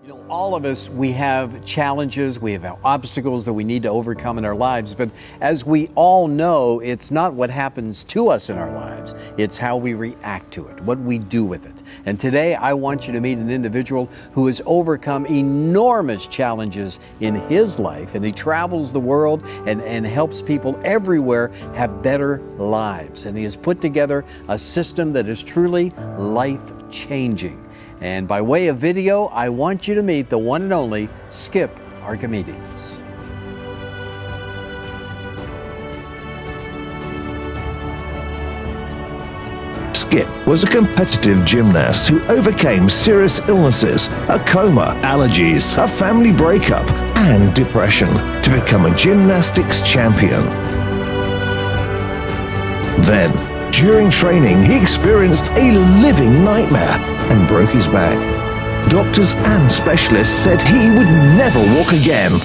You know, all of us, we have challenges, we have obstacles that we need to overcome in our lives, but as we all know, it's not what happens to us in our lives, it's how we react to it, what we do with it. And today, I want you to meet an individual who has overcome enormous challenges in his life, and he travels the world and helps people everywhere have better lives. And he has put together a system that is truly life-changing. And by way of video, I want you to meet the one and only Skip Archimedes. Skip was a competitive gymnast who overcame serious illnesses, a coma, allergies, a family breakup, and depression to become a gymnastics champion. Then, during training, he experienced a living nightmare and broke his back. Doctors and specialists said he would never walk again.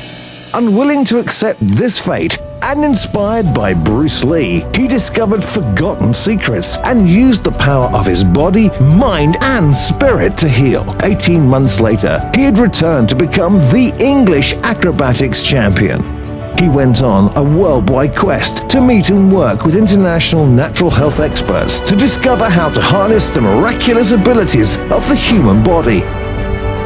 Unwilling to accept this fate, and inspired by Bruce Lee, he discovered forgotten secrets and used the power of his body, mind, and spirit to heal. 18 months later, he had returned to become the English acrobatics champion. He went on a worldwide quest to meet and work with international natural health experts to discover how to harness the miraculous abilities of the human body.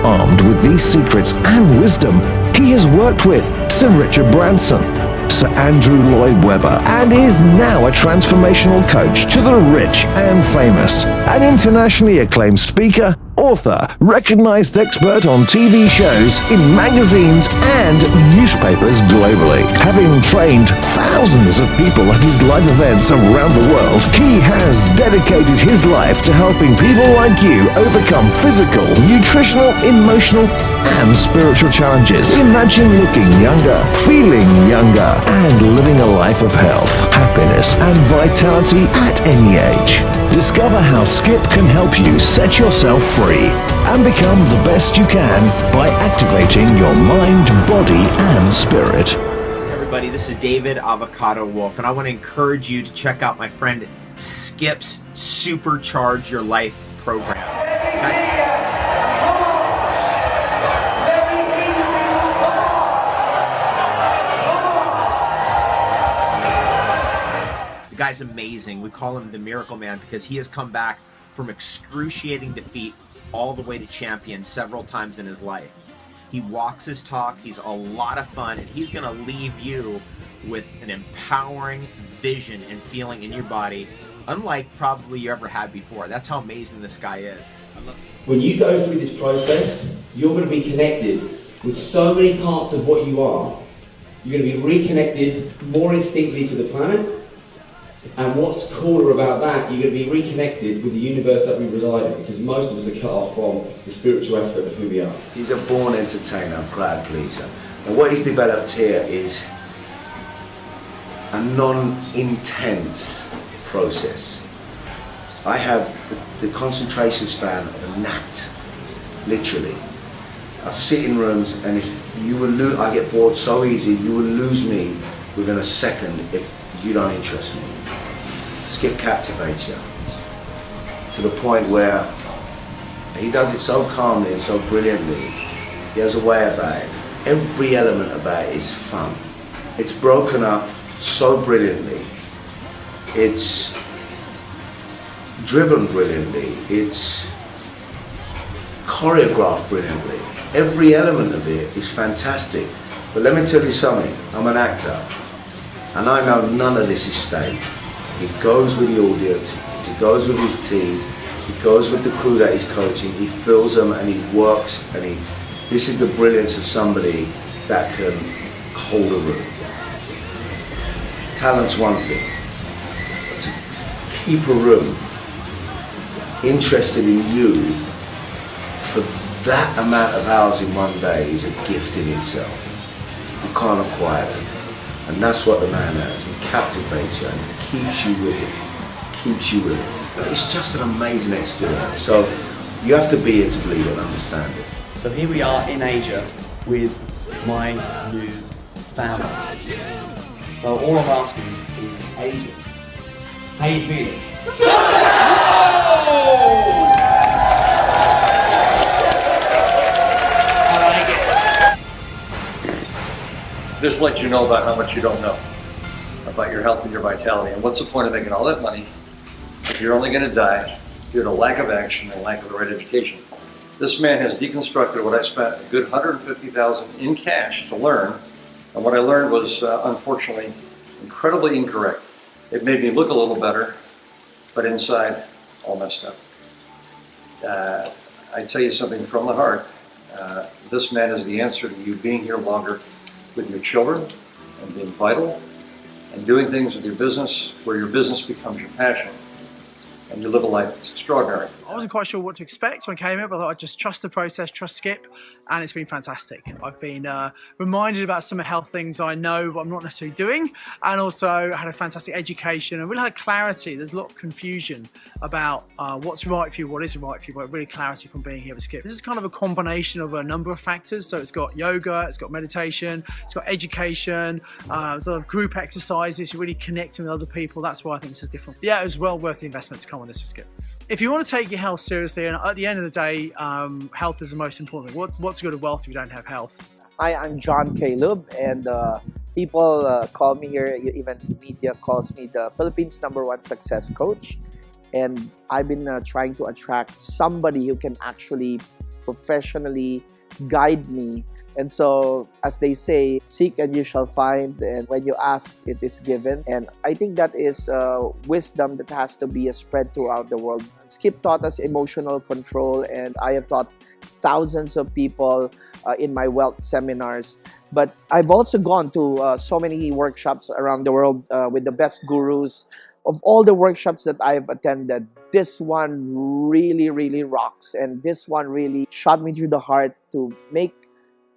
Armed with these secrets and wisdom, he has worked with Sir Richard Branson, Sir Andrew Lloyd Webber, and is now a transformational coach to the rich and famous, an internationally acclaimed speaker, author, recognized expert on TV shows, in magazines and newspapers globally. Having trained thousands of people at his live events around the world, he has dedicated his life to helping people like you overcome physical, nutritional, emotional, and spiritual challenges. Imagine looking younger, feeling younger, and living a life of health, happiness, and vitality at any age. Discover how Skip can help you set yourself free and become the best you can by activating your mind, body, and spirit. Hey everybody, this is David Avocado Wolf, and I want to encourage you to check out my friend Skip's Supercharge Your Life program. The guy's amazing. We call him the Miracle Man because he has come back from excruciating defeat all the way to champion several times in his life. He walks his talk, he's a lot of fun, and he's going to leave you with an empowering vision and feeling in your body unlike probably you ever had before. That's how amazing this guy is. When you go through this process, you're going to be connected with so many parts of what you are. You're going to be reconnected more instinctively to the planet. And what's cooler about that, you're going to be reconnected with the universe that we reside in, because most of us are cut off from the spiritual aspect of who we are. He's a born entertainer, crowd pleaser. And what he's developed here is a non-intense process. I have the concentration span of a gnat, literally. I sit in rooms, and if you will lose, I get bored so easy, you will lose me within a second if you don't interest me. Skip captivates you to the point where he does it so calmly and so brilliantly. He has a way about it. Every element about it is fun. It's broken up so brilliantly. It's driven brilliantly. It's choreographed brilliantly. Every element of it is fantastic. But let me tell you something, I'm an actor. And I know none of this is staged. He goes with the audience, he goes with his team, he goes with the crew that he's coaching, he fills them and he works, and this is the brilliance of somebody that can hold a room. Talent's one thing, but to keep a room interested in you for that amount of hours in one day is a gift in itself. You can't acquire it. And that's what the man has. He captivates you and keeps you with it. Keeps you with it. It's just an amazing experience. So you have to be here to believe it and understand it. So here we are in Asia with my new family. So all I'm asking is, Asia, how you feeling? Oh! 1, This lets you know about how much you don't know about your health and your vitality. And what's the point of making all that money if you're only going to die due to lack of action and lack of the right education? This man has deconstructed what I spent a good $150,000 in cash to learn, and what I learned was unfortunately incredibly incorrect. It made me look a little better, but inside, all messed up. I tell you something from the heart. This man is the answer to you being here longer with your children and being vital and doing things with your business where your business becomes your passion and you live a life that's extraordinary. I wasn't quite sure what to expect when I came here, but I thought I'd just trust the process, trust Skip, and it's been fantastic. I've been reminded about some of the health things I know but I'm not necessarily doing, and also had a fantastic education and really had clarity. There's a lot of confusion about what's right for you, what isn't right for you, but really clarity from being here with Skip. This is kind of a combination of a number of factors. So it's got yoga, it's got meditation, it's got education, there's a lot of group exercises, you're really connecting with other people. That's why I think this is different. Yeah, it was well worth the investment to come on this with Skip. If you want to take your health seriously, and at the end of the day, health is the most important thing. What's good of wealth if you don't have health? Hi, I'm John Caleb, and people call me here, even media calls me the Philippines' #1 success coach. And I've been trying to attract somebody who can actually professionally guide me. And so, as they say, seek and you shall find, and when you ask, it is given. And I think that is wisdom that has to be spread throughout the world. Skip taught us emotional control, and I have taught thousands of people in my wealth seminars. But I've also gone to so many workshops around the world with the best gurus. Of all the workshops that I've attended, this one really, really rocks. And this one really shot me through the heart to make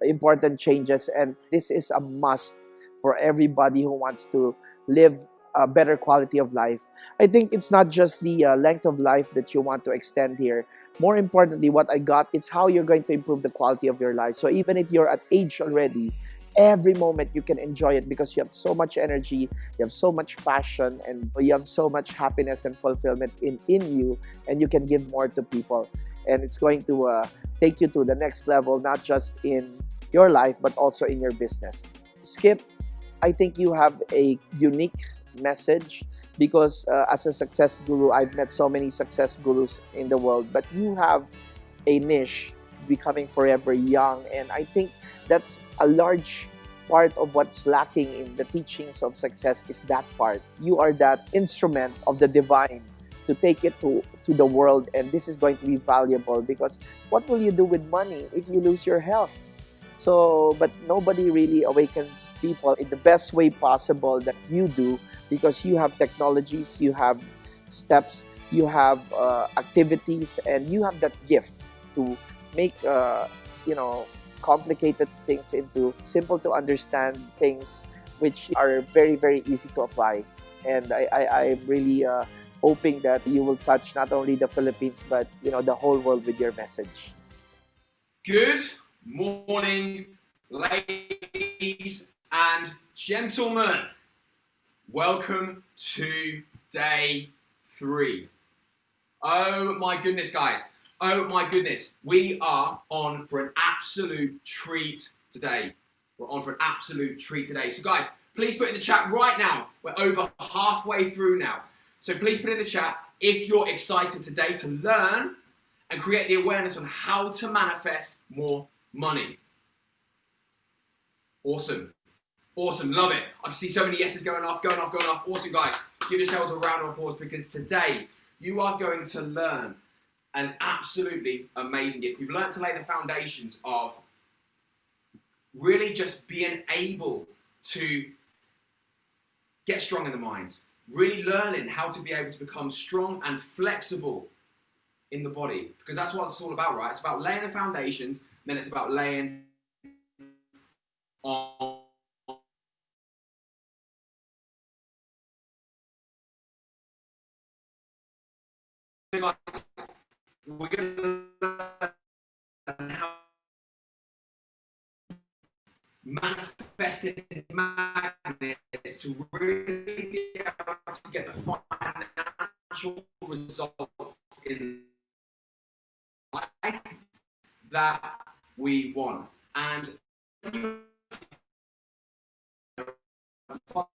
important changes. And this is a must for everybody who wants to live a better quality of life. I think it's not just the length of life that you want to extend here. More importantly, what I got, it's how you're going to improve the quality of your life. So even if you're at age already, every moment you can enjoy it because you have so much energy, you have so much passion, and you have so much happiness and fulfillment in you, and you can give more to people. And it's going to take you to the next level, not just in your life, but also in your business. Skip, I think you have a unique message because as a success guru, I've met so many success gurus in the world, but you have a niche, becoming forever young. And I think that's a large part of what's lacking in the teachings of success is that part. You are that instrument of the divine to take it to the world, and this is going to be valuable because what will you do with money if you lose your health? So, but nobody really awakens people in the best way possible that you do because you have technologies, you have steps, you have activities, and you have that gift to make complicated things into simple to understand things which are very, very easy to apply. And I'm really hoping that you will touch not only the Philippines, but the whole world with your message. Good morning, ladies and gentlemen. Welcome to day 3. Oh my goodness, guys. Oh my goodness. We are on for an absolute treat today. We're on for an absolute treat today. So guys, please put in the chat right now. We're over halfway through now. So please put in the chat if you're excited today to learn and create the awareness on how to manifest more money. Awesome. Awesome. Love it. I can see so many yeses going off, going off, going off. Awesome, guys. Give yourselves a round of applause because today you are going to learn an absolutely amazing gift. We've learned to lay the foundations of really just being able to get strong in the mind, really learning how to be able to become strong and flexible in the body, because that's what it's all about, right? It's about laying the foundations, then it's about laying on we're going to learn how manifesting magnets to really be able to get the financial results in life that we want. And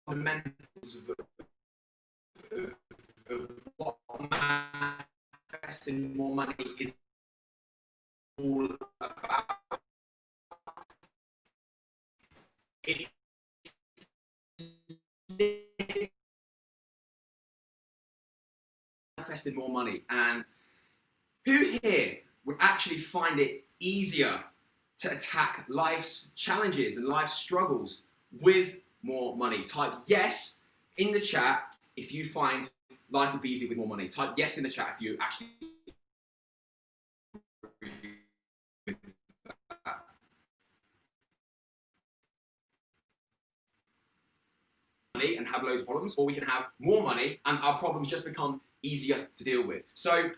fundamentals of what manifesting more money is all about. It manifesting more money. And who here would actually find it easier to attack life's challenges and life's struggles with more money? Type yes in the chat if you find life would be easier with more money. Type yes in the chat if you actually money and have loads of problems, or we can have more money and our problems just become easier to deal with. So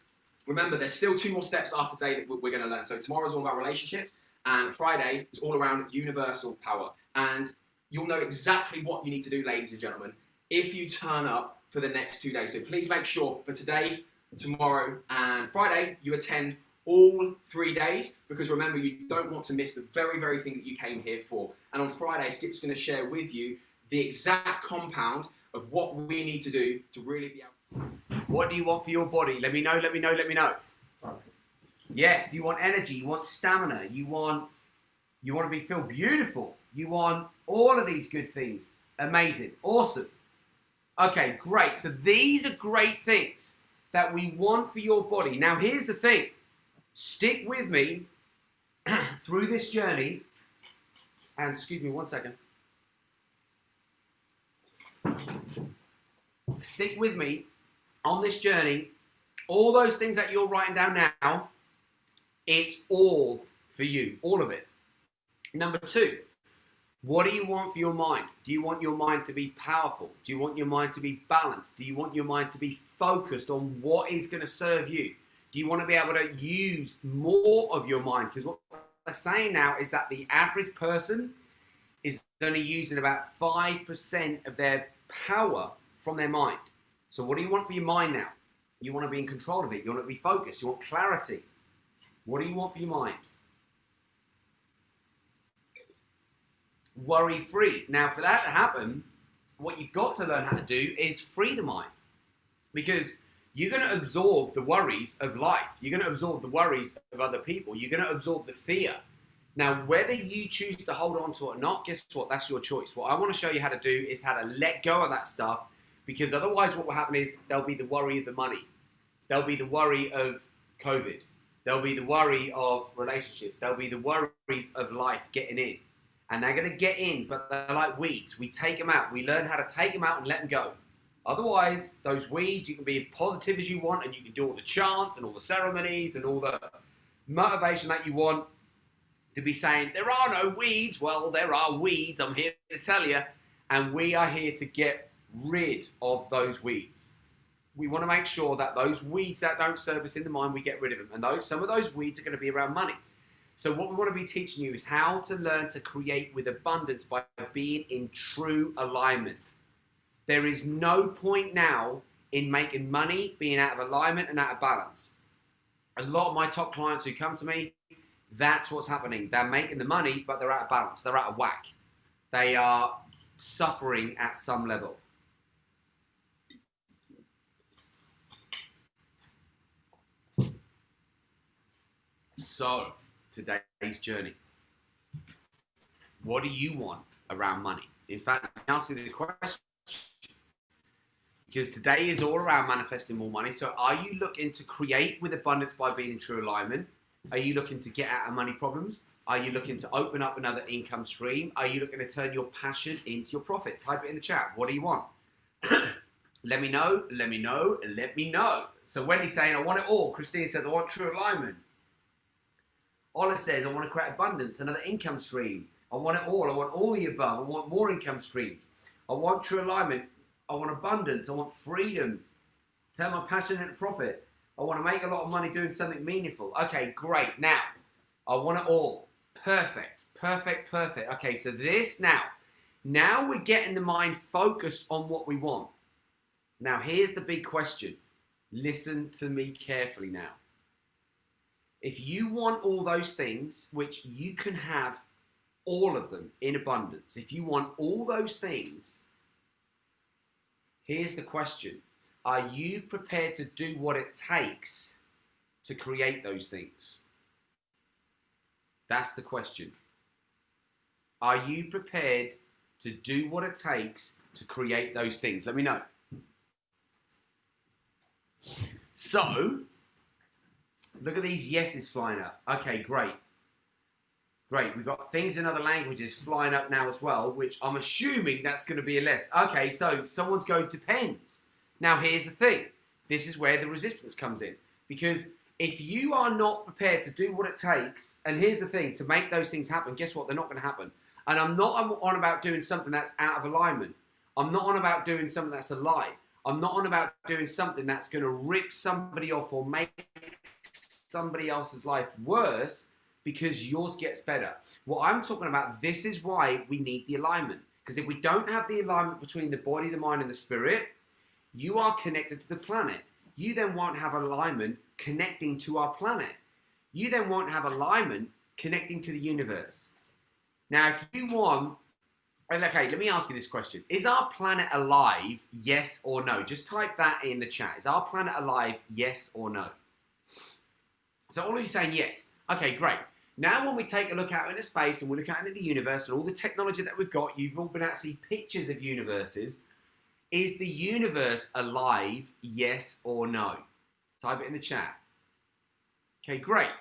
remember, there's still 2 more steps after today that we're going to learn. So tomorrow's all about relationships, and Friday is all around universal power. And you'll know exactly what you need to do, ladies and gentlemen, if you turn up for the next 2 days. So please make sure for today, tomorrow, and Friday, you attend all 3 days, because remember, you don't want to miss the very, very thing that you came here for. And on Friday, Skip's going to share with you the exact compound of what we need to do to really be able. What do you want for your body? Let me know, let me know, let me know. Yes, you want energy, you want stamina, you want to feel beautiful. You want all of these good things. Amazing, awesome. Okay, great. So these are great things that we want for your body. Now here's the thing. Stick with me through this journey. And excuse me 1 second. Stick with me on this journey. All those things that you're writing down now, it's all for you, all of it. Number 2, what do you want for your mind? Do you want your mind to be powerful? Do you want your mind to be balanced? Do you want your mind to be focused on what is going to serve you? Do you want to be able to use more of your mind? Because what they're saying now is that the average person is only using about 5% of their power from their mind. So what do you want for your mind now? You want to be in control of it. You want to be focused. You want clarity. What do you want for your mind? Worry-free. Now, for that to happen, what you've got to learn how to do is free the mind. Because you're going to absorb the worries of life. You're going to absorb the worries of other people. You're going to absorb the fear. Now, whether you choose to hold on to it or not, guess what? That's your choice. What I want to show you how to do is how to let go of that stuff, because otherwise what will happen is there'll be the worry of the money. There'll be the worry of COVID. There'll be the worry of relationships. There'll be the worries of life getting in. And they're going to get in, but they're like weeds. We take them out. We learn how to take them out and let them go. Otherwise, those weeds, you can be as positive as you want, and you can do all the chants and all the ceremonies and all the motivation that you want to be saying, there are no weeds. Well, there are weeds, I'm here to tell you. And we are here to get rid of those weeds. We want to make sure that those weeds that don't serve us in the mind, we get rid of them. And some of those weeds are going to be around money. So what we want to be teaching you is how to learn to create with abundance by being in true alignment. There is no point now in making money being out of alignment and out of balance. A lot of my top clients who come to me, that's what's happening. They're making the money, but they're out of balance. They're out of whack. They are suffering at some level. So, today's journey. What do you want around money? In fact, answer the question, because today is all around manifesting more money. So are you looking to create with abundance by being in true alignment? Are you looking to get out of money problems? Are you looking to open up another income stream? Are you looking to turn your passion into your profit? Type it in the chat. What do you want? Let me know, let me know, let me know. So Wendy's saying, I want it all. Christine says, I want true alignment. Olive says, I want to create abundance, another income stream. I want it all. I want all the above. I want more income streams. I want true alignment. I want abundance. I want freedom. Turn my passion into profit. I want to make a lot of money doing something meaningful. Okay, great. Now, I want it all. Perfect. Perfect, perfect. Okay, so this now we're getting the mind focused on what we want. Now, here's the big question. Listen to me carefully now. If you want all those things, which you can have all of them in abundance, if you want all those things, here's the question. Are you prepared to do what it takes to create those things? That's the question. Are you prepared to do what it takes to create those things? Let me know. So, look at these yeses flying up. Okay, great. Great, we've got things in other languages flying up now as well, which I'm assuming that's going to be a less. Okay, so someone's going, depends. Now, here's the thing. This is where the resistance comes in. Because if you are not prepared to do what it takes, and here's the thing, to make those things happen, guess what? They're not going to happen. And I'm not on about doing something that's out of alignment. I'm not on about doing something that's a lie. I'm not on about doing something that's going to rip somebody off or make somebody else's life worse because yours gets better. What I'm talking about, this is why we need the alignment. Because if we don't have the alignment between the body, the mind, and the spirit, you are connected to the planet. You then won't have alignment connecting to our planet. You then won't have alignment connecting to the universe. Now, if you want, okay, let me ask you this question. Is our planet alive, yes or no? Just type that in the chat. Is our planet alive, yes or no? So all of you saying yes. Okay, great. Now when we take a look out into space and we look out into the universe and all the technology that we've got, you've all been able to see pictures of universes. Is the universe alive, yes or no? Type it in the chat. Okay, great.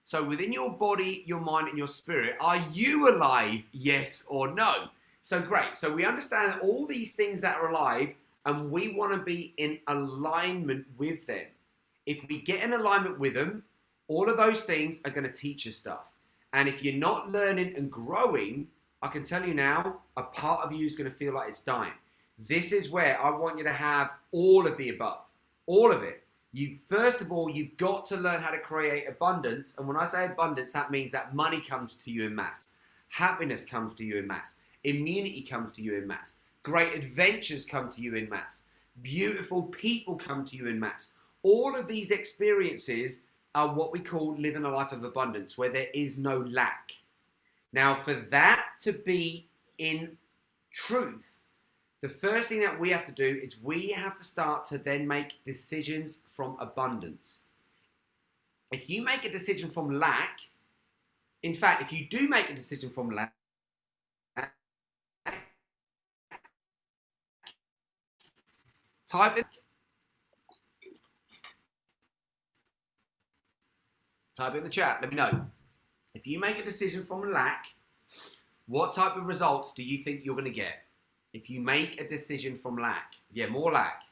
So within your body, your mind, and your spirit, are you alive, yes or no? So great. So we understand that all these things that are alive, and we want to be in alignment with them. If we get in alignment with them, all of those things are going to teach us stuff. And if you're not learning and growing, I can tell you now, a part of you is going to feel like it's dying. This is where I want you to have all of the above. All of it. First of all, you've got to learn how to create abundance. And when I say abundance, that means that money comes to you in mass. Happiness comes to you in mass. Immunity comes to you in mass. Great adventures come to you in mass. Beautiful people come to you in mass. All of these experiences are what we call living a life of abundance, where there is no lack. Now, for that to be in truth, the first thing that we have to do is we have to start to then make decisions from abundance. If you make a decision from lack, in fact, if you do make a decision from lack, type it in the chat. Let me know. If you make a decision from lack, what type of results do you think you're going to get? If you make a decision from lack, yeah, more lack,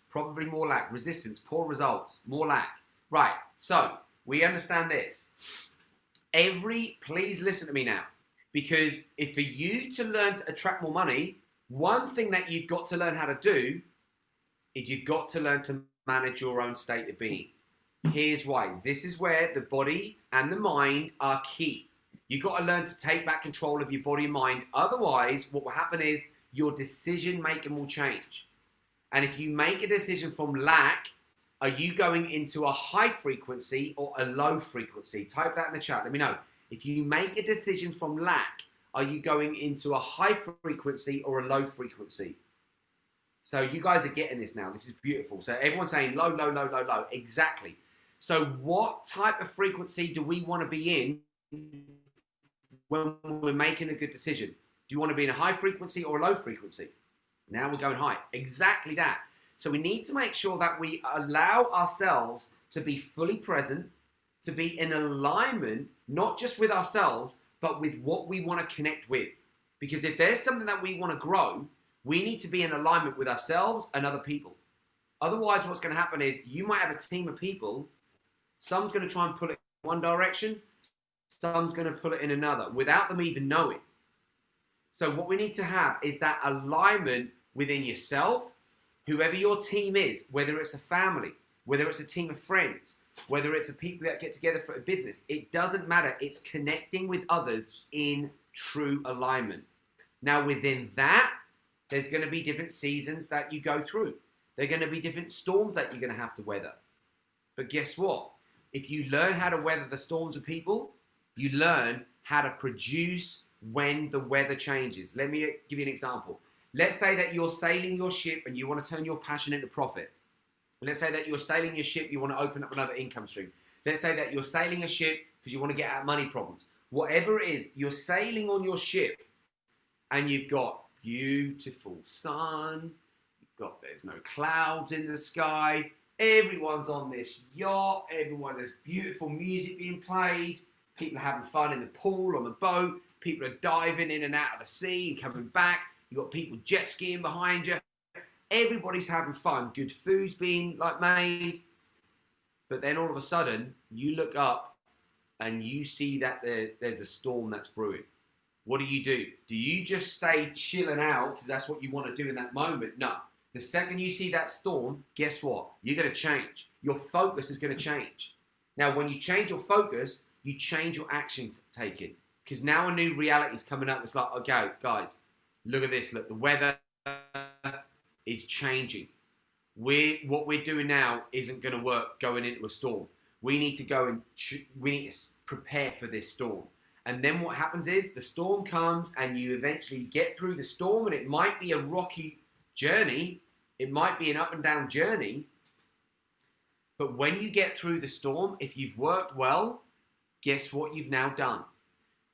probably more lack, resistance, poor results, more lack. Right, so we understand this. Please listen to me now, because if for you to learn to attract more money, one thing that you've got to learn how to do is you've got to learn to manage your own state of being. Here's why. This is where the body and the mind are key. You've got to learn to take back control of your body and mind. Otherwise, what will happen is your decision making will change. And if you make a decision from lack, are you going into a high frequency or a low frequency? Type that in the chat. Let me know. If you make a decision from lack, are you going into a high frequency or a low frequency? So you guys are getting this now. This is beautiful. So everyone's saying low, low, low, low, low. Exactly. So what type of frequency do we want to be in when we're making a good decision? Do you want to be in a high frequency or a low frequency? Now we're going high. Exactly that. So we need to make sure that we allow ourselves to be fully present, to be in alignment, not just with ourselves, but with what we want to connect with. Because if there's something that we want to grow, we need to be in alignment with ourselves and other people. Otherwise, what's going to happen is you might have a team of people. Some's going to try and pull it in one direction. Some's going to pull it in another without them even knowing. So what we need to have is that alignment within yourself, whoever your team is, whether it's a family, whether it's a team of friends, whether it's a people that get together for a business, it doesn't matter. It's connecting with others in true alignment. Now within that, there's going to be different seasons that you go through. There are going to be different storms that you're going to have to weather. But guess what? If you learn how to weather the storms of people, you learn how to produce when the weather changes. Let me give you an example. Let's say that you're sailing your ship and you want to turn your passion into profit. Let's say that you're sailing your ship, you want to open up another income stream. Let's say that you're sailing a ship because you want to get out of money problems. Whatever it is, you're sailing on your ship and you've got beautiful sun, there's no clouds in the sky, everyone's on this yacht, there's beautiful music being played, people are having fun in the pool, on the boat, people are diving in and out of the sea and coming back, you've got people jet skiing behind you, everybody's having fun, good food's being made, but then all of a sudden you look up and you see that there's a storm that's brewing. What do? Do you just stay chilling out because that's what you want to do in that moment? No. The second you see that storm, guess what? You're going to change. Your focus is going to change. Now, when you change your focus, you change your action taking. Because now a new reality is coming up. It's like, okay, guys, look at this. Look, the weather is changing. What we're doing now isn't going to work going into a storm. We need to go and we need to prepare for this storm. And then what happens is the storm comes and you eventually get through the storm, and it might be a rocky journey. It might be an up and down journey. But when you get through the storm, if you've worked well, guess what you've now done?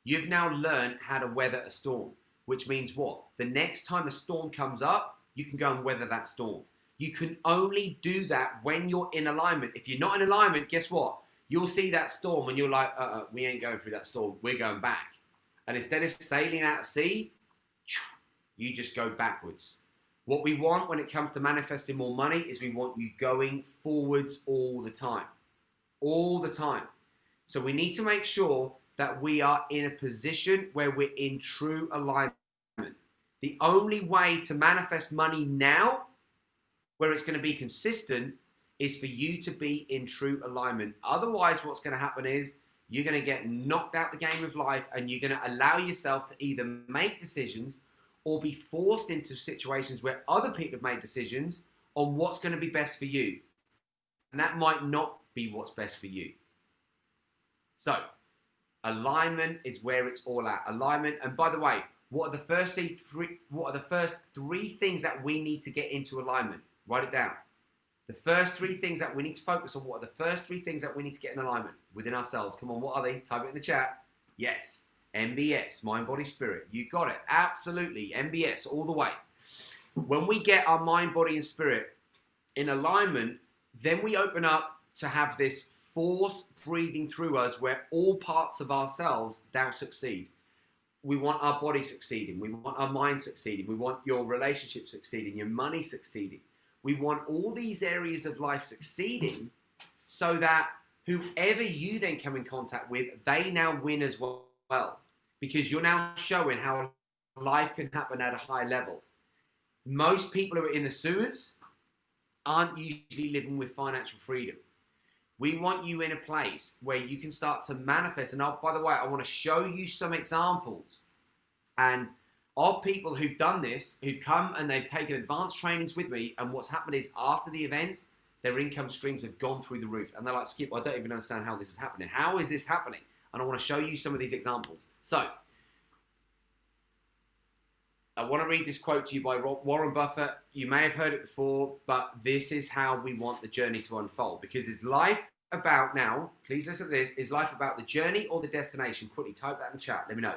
You've now learned how to weather a storm, which means what? The next time a storm comes up, you can go and weather that storm. You can only do that when you're in alignment. If you're not in alignment, guess what? You'll see that storm and you're like, we ain't going through that storm. We're going back. And instead of sailing out at sea, you just go backwards. What we want when it comes to manifesting more money is we want you going forwards all the time. All the time. So we need to make sure that we are in a position where we're in true alignment. The only way to manifest money now, where it's going to be consistent, is for you to be in true alignment. Otherwise, what's going to happen is you're going to get knocked out the game of life, and you're going to allow yourself to either make decisions or be forced into situations where other people have made decisions on what's going to be best for you. And that might not be what's best for you. So, alignment is where it's all at. Alignment. And by the way, what are the first three things that we need to get into alignment? Write it down. The first three things that we need to focus on. What are the first three things that we need to get in alignment within ourselves? Come on, what are they? Type it in the chat. Yes. MBS, mind, body, spirit. You got it. Absolutely. MBS all the way. When we get our mind, body, and spirit in alignment, then we open up to have this force breathing through us where all parts of ourselves now succeed. We want our body succeeding. We want our mind succeeding. We want your relationship succeeding, your money succeeding. We want all these areas of life succeeding so that whoever you then come in contact with, they now win as well. Because you're now showing how life can happen at a high level. Most people who are in the sewers aren't usually living with financial freedom. We want you in a place where you can start to manifest. And by the way, I want to show you some examples and of people who've done this, who've come and they've taken advanced trainings with me. And what's happened is after the events, their income streams have gone through the roof. And they're like, Skip, I don't even understand how this is happening. How is this happening? And I want to show you some of these examples. So, I want to read this quote to you by Warren Buffett. You may have heard it before, but this is how we want the journey to unfold. Because is life about now, please listen to this, is life about the journey or the destination? Quickly type that in the chat, let me know.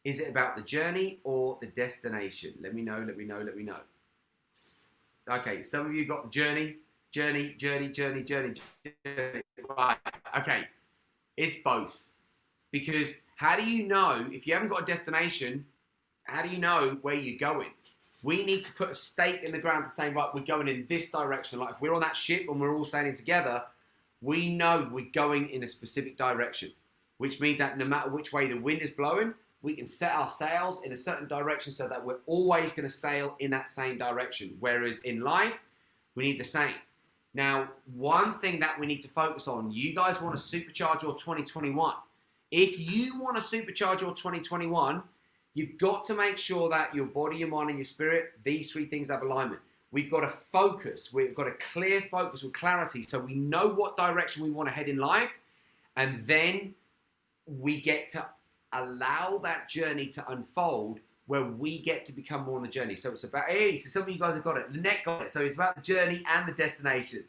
Is it about the journey or the destination? Let me know, let me know, let me know. Okay, some of you got the journey. Right, okay. It's both. Because how do you know, if you haven't got a destination, how do you know where you're going? We need to put a stake in the ground to say, right, we're going in this direction. Like if we're on that ship and we're all sailing together, we know we're going in a specific direction, which means that no matter which way the wind is blowing, we can set our sails in a certain direction so that we're always going to sail in that same direction. Whereas in life, we need the same. Now, one thing that we need to focus on, you guys want to supercharge your 2021. If you want to supercharge your 2021, you've got to make sure that your body, your mind, and your spirit, these three things have alignment. We've got to focus. We've got a clear focus with clarity so we know what direction we want to head in life. And then we get to allow that journey to unfold where we get to become more on the journey. So it's about, hey, so some of you guys have got it. Lynette got it. So it's about the journey and the destination.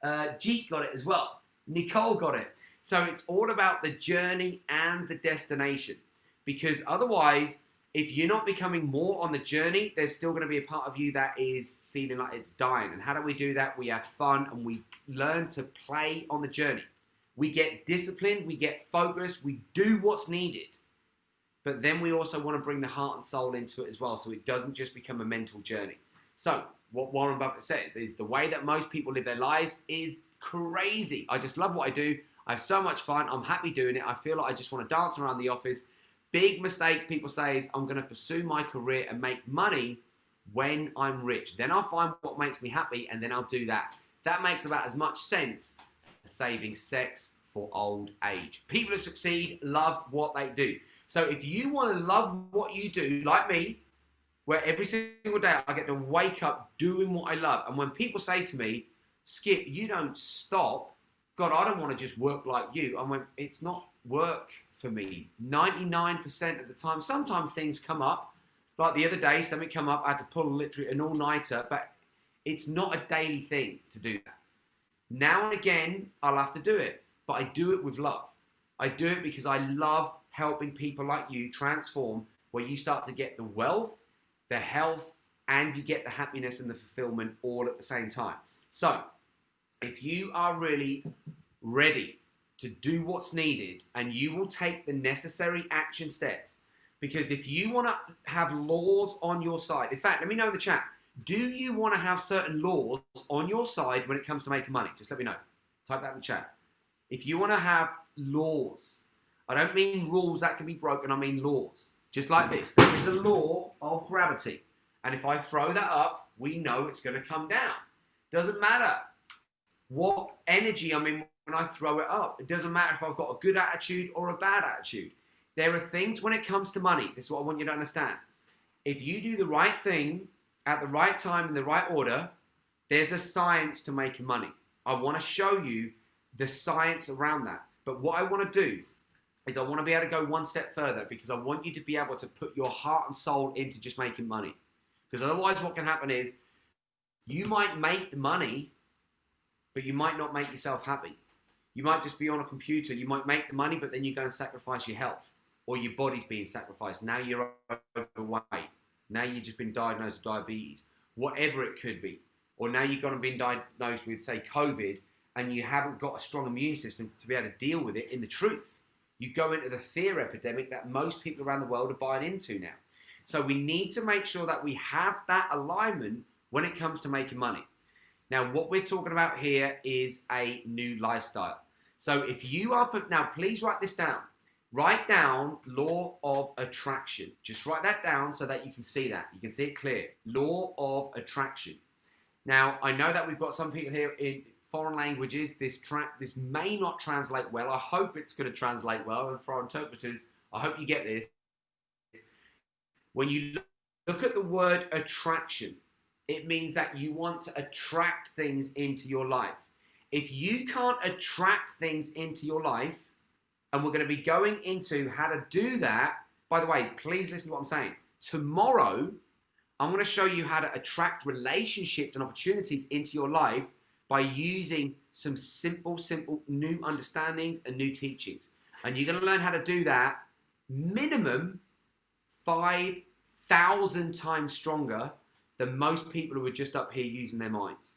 Jeet got it as well. Nicole got it. So it's all about the journey and the destination. Because otherwise, if you're not becoming more on the journey, there's still going to be a part of you that is feeling like it's dying. And how do we do that? We have fun and we learn to play on the journey. We get disciplined, we get focused, we do what's needed. But then we also want to bring the heart and soul into it as well, so it doesn't just become a mental journey. So what Warren Buffett says is the way that most people live their lives is crazy. I just love what I do. I have so much fun. I'm happy doing it. I feel like I just want to dance around the office. Big mistake people say is I'm going to pursue my career and make money when I'm rich. Then I'll find what makes me happy and then I'll do that. That makes about as much sense as saving sex for old age. People who succeed love what they do. So if you want to love what you do, like me, where every single day I get to wake up doing what I love. And when people say to me, Skip, you don't stop. God, I don't want to just work like you. I went, it's not work for me. 99% of the time, sometimes things come up. Like the other day, something come up, I had to pull literally an all-nighter, but it's not a daily thing to do that. Now and again, I'll have to do it, but I do it with love. I do it because I love helping people like you transform, where you start to get the wealth, the health, and you get the happiness and the fulfillment all at the same time. So, if you are really ready to do what's needed and you will take the necessary action steps, because if you want to have laws on your side, in fact, let me know in the chat, do you want to have certain laws on your side when it comes to making money? Just let me know. Type that in the chat. If you want to have laws, I don't mean rules that can be broken, I mean laws. Just like this, there is a law of gravity. And if I throw that up, we know it's going to come down. Doesn't matter what energy I'm in when I throw it up. It doesn't matter if I've got a good attitude or a bad attitude. There are things when it comes to money, this is what I want you to understand. If you do the right thing at the right time in the right order, there's a science to making money. I want to show you the science around that. But what I want to do is I want to be able to go one step further, because I want you to be able to put your heart and soul into just making money. Because otherwise what can happen is you might make the money, but you might not make yourself happy. You might just be on a computer. You might make the money, but then you go and sacrifice your health, or your body's being sacrificed. Now you're overweight. Now you've just been diagnosed with diabetes, whatever it could be. Or now you've gone and been diagnosed with, say, COVID, and you haven't got a strong immune system to be able to deal with it in the truth. You go into the fear epidemic that most people around the world are buying into now. So we need to make sure that we have that alignment when it comes to making money. Now, what we're talking about here is a new lifestyle. So if you are, now please write this down. Write down law of attraction. Just write that down so that you can see that. You can see it clear. Law of attraction. Now, I know that we've got some people here in foreign languages. This may not translate well. I hope it's going to translate well. And for our interpreters, I hope you get this. When you look at the word attraction, it means that you want to attract things into your life. If you can't attract things into your life, and we're going to be going into how to do that. By the way, please listen to what I'm saying. Tomorrow, I'm going to show you how to attract relationships and opportunities into your life by using some simple new understandings and new teachings. And you're going to learn how to do that minimum 5,000 times stronger than most people who are just up here using their minds.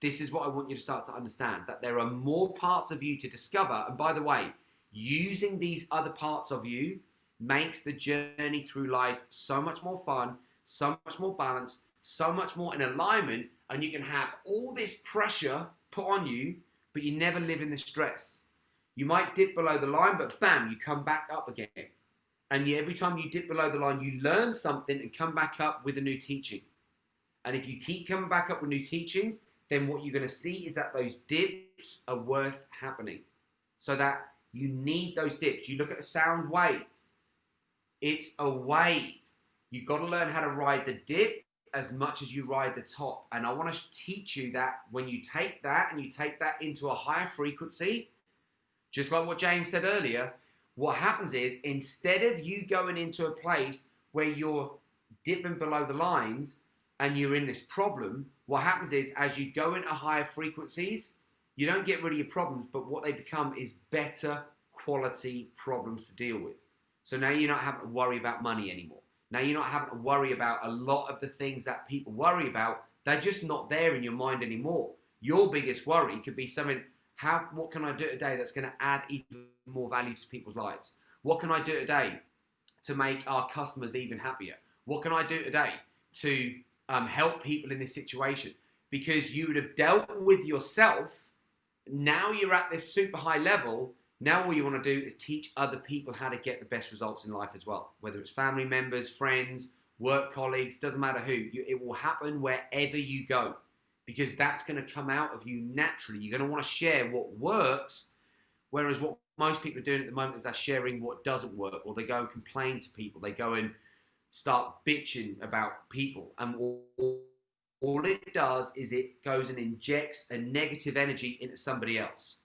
This is what I want you to start to understand, that there are more parts of you to discover. And by the way, using these other parts of you makes the journey through life so much more fun, so much more balanced, so much more in alignment, and you can have all this pressure put on you, but you never live in the stress. You might dip below the line, but bam, you come back up again. And every time you dip below the line, you learn something and come back up with a new teaching. And if you keep coming back up with new teachings, then what you're going to see is that those dips are worth happening. So that you need those dips. You look at a sound wave. It's a wave. You've got to learn how to ride the dip as much as you ride the top. And I want to teach you that when you take that and you take that into a higher frequency, just like what James said earlier, What happens is, instead of you going into a place where you're dipping below the lines and you're in this problem, what happens is, as you go into higher frequencies, you don't get rid of your problems, but what they become is better quality problems to deal with. So now you're not having to worry about money anymore. Now you're not having to worry about a lot of the things that people worry about. They're just not there in your mind anymore. Your biggest worry could be something, what can I do today that's going to add even more value to people's lives? What can I do today to make our customers even happier? What can I do today to help people in this situation? Because you would have dealt with yourself. Now you're at this super high level. Now all you want to do is teach other people how to get the best results in life as well. Whether it's family members, friends, work colleagues, doesn't matter who. It will happen wherever you go, because that's going to come out of you naturally. You're going to want to share what works, whereas what most people are doing at the moment is they're sharing what doesn't work, or they go and complain to people. They go and start bitching about people, and all it does is it goes and injects a negative energy into somebody else.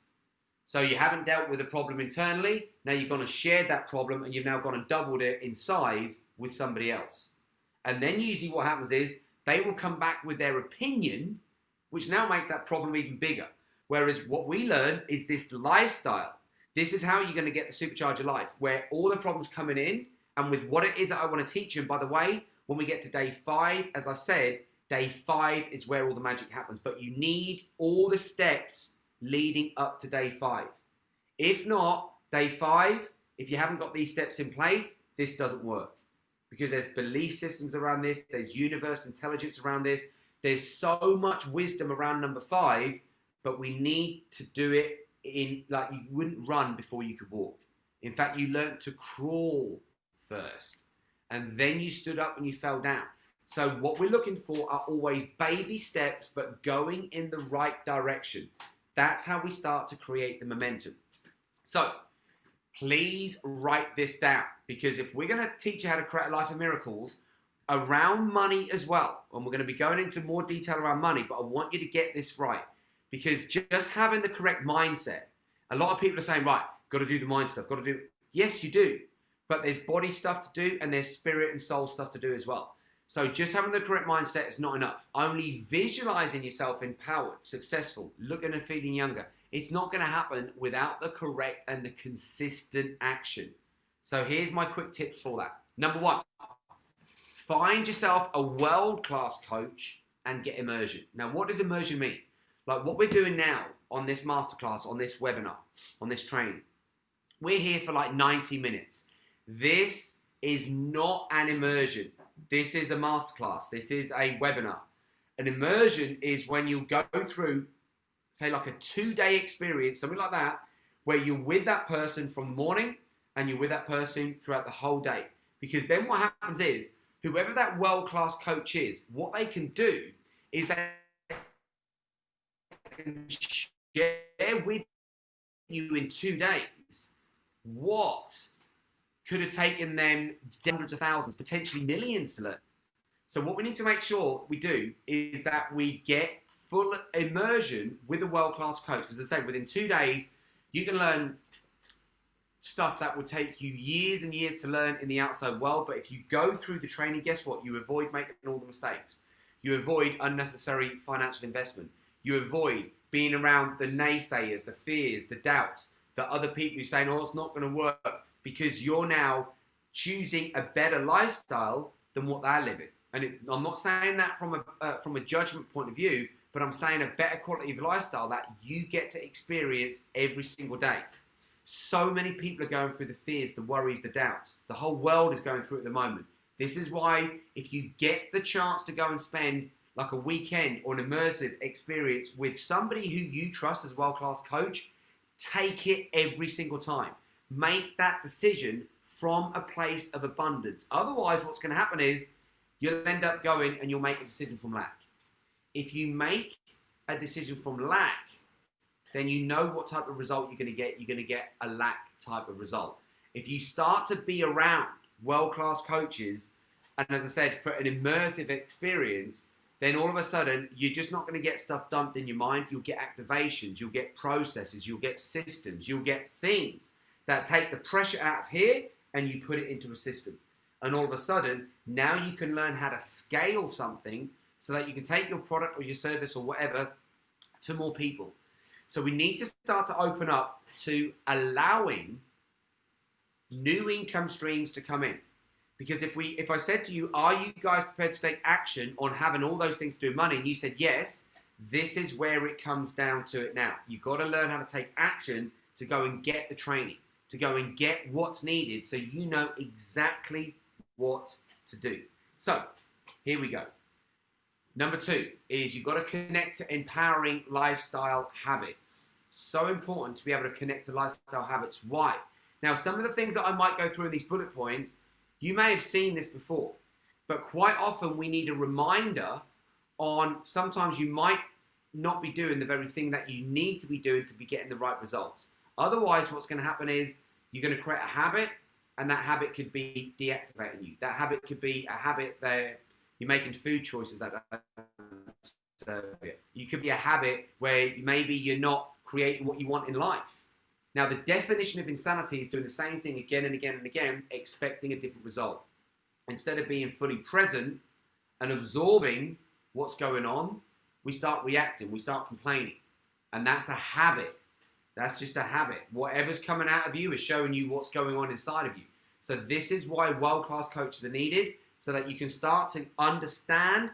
So you haven't dealt with a problem internally, now you're going to share that problem, and you've now gone and doubled it in size with somebody else. And then usually what happens is they will come back with their opinion, which now makes that problem even bigger. Whereas what we learn is this lifestyle. This is how you're going to get the supercharger life, where all the problems coming in, and with what it is that I want to teach you. And by the way, when we get to day 5, as I've said, day 5 is where all the magic happens. But you need all the steps leading up to day 5. If not, day 5, if you haven't got these steps in place, this doesn't work. Because there's belief systems around this, there's universe intelligence around this, there's so much wisdom around number 5, but we need to do it in, like, you wouldn't run before you could walk. In fact, you learned to crawl first, and then you stood up and you fell down. So what we're looking for are always baby steps, but going in the right direction. That's how we start to create the momentum. So please write this down, because if we're going to teach you how to create a life of miracles around money as well, and we're going to be going into more detail around money, but I want you to get this right, because just having the correct mindset, a lot of people are saying, right, got to do the mind stuff, got to do, yes, you do, but there's body stuff to do, and there's spirit and soul stuff to do as well. So just having the correct mindset is not enough. Only visualizing yourself empowered, successful, looking and feeling younger, it's not going to happen without the correct and the consistent action. So here's my quick tips for that. Number 1, find yourself a world-class coach and get immersion. Now, what does immersion mean? Like what we're doing now on this masterclass, on this webinar, on this training. We're here for like 90 minutes. This is not an immersion. This is a masterclass. This is a webinar. An immersion is when you go through, say, like a 2-day experience, something like that, where you're with that person from morning and you're with that person throughout the whole day. Because then what happens is, whoever that world-class coach is, what they can do is they can share with you in 2 days what could have taken them hundreds of thousands, potentially millions to learn. So what we need to make sure we do is that we get full immersion with a world-class coach. Because as I say, within 2 days, you can learn stuff that would take you years and years to learn in the outside world. But if you go through the training, guess what? You avoid making all the mistakes. You avoid unnecessary financial investment. You avoid being around the naysayers, the fears, the doubts, the other people who say, oh, it's not going to work. Because you're now choosing a better lifestyle than what they're living. And I'm not saying that from a judgment point of view, but I'm saying a better quality of lifestyle that you get to experience every single day. So many people are going through the fears, the worries, the doubts. The whole world is going through it at the moment. This is why if you get the chance to go and spend like a weekend or an immersive experience with somebody who you trust as a world-class coach, take it every single time. Make that decision from a place of abundance. Otherwise, what's going to happen is you'll end up going and you'll make a decision from lack. If you make a decision from lack, then you know what type of result you're going to get. You're going to get a lack type of result. If you start to be around world-class coaches, and as I said, for an immersive experience, then all of a sudden, you're just not going to get stuff dumped in your mind. You'll get activations, you'll get processes, you'll get systems, you'll get things that take the pressure out of here and you put it into a system. And all of a sudden, now you can learn how to scale something so that you can take your product or your service or whatever to more people. So we need to start to open up to allowing new income streams to come in. Because if I said to you, are you guys prepared to take action on having all those things to do money? And you said yes, this is where it comes down to it now. You've got to learn how to take action to go and get the training, to go and get what's needed so you know exactly what to do. So here we go. Number 2 is you've got to connect to empowering lifestyle habits. So important to be able to connect to lifestyle habits. Why? Now, some of the things that I might go through in these bullet points, you may have seen this before, but quite often we need a reminder on sometimes you might not be doing the very thing that you need to be doing to be getting the right results. Otherwise, what's going to happen is you're going to create a habit, and that habit could be deactivating you. That habit could be a habit that you're making food choices that you could be a habit where maybe you're not creating what you want in life. Now, the definition of insanity is doing the same thing again and again and again, expecting a different result. Instead of being fully present and absorbing what's going on, we start reacting, we start complaining. And that's a habit. That's just a habit. Whatever's coming out of you is showing you what's going on inside of you. So this is why world-class coaches are needed, so that you can start to understand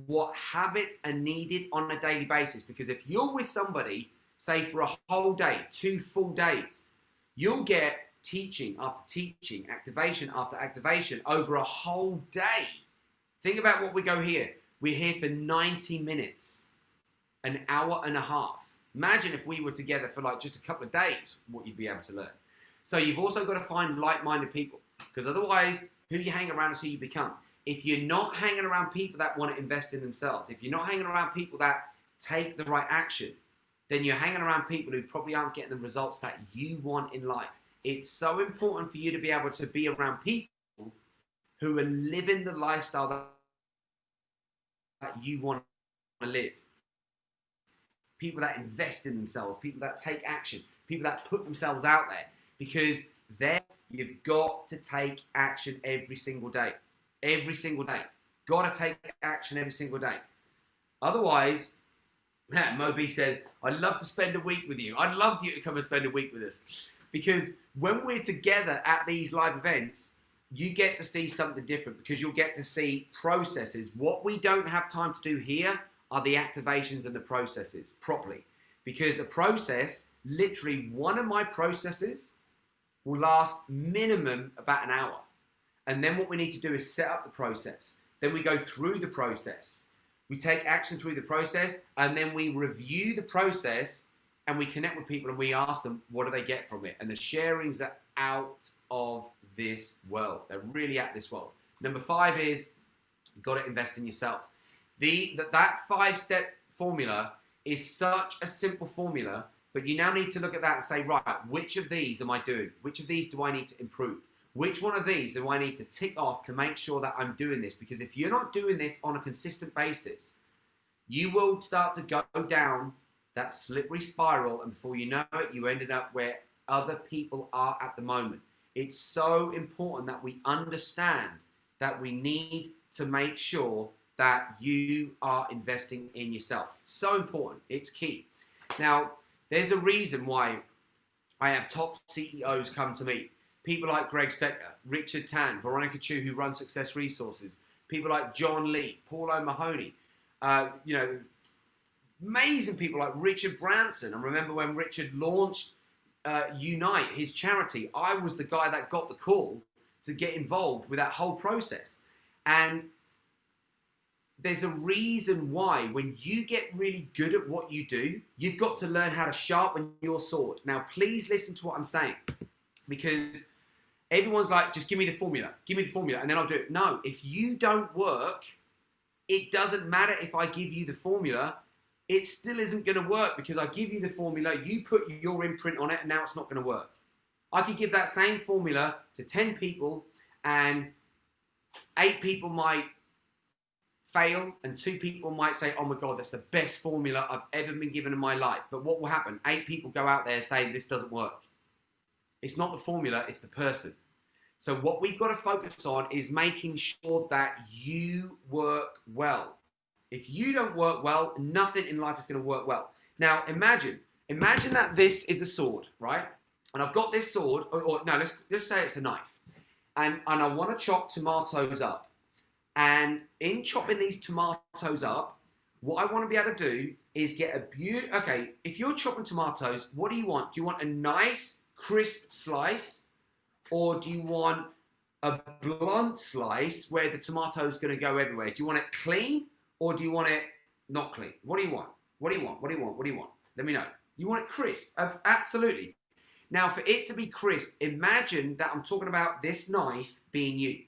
what habits are needed on a daily basis. Because if you're with somebody, say for a whole day, 2 full days, you'll get teaching after teaching, activation after activation over a whole day. Think about what we go here. We're here for 90 minutes, an hour and a half. Imagine if we were together for like just a couple of days, what you'd be able to learn. So you've also got to find like-minded people, because otherwise, who you hang around is who you become. If you're not hanging around people that want to invest in themselves, if you're not hanging around people that take the right action, then you're hanging around people who probably aren't getting the results that you want in life. It's so important for you to be able to be around people who are living the lifestyle that you want to live. People that invest in themselves, people that take action, people that put themselves out there, because there you've got to take action every single day. Every single day. Got to take action every single day. Otherwise, Moby said, I'd love to spend a week with you. I'd love you to come and spend a week with us. Because when we're together at these live events, you get to see something different, because you'll get to see processes. What we don't have time to do here are the activations and the processes properly. Because a process, literally one of my processes will last minimum about an hour. And then what we need to do is set up the process. Then we go through the process. We take action through the process, and then we review the process, and we connect with people and we ask them, what do they get from it? And the sharings are out of this world. They're really at this world. Number 5 is you've got to invest in yourself. That 5-step formula is such a simple formula, but you now need to look at that and say, right, which of these am I doing? Which of these do I need to improve? Which one of these do I need to tick off to make sure that I'm doing this? Because if you're not doing this on a consistent basis, you will start to go down that slippery spiral, and before you know it, you ended up where other people are at the moment. It's so important that we understand that we need to make sure that you are investing in yourself. It's so important. It's key. Now, there's a reason why I have top CEOs come to me. People like Greg Secker, Richard Tan, Veronica Chu, who run Success Resources. People like John Lee, Paul O'Mahony. Amazing people like Richard Branson. I remember when Richard launched Unite, his charity, I was the guy that got the call to get involved with that whole process. And there's a reason why when you get really good at what you do, you've got to learn how to sharpen your sword. Now, please listen to what I'm saying, because everyone's like, just give me the formula, and then I'll do it. No, if you don't work, it doesn't matter if I give you the formula, it still isn't going to work, because I give you the formula, you put your imprint on it, and now it's not going to work. I could give that same formula to 10 people, and 8 people might fail, and 2 people might say, oh my God, that's the best formula I've ever been given in my life. But what will happen? 8 people go out there saying this doesn't work. It's not the formula, it's the person. So what we've got to focus on is making sure that you work well. If you don't work well, nothing in life is going to work well. Now, imagine that this is a sword, right? And I've got this sword, or no, let's say it's a knife. And I want to chop tomatoes up. And in chopping these tomatoes up, what I want to be able to do is get a beautiful... Okay, if you're chopping tomatoes, what do you want? Do you want a nice, crisp slice? Or do you want a blunt slice where the tomato is going to go everywhere? Do you want it clean or do you want it not clean? What do you want? What do you want? What do you want? What do you want? Let me know. You want it crisp? Absolutely. Now, for it to be crisp, imagine that I'm talking about this knife being you.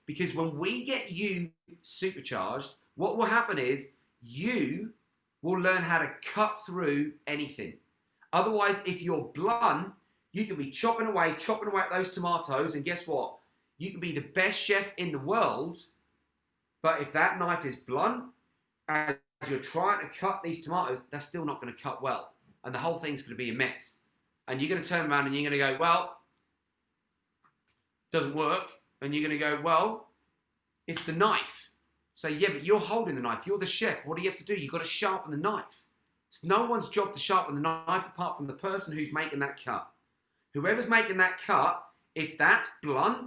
Because when we get you supercharged, what will happen is you will learn how to cut through anything. Otherwise, if you're blunt, you can be chopping away at those tomatoes, and guess what? You can be the best chef in the world, but if that knife is blunt, as you're trying to cut these tomatoes, they're still not going to cut well. And the whole thing's going to be a mess. And you're going to turn around and you're going to go, well, doesn't work. And you're going to go, well, it's the knife. So yeah, but you're holding the knife. You're the chef. What do you have to do? You've got to sharpen the knife. It's no one's job to sharpen the knife apart from the person who's making that cut. Whoever's making that cut, if that's blunt,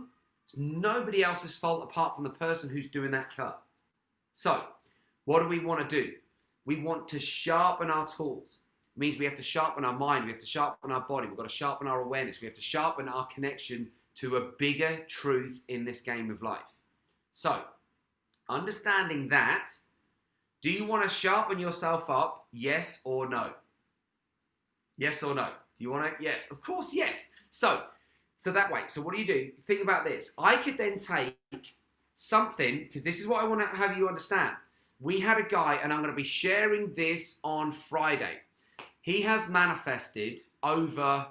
it's nobody else's fault apart from the person who's doing that cut. So, what do we want to do? We want to sharpen our tools. It means we have to sharpen our mind, we have to sharpen our body, we've got to sharpen our awareness, we have to sharpen our connection to a bigger truth in this game of life. So, understanding that, do you want to sharpen yourself up, yes or no? Yes or no? Do you want to? Yes, of course, yes. So that way, so what do? Think about this. I could then take something, because this is what I want to have you understand. We had a guy, and I'm going to be sharing this on Friday. He has manifested over,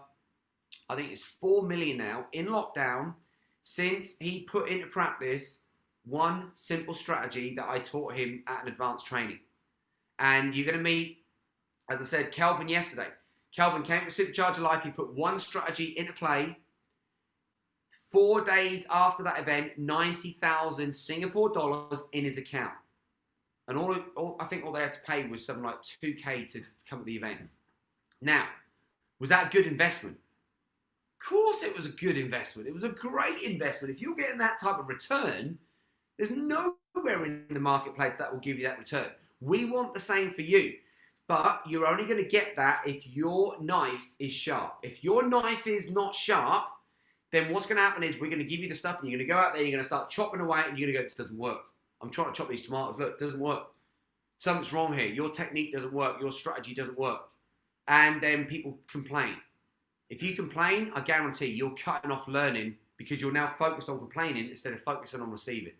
I think it's 4 million now, in lockdown, since he put into practice one simple strategy that I taught him at an advanced training. And you're going to meet, as I said, Kelvin yesterday. Kelvin came to Supercharge Life. He put one strategy into play. 4 days after that event, 90,000 Singapore dollars in his account. And I think all they had to pay was something like 2K to come to the event. Now, was that a good investment? Of course it was a good investment. It was a great investment. If you're getting that type of return, there's nowhere in the marketplace that will give you that return. We want the same for you. But you're only going to get that if your knife is sharp. If your knife is not sharp, then what's going to happen is we're going to give you the stuff and you're going to go out there, you're going to start chopping away and you're going to go, this doesn't work. I'm trying to chop these tomatoes, look, it doesn't work. Something's wrong here. Your technique doesn't work. Your strategy doesn't work. And then people complain. If you complain, I guarantee you're cutting off learning because you're now focused on complaining instead of focusing on receiving.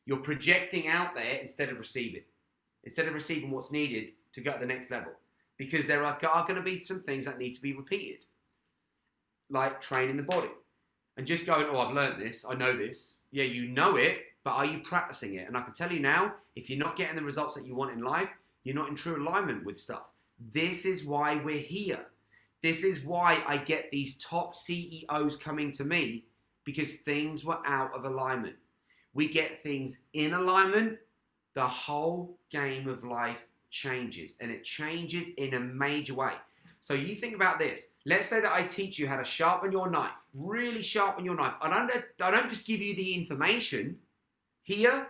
You're projecting out there instead of receiving. Instead of receiving what's needed to go to the next level. Because there are going to be some things that need to be repeated. Like training the body. And just going, oh, I've learned this, I know this. Yeah, you know it, but are you practicing it? And I can tell you now, if you're not getting the results that you want in life, you're not in true alignment with stuff. This is why we're here. This is why I get these top CEOs coming to me, because things were out of alignment. We get things in alignment, the whole game of life changes, and it changes in a major way. So you think about this. Let's say that I teach you how to sharpen your knife, really sharpen your knife. I don't just give you the information. Here,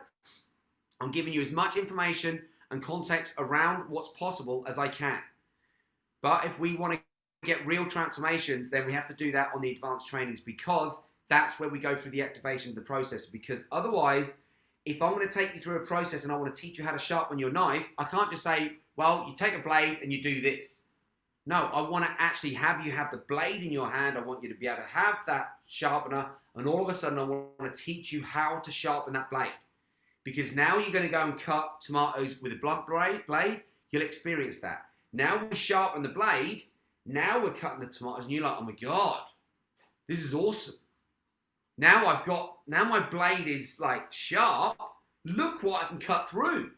I'm giving you as much information and context around what's possible as I can. But if we want to get real transformations, then we have to do that on the advanced trainings, because that's where we go through the activation of the process. Because otherwise, if I'm going to take you through a process and I want to teach you how to sharpen your knife, I can't just say, well, you take a blade and you do this. No, I want to actually have you have the blade in your hand. I want you to be able to have that sharpener, and all of a sudden I want to teach you how to sharpen that blade. Because now you're going to go and cut tomatoes with a blunt blade, you'll experience that. Now we sharpen the blade, now we're cutting the tomatoes and you're like, oh my God, this is awesome. Now my blade is like sharp. Look what I can cut through.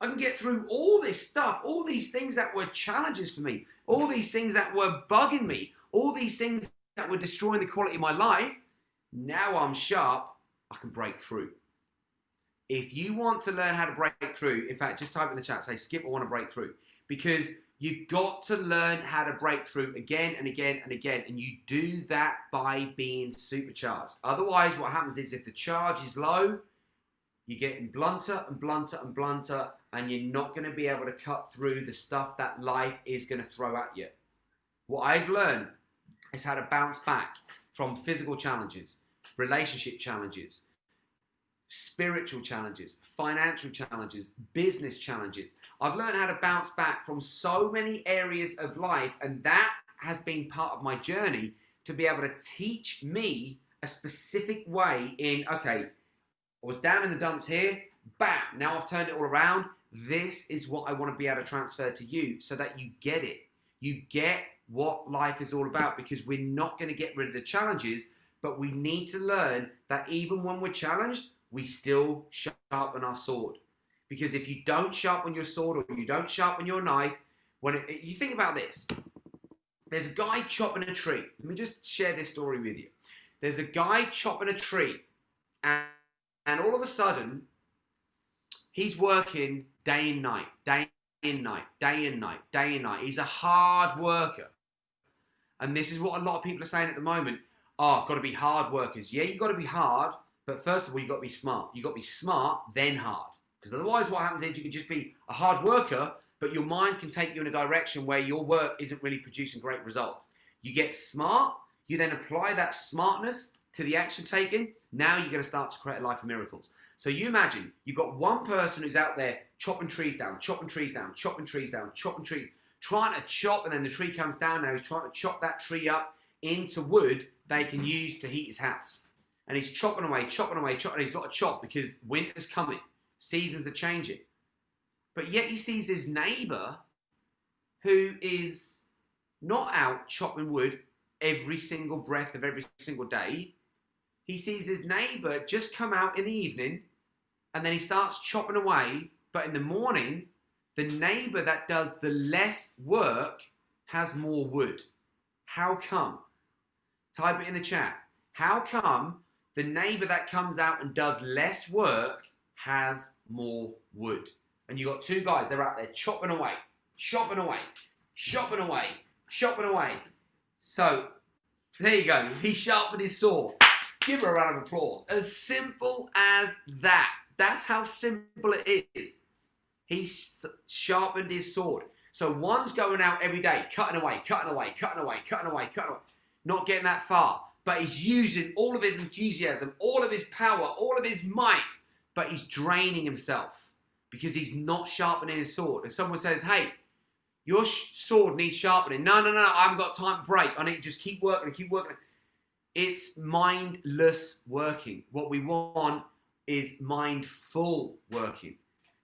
I can get through all this stuff, all these things that were challenges for me, all these things that were bugging me, all these things that were destroying the quality of my life, now I'm sharp, I can break through. If you want to learn how to break through, in fact, just type in the chat, say, Skip, I want to break through. Because you've got to learn how to break through again and again and again. And you do that by being supercharged. Otherwise, what happens is if the charge is low, you're getting blunter and blunter and blunter, and you're not going to be able to cut through the stuff that life is going to throw at you. What I've learned is how to bounce back from physical challenges, relationship challenges, spiritual challenges, financial challenges, business challenges. I've learned how to bounce back from so many areas of life, and that has been part of my journey to be able to teach me a specific way in, okay, I was down in the dumps here, bam, now I've turned it all around. This is what I want to be able to transfer to you so that you get it. You get what life is all about, because we're not going to get rid of the challenges, but we need to learn that even when we're challenged, we still sharpen our sword. Because if you don't sharpen your sword or you don't sharpen your knife, you think about this. There's a guy chopping a tree. Let me just share this story with you. There's a guy chopping a tree, and all of a sudden, he's working day and night, day and night, day and night, day and night. He's a hard worker. And this is what a lot of people are saying at the moment. Oh, got to be hard workers. Yeah, you got to be hard. But first of all, you've got to be smart. You've got to be smart, then hard. Because otherwise what happens is you can just be a hard worker, but your mind can take you in a direction where your work isn't really producing great results. You get smart, you then apply that smartness to the action taken. Now you're going to start to create a life of miracles. So you imagine you've got one person who's out there chopping trees down, chopping trees down, chopping trees down, chopping trees, trying to chop, and then the tree comes down. Now he's trying to chop that tree up into wood they can use to heat his house. And he's chopping away, chopping away, chopping. He's got to chop because winter's coming. Seasons are changing. But yet he sees his neighbour who is not out chopping wood every single breath of every single day. He sees his neighbour just come out in the evening, and then he starts chopping away. But in the morning, the neighbour that does the less work has more wood. How come? Type it in the chat. How come the neighbour that comes out and does less work has more wood? And you got two guys, they're out there chopping away, chopping away, chopping away, chopping away. So, there you go. He sharpened his sword. Give her a round of applause. As simple as that. That's how simple it is. He sharpened his sword. So one's going out every day, cutting away, cutting away, cutting away, cutting away, cutting away. Not getting that far. But he's using all of his enthusiasm, all of his power, all of his might, but he's draining himself because he's not sharpening his sword. If someone says, hey, your sword needs sharpening. No, I haven't got time to break. I need to just keep working and keep working. It's mindless working. What we want is mindful working,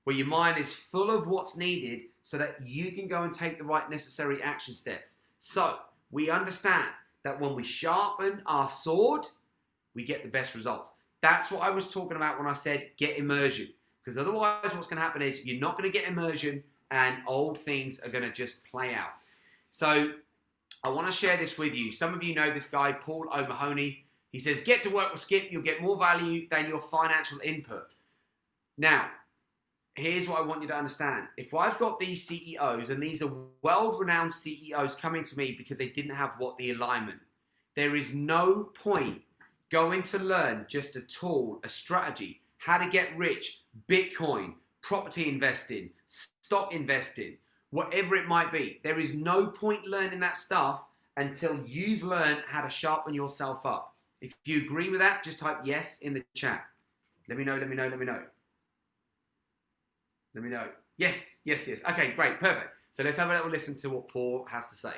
where your mind is full of what's needed so that you can go and take the right necessary action steps. So we understand that when we sharpen our sword, we get the best results. That's what I was talking about when I said get immersion. Because otherwise what's going to happen is you're not going to get immersion and old things are going to just play out. So I want to share this with you. Some of you know this guy, Paul O'Mahony. He says, get to work with Skip, you'll get more value than your financial input. Now, here's what I want you to understand. If I've got these CEOs, and these are world-renowned CEOs coming to me because they didn't have the alignment, there is no point going to learn just a tool, a strategy, how to get rich, Bitcoin, property investing, stock investing, whatever it might be. There is no point learning that stuff until you've learned how to sharpen yourself up. If you agree with that, just type yes in the chat. Let me know, let me know, let me know. Let me know. Yes. Okay, great, perfect. So let's have a little listen to what Paul has to say.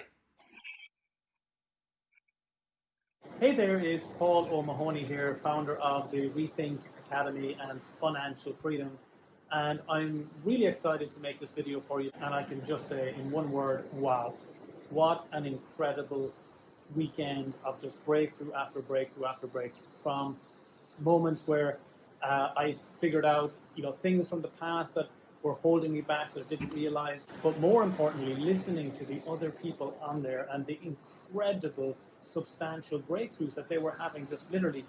Hey there, it's Paul O'Mahony here, founder of the Rethink Academy and Financial Freedom. And I'm really excited to make this video for you. And I can just say in one word, wow. What an incredible weekend of just breakthrough after breakthrough after breakthrough. From moments where I figured out, things from the past that were holding me back that I didn't realize. But more importantly, listening to the other people on there and the incredible substantial breakthroughs that they were having just literally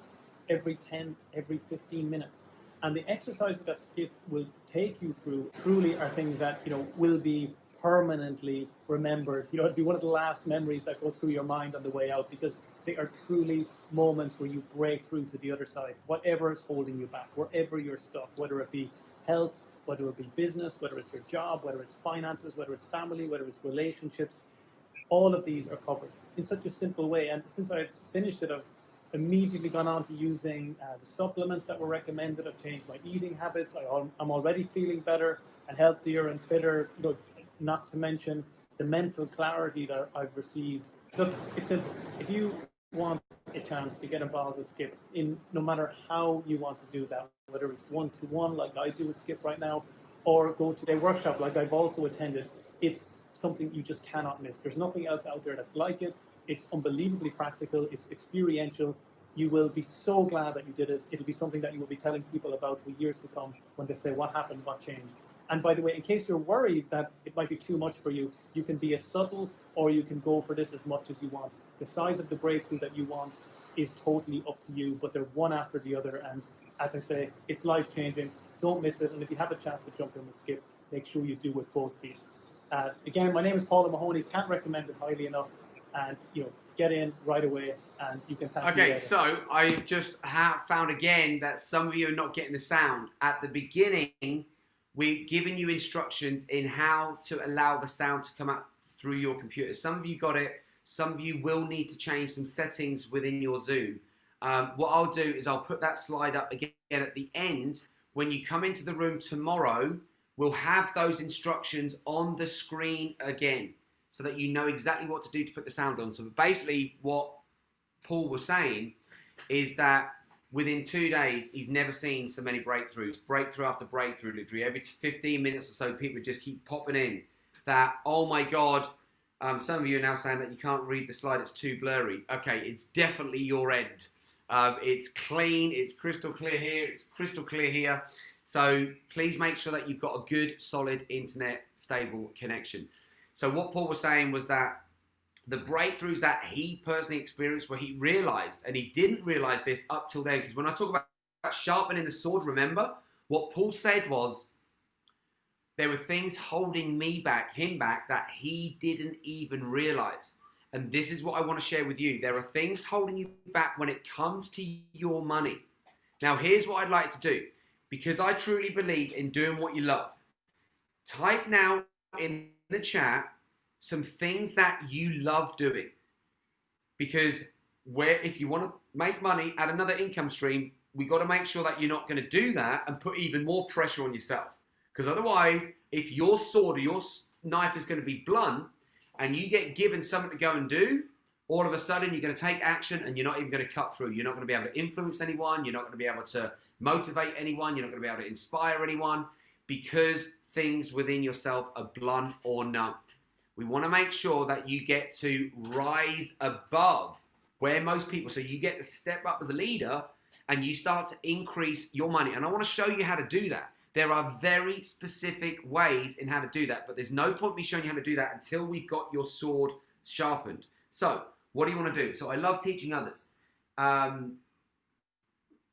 every 10, every 15 minutes. And the exercises that Skip will take you through truly are things that, will be permanently remembered. It'd be one of the last memories that go through your mind on the way out, because they are truly moments where you break through to the other side. Whatever is holding you back, wherever you're stuck, whether it be health, whether it be business, whether it's your job, whether it's finances, whether it's family, whether it's relationships, all of these are covered in such a simple way. And since I've finished it, I've immediately gone on to using the supplements that were recommended. I've changed my eating habits. I'm already feeling better and healthier and fitter, not to mention the mental clarity that I've received. Look, it's simple. If you want a chance to get involved with Skip, in no matter how you want to do that, whether it's one-to-one like I do with Skip right now, or go to a workshop like I've also attended, it's something you just cannot miss. There's nothing else out there that's like it. It's unbelievably practical. It's experiential. You will be so glad that you did it. It'll be something that you will be telling people about for years to come when they say, what happened, what changed? And by the way, in case you're worried that it might be too much for you, you can be as subtle or you can go for this as much as you want. The size of the breakthrough that you want is totally up to you, but they're one after the other. And as I say, it's life-changing. Don't miss it. And if you have a chance to jump in with Skip, make sure you do with both feet. Again, my name is Paul O'Mahony. Can't recommend it highly enough. And, get in right away and you can thank me later. So I just found again that some of you are not getting the sound. At the beginning, we're giving you instructions in how to allow the sound to come out through your computer. Some of you got it. Some of you will need to change some settings within your Zoom. What I'll do is I'll put that slide up again at the end. When you come into the room tomorrow, we'll have those instructions on the screen again, so that you know exactly what to do to put the sound on. So basically what Paul was saying is that within 2 days, he's never seen so many breakthroughs, breakthrough after breakthrough, literally every 15 minutes or so, people just keep popping in that, oh my God, some of you are now saying that you can't read the slide, it's too blurry. Okay, it's definitely your end. It's clean, it's crystal clear here, it's crystal clear here. So please make sure that you've got a good, solid internet, stable connection. So what Paul was saying was that the breakthroughs that he personally experienced, where he realized, and he didn't realize this up till then, because when I talk about sharpening the sword, remember, what Paul said was, there were things holding him back, that he didn't even realize. And this is what I want to share with you. There are things holding you back when it comes to your money. Now, here's what I'd like to do. Because I truly believe in doing what you love. Type now in the chat some things that you love doing, because if you want to make money, add another income stream, we got to make sure that you're not going to do that and put even more pressure on yourself, because otherwise, if your sword or your knife is going to be blunt and you get given something to go and do, all of a sudden you're going to take action and you're not even going to cut through. You're not going to be able to influence anyone. You're not going to be able to motivate anyone. You're not going to be able to inspire anyone, because things within yourself are blunt or numb. We want to make sure that you get to rise above where most people, so you get to step up as a leader and you start to increase your money. And I want to show you how to do that. There are very specific ways in how to do that, but there's no point me showing you how to do that until we've got your sword sharpened. So what do you want to do? So I love teaching others. And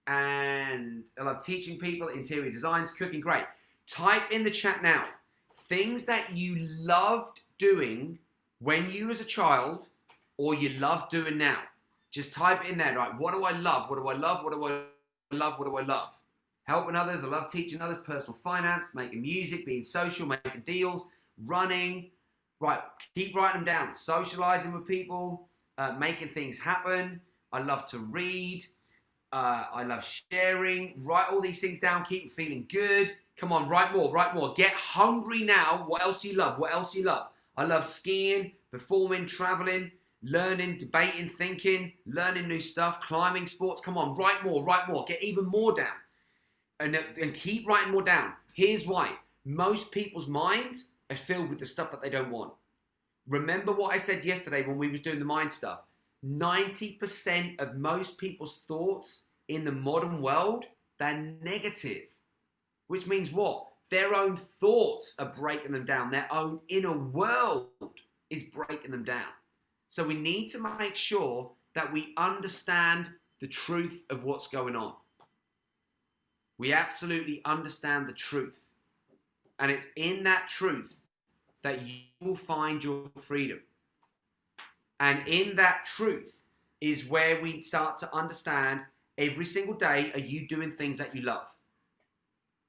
I love teaching people, interior designs, cooking, great. Type in the chat now, things that you loved doing when you was a child or you love doing now. Just type in there, right? What do I love? What do I love? What do I love? What do I love? Helping others, I love teaching others, personal finance, making music, being social, making deals, running. Right, keep writing them down. Socializing with people, making things happen. I love to read. I love sharing. Write all these things down. Keep feeling good. Come on, write more, write more. Get hungry now. What else do you love? What else do you love? I love skiing, performing, traveling, learning, debating, thinking, learning new stuff, climbing, sports. Come on, write more, write more. Get even more down. And keep writing more down. Here's why. Most people's minds are filled with the stuff that they don't want. Remember what I said yesterday when we was doing the mind stuff. 90% of most people's thoughts in the modern world, they're negative. Which means what? Their own thoughts are breaking them down. Their own inner world is breaking them down. So we need to make sure that we understand the truth of what's going on. We absolutely understand the truth. And it's in that truth that you will find your freedom. And in that truth is where we start to understand every single day, are you doing things that you love?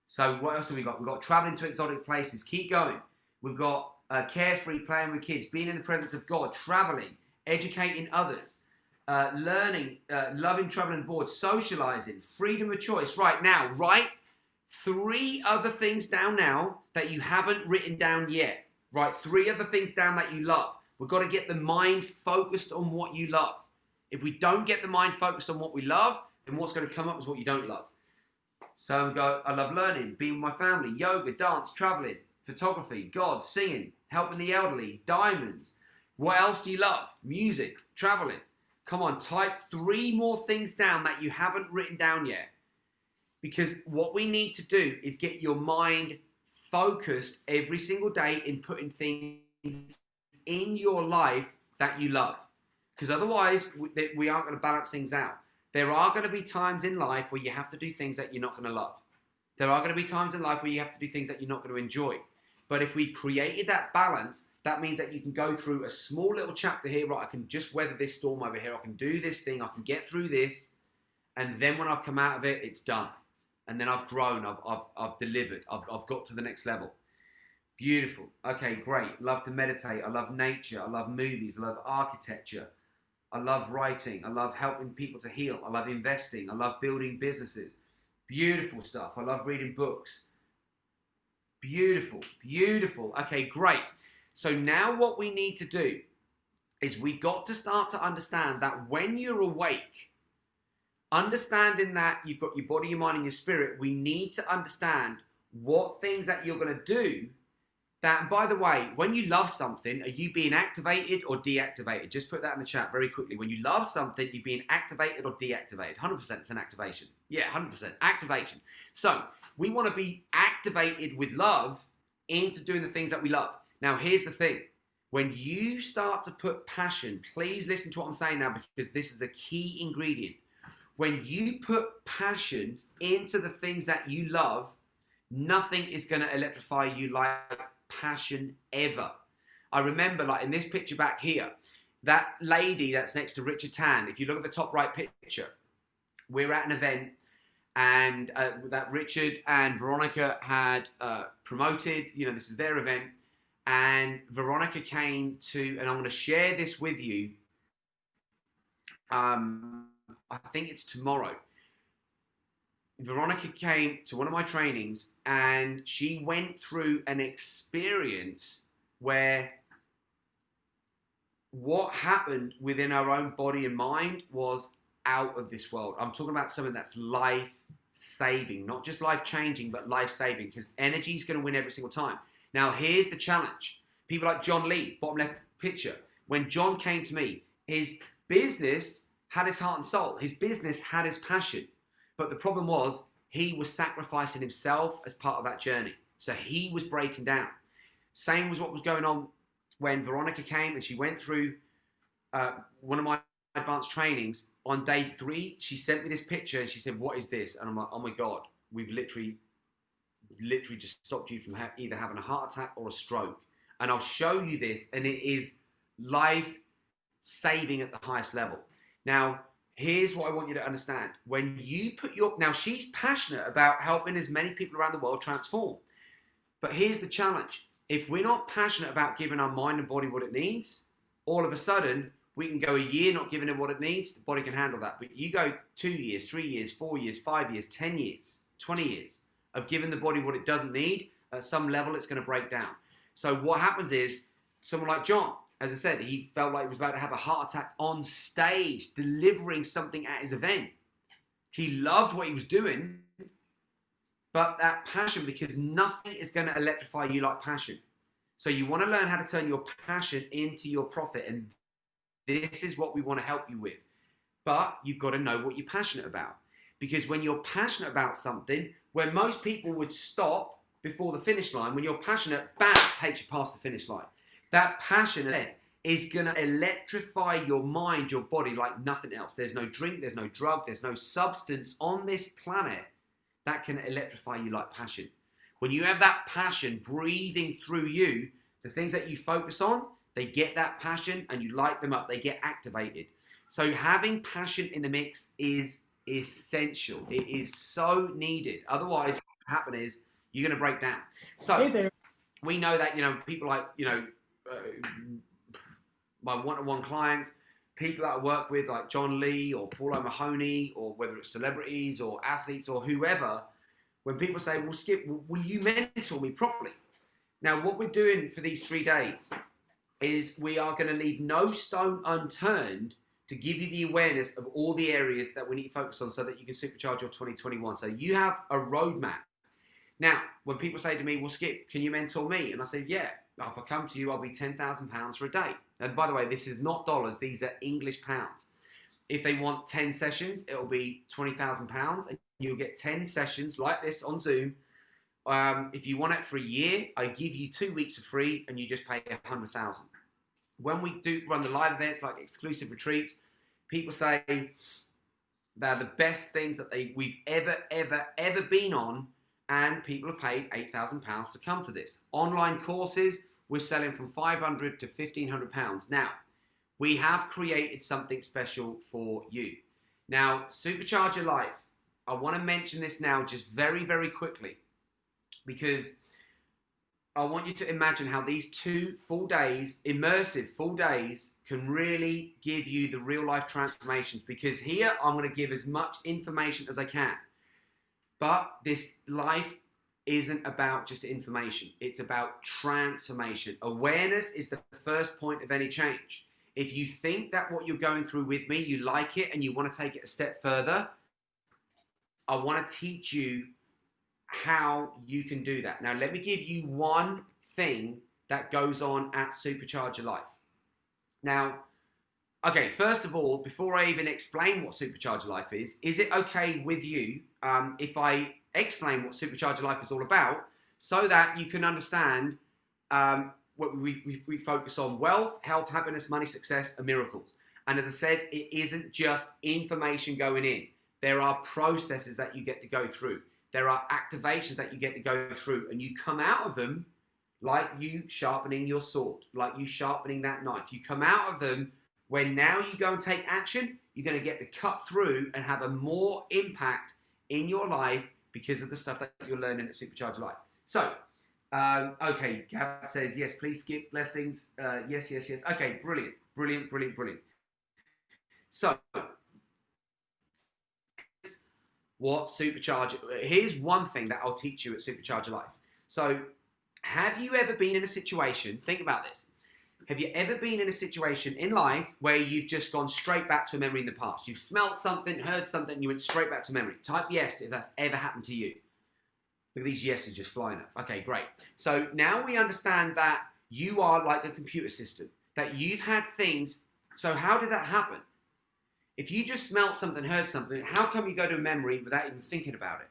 So what else have we got? We've got traveling to exotic places. Keep going. We've got carefree, playing with kids, being in the presence of God, traveling, educating others, learning, loving, traveling abroad, socializing, freedom of choice. Right now, write 3 other things down now that you haven't written down yet. Write 3 other things down that you love. We've got to get the mind focused on what you love. If we don't get the mind focused on what we love, then what's going to come up is what you don't love. So I love learning, being with my family, yoga, dance, traveling, photography, God, singing, helping the elderly, diamonds. What else do you love? Music, traveling. Come on, type 3 more things down that you haven't written down yet. Because what we need to do is get your mind focused every single day in putting things in your life that you love. Because otherwise, we aren't going to balance things out. There are going to be times in life where you have to do things that you're not going to love. There are going to be times in life where you have to do things that you're not going to enjoy. But if we created that balance, that means that you can go through a small little chapter here, right? I can just weather this storm over here. I can do this thing. I can get through this. And then when I've come out of it, it's done. And then I've grown. I've delivered. I've got to the next level. Beautiful. Okay, great. Love to meditate. I love nature. I love movies. I love architecture. I love writing. I love helping people to heal. I love investing. I love building businesses. Beautiful stuff. I love reading books. Beautiful, beautiful. Okay, great. So now what we need to do is we got to start to understand that when you're awake, understanding that you've got your body, your mind, and your spirit, we need to understand what things that you're going to do. That, by the way, when you love something, are you being activated or deactivated? Just put that in the chat very quickly. When you love something, you're being activated or deactivated. 100% it's an activation. Yeah, 100% activation. So we want to be activated with love into doing the things that we love. Now, here's the thing. When you start to put passion, please listen to what I'm saying now, because this is a key ingredient. When you put passion into the things that you love, nothing is going to electrify you like passion ever. I remember, like in this picture back here, that lady that's next to Richard Tan, if you look at the top right picture, we're at an event and that Richard and Veronica had promoted, this is their event, and Veronica came to, and I'm going to share this with you, I think it's tomorrow. Veronica came to one of my trainings and she went through an experience where what happened within our own body and mind was out of this world. I'm talking about something that's life-saving, not just life-changing, but life-saving, because energy is going to win every single time. Now, here's the challenge. People like John Lee, bottom left picture. When John came to me, his business had his heart and soul. His business had his passion. But the problem was he was sacrificing himself as part of that journey. So he was breaking down. Same was what was going on when Veronica came and she went through one of my advanced trainings. On day 3, she sent me this picture and she said, "What is this?" And I'm like, "Oh my God, we've literally just stopped you from either having a heart attack or a stroke. And I'll show you this, and it is life-saving at the highest level." Now, here's what I want you to understand. When you put now she's passionate about helping as many people around the world transform. But here's the challenge. If we're not passionate about giving our mind and body what it needs, all of a sudden, we can go a year not giving it what it needs, the body can handle that. But you go 2 years, 3 years, 4 years, 5 years, 10 years, 20 years of giving the body what it doesn't need, at some level it's going to break down. So what happens is, someone like John, as I said, he felt like he was about to have a heart attack on stage, delivering something at his event. He loved what he was doing, but that passion, because nothing is going to electrify you like passion. So you want to learn how to turn your passion into your profit, and this is what we want to help you with. But you've got to know what you're passionate about. Because when you're passionate about something, where most people would stop before the finish line, when you're passionate, bam, takes you past the finish line. That passion is going to electrify your mind, your body like nothing else. There's no drink, there's no drug, there's no substance on this planet that can electrify you like passion. When you have that passion breathing through you, the things that you focus on, they get that passion and you light them up, they get activated. So having passion in the mix is essential. It is so needed. Otherwise, what will happen is you're going to break down. So Hey there. we know that, people like, my one-on-one clients, people that I work with like John Lee or Paul O'Mahony, or whether it's celebrities or athletes or whoever, when people say, well, Skip, will you mentor me properly? Now, what we're doing for these 3 days is we are going to leave no stone unturned to give you the awareness of all the areas that we need to focus on so that you can supercharge your 2021. So you have a roadmap. Now, when people say to me, well, Skip, can you mentor me? And I say, yeah, if I come to you, I'll be £10,000 for a day. And by the way, this is not dollars. These are English pounds. If they want 10 sessions, it'll be £20,000 and you'll get 10 sessions like this on Zoom. If you want it for a year, I give you 2 weeks for free and you just pay $100,000. When we do run the live events like exclusive retreats, people say they're the best things that we've ever been on, and people have paid £8,000 to come to this. Online courses, we're selling from £500 to £1,500. Now, we have created something special for you. Now, Supercharge Your Life, I want to mention this now just very, very quickly, because I want you to imagine how these 2 full days, immersive full days, can really give you the real life transformations. Because here I'm going to give as much information as I can. But this life isn't about just information. It's about transformation. Awareness is the first point of any change. If you think that what you're going through with me, you like it and you want to take it a step further, I want to teach you how you can do that. Now, let me give you one thing that goes on at Supercharge Your Life. Now, okay, first of all, before I even explain what Supercharge Your Life is it okay with you if I explain what Supercharge Your Life is all about so that you can understand what we focus on: wealth, health, happiness, money, success, and miracles. And as I said, it isn't just information going in. There are processes that you get to go through. There are activations that you get to go through, and you come out of them like you sharpening your sword, like you sharpening that knife. You come out of them when now you go and take action, you're going to get to cut through and have a more impact in your life because of the stuff that you're learning at Supercharge Life. So, okay, Gab says, yes, please Skip, blessings. Yes. Okay, brilliant. So, what Supercharge, here's one thing that I'll teach you at Supercharge Life. So, have you ever been in a situation, think about this, have you ever been in a situation in life where you've just gone straight back to a memory in the past? You've smelt something, heard something, and you went straight back to memory. Type yes if that's ever happened to you. Look at these yeses just flying up. Okay, great. So now we understand that you are like a computer system, that you've had things. So how did that happen? If you just smelt something, heard something, how come you go to a memory without even thinking about it?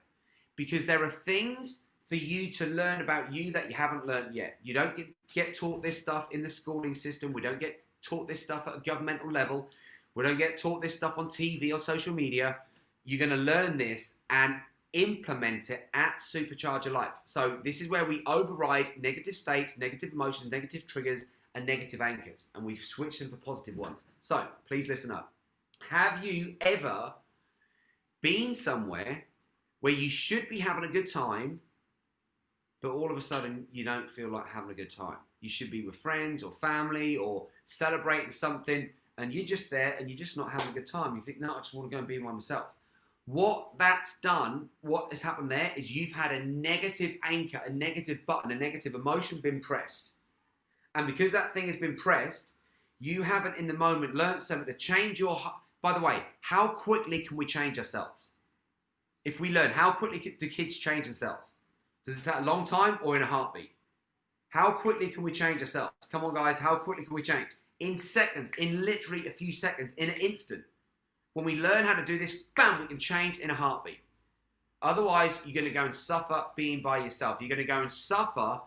Because there are things for you to learn about you that you haven't learned yet. You don't get taught this stuff in the schooling system. We don't get taught this stuff at a governmental level. We don't get taught this stuff on TV or social media. You're going to learn this and implement it at Supercharge Your Life. So this is where we override negative states, negative emotions, negative triggers, and negative anchors. And we've switched them for positive ones. So please listen up. Have you ever been somewhere where you should be having a good time, but all of a sudden you don't feel like having a good time? You should be with friends or family or celebrating something, and you're just there and you're just not having a good time. You think, no, I just want to go and be by myself. What that's done, what has happened there is you've had a negative anchor, a negative button, a negative emotion been pressed. And because that thing has been pressed, you haven't in the moment learned something to change your heart. By the way, how quickly can we change ourselves? If we learn, how quickly do kids change themselves? Does it take a long time or in a heartbeat? How quickly can we change ourselves? Come on, guys, how quickly can we change? In seconds, in literally a few seconds, in an instant. When we learn how to do this, bam, we can change in a heartbeat. Otherwise, you're going to go and suffer being by yourself. You're going to go and suffer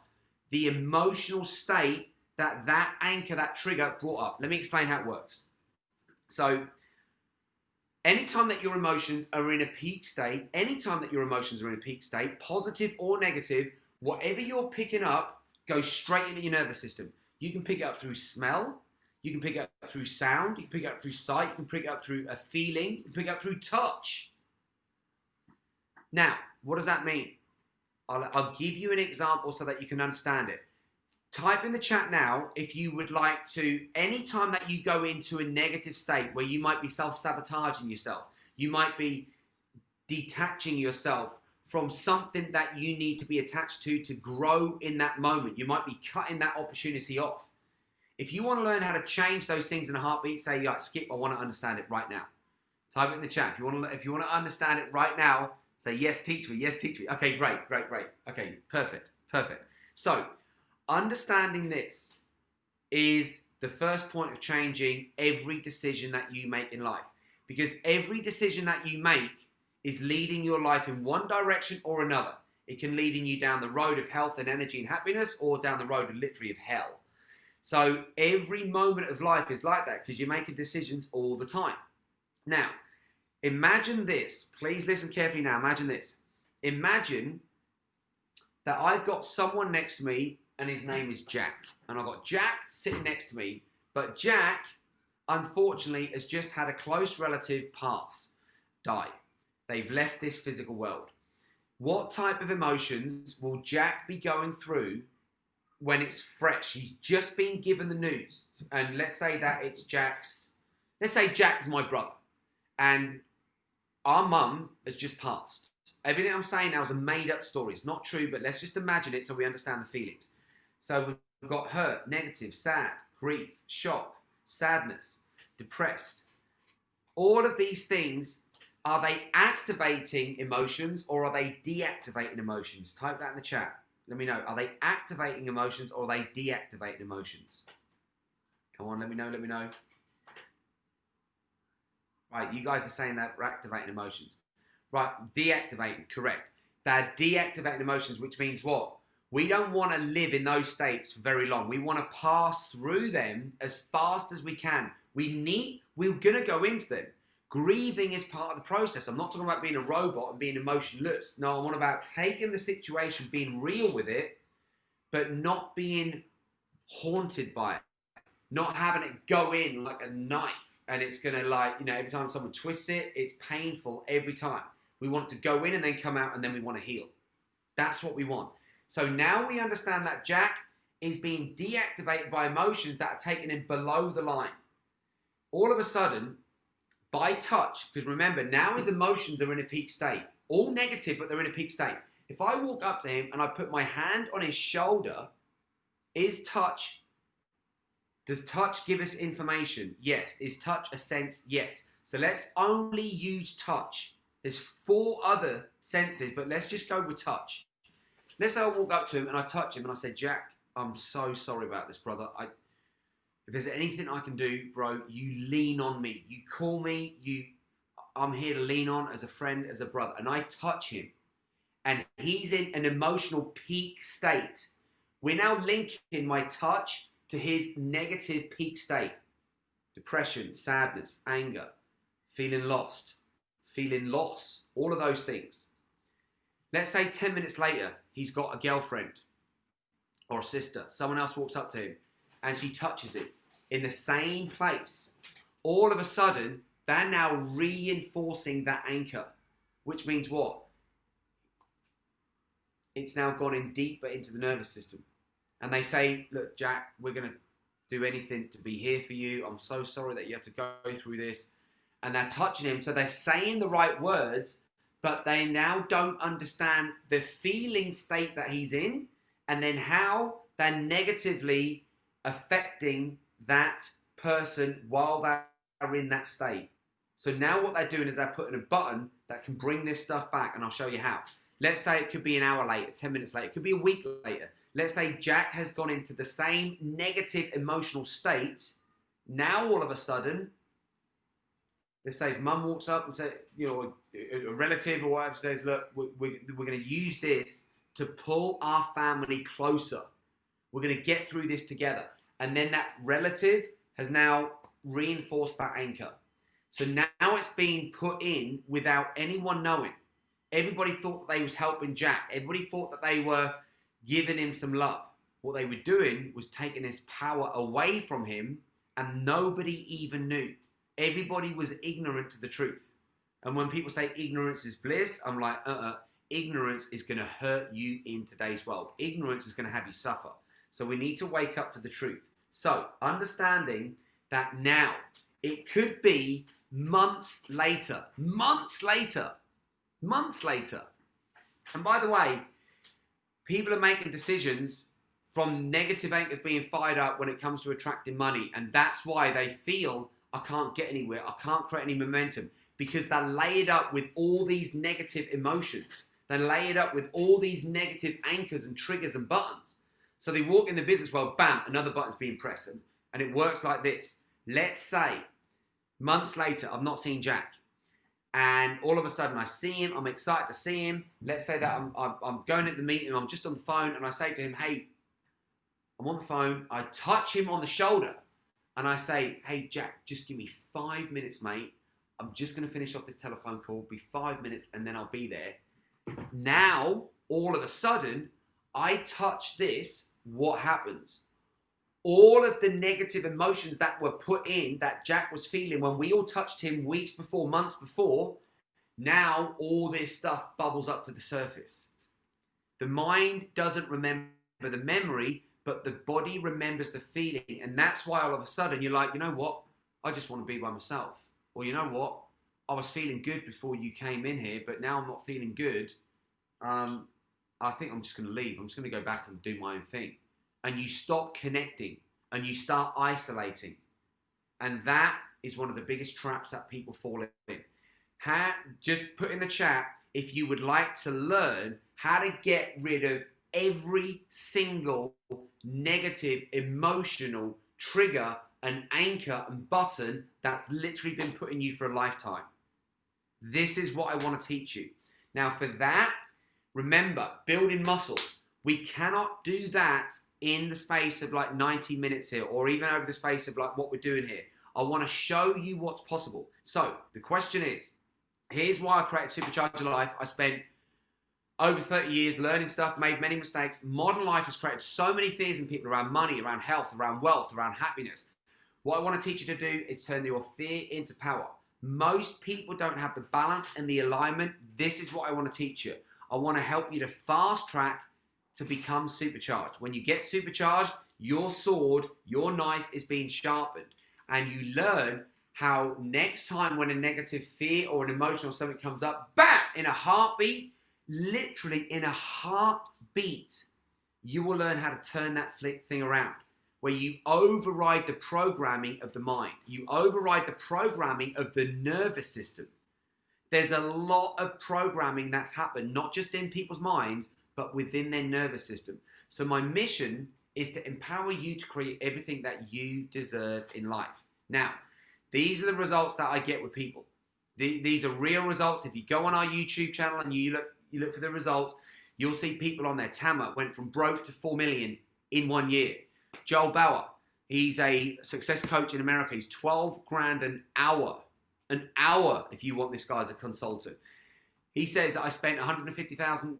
the emotional state that anchor, that trigger brought up. Let me explain how it works. So anytime that your emotions are in a peak state, positive or negative, whatever you're picking up goes straight into your nervous system. You can pick it up through smell, you can pick it up through sound, you can pick it up through sight, you can pick it up through a feeling, you can pick it up through touch. Now, what does that mean? I'll give you an example so that you can understand it. Type in the chat now if you would like to, anytime that you go into a negative state where you might be self-sabotaging yourself, you might be detaching yourself from something that you need to be attached to grow in that moment. You might be cutting that opportunity off. If you want to learn how to change those things in a heartbeat, say, yeah, Skip, I want to understand it right now. Type it in the chat. If you want to understand it right now, say, yes, teach me. Yes, teach me. Okay, great. Okay, perfect. So, understanding this is the first point of changing every decision that you make in life. Because every decision that you make is leading your life in one direction or another. It can lead you down the road of health and energy and happiness, or down the road literally of hell. So every moment of life is like that because you're making decisions all the time. Now, imagine this. Please listen carefully now. Imagine this. Imagine that I've got someone next to me and his name is Jack. And I've got Jack sitting next to me. But Jack, unfortunately, has just had a close relative die. They've left this physical world. What type of emotions will Jack be going through when it's fresh? He's just been given the news. And let's say that it's let's say Jack is my brother. And our mum has just passed. Everything I'm saying now is a made-up story. It's not true, but let's just imagine it so we understand the feelings. So we've got hurt, negative, sad, grief, shock, sadness, depressed. All of these things, are they activating emotions or are they deactivating emotions? Type that in the chat. Let me know. Are they activating emotions or are they deactivating emotions? Come on, let me know. Right, you guys are saying that we're activating emotions. Right, deactivating, correct. They're deactivating emotions, which means what? We don't want to live in those states for very long. We want to pass through them as fast as we can. We're going to go into them. Grieving is part of the process. I'm not talking about being a robot and being emotionless. No, I'm on about taking the situation, being real with it, but not being haunted by it. Not having it go in like a knife and it's going to every time someone twists it, it's painful every time. We want to go in and then come out and then we want to heal. That's what we want. So now we understand that Jack is being deactivated by emotions that are taking him below the line. All of a sudden, by touch, because remember, now his emotions are in a peak state. All negative, but they're in a peak state. If I walk up to him and I put my hand on his shoulder, does touch give us information? Yes. Is touch a sense? Yes. So let's only use touch. There's 4 other senses, but let's just go with touch. Let's say I walk up to him and I touch him and I say, Jack, I'm so sorry about this, brother. If there's anything I can do, bro, you lean on me. You call me. I'm here to lean on as a friend, as a brother. And I touch him. And he's in an emotional peak state. We're now linking my touch to his negative peak state. Depression, sadness, anger, feeling lost, feeling loss. All of those things. Let's say 10 minutes later, he's got a girlfriend or a sister. Someone else walks up to him. And she touches it in the same place. All of a sudden, they're now reinforcing that anchor, which means what? It's now gone in deeper into the nervous system. And they say, look, Jack, we're going to do anything to be here for you. I'm so sorry that you have to go through this. And they're touching him. So they're saying the right words, but they now don't understand the feeling state that he's in and then how they're negatively affecting that person while they're in that state. So now what they're doing is they're putting a button that can bring this stuff back, and I'll show you how. Let's say it could be an hour later, 10 minutes later, it could be a week later. Let's say Jack has gone into the same negative emotional state. Now all of a sudden, let's say his mum walks up and says, a relative or whatever says, look, we're going to use this to pull our family closer. We're going to get through this together. And then that relative has now reinforced that anchor. So now it's being put in without anyone knowing. Everybody thought that they was helping Jack. Everybody thought that they were giving him some love. What they were doing was taking his power away from him, and nobody even knew. Everybody was ignorant to the truth. And when people say ignorance is bliss, I'm like, ignorance is going to hurt you in today's world. Ignorance is going to have you suffer. So we need to wake up to the truth. So understanding that now, it could be months later. And by the way, people are making decisions from negative anchors being fired up when it comes to attracting money. And that's why they feel, I can't get anywhere. I can't create any momentum, because they're layered up with all these negative emotions. They're layered up with all these negative anchors and triggers and buttons. So they walk in the business world, bam, another button's being pressed. And it works like this. Let's say months later, I've not seen Jack. And all of a sudden I see him, I'm excited to see him. Let's say that I'm going at the meeting, I'm just on the phone, and I say to him, hey, I'm on the phone. I touch him on the shoulder and I say, hey, Jack, just give me 5 minutes, mate. I'm just going to finish off this telephone call, be 5 minutes, and then I'll be there. Now, all of a sudden, I touch this, what happens? All of the negative emotions that were put in, that Jack was feeling when we all touched him weeks before, months before, now all this stuff bubbles up to the surface. The mind doesn't remember the memory, but the body remembers the feeling. And that's why all of a sudden you're like, you know what? I just want to be by myself. Or you know what? I was feeling good before you came in here, but now I'm not feeling good. I think I'm just going to leave. I'm just going to go back and do my own thing. And you stop connecting and you start isolating. And that is one of the biggest traps that people fall in. Just put in the chat if you would like to learn how to get rid of every single negative emotional trigger and anchor and button that's literally been put in you for a lifetime. This is what I want to teach you. Now for that, remember, building muscle. We cannot do that in the space of like 90 minutes here, or even over the space of like what we're doing here. I want to show you what's possible. So the question is, here's why I created Supercharge Your Life. I spent over 30 years learning stuff, made many mistakes. Modern life has created so many fears in people around money, around health, around wealth, around happiness. What I want to teach you to do is turn your fear into power. Most people don't have the balance and the alignment. This is what I want to teach you. I want to help you to fast track to become supercharged. When you get supercharged, your sword, your knife is being sharpened. And you learn how next time when a negative fear or an emotion or something comes up, bam, in a heartbeat, literally in a heartbeat, you will learn how to turn that thing around, where you override the programming of the mind. You override the programming of the nervous system. There's a lot of programming that's happened, not just in people's minds, but within their nervous system. So my mission is to empower you to create everything that you deserve in life. Now, these are the results that I get with people. These are real results. If you go on our YouTube channel and you look for the results, you'll see people on there. Tama went from broke to 4 million in 1 year. Joel Bauer, he's a success coach in America. He's 12 grand an hour. An hour if you want this guy as a consultant. He says that I spent $150,000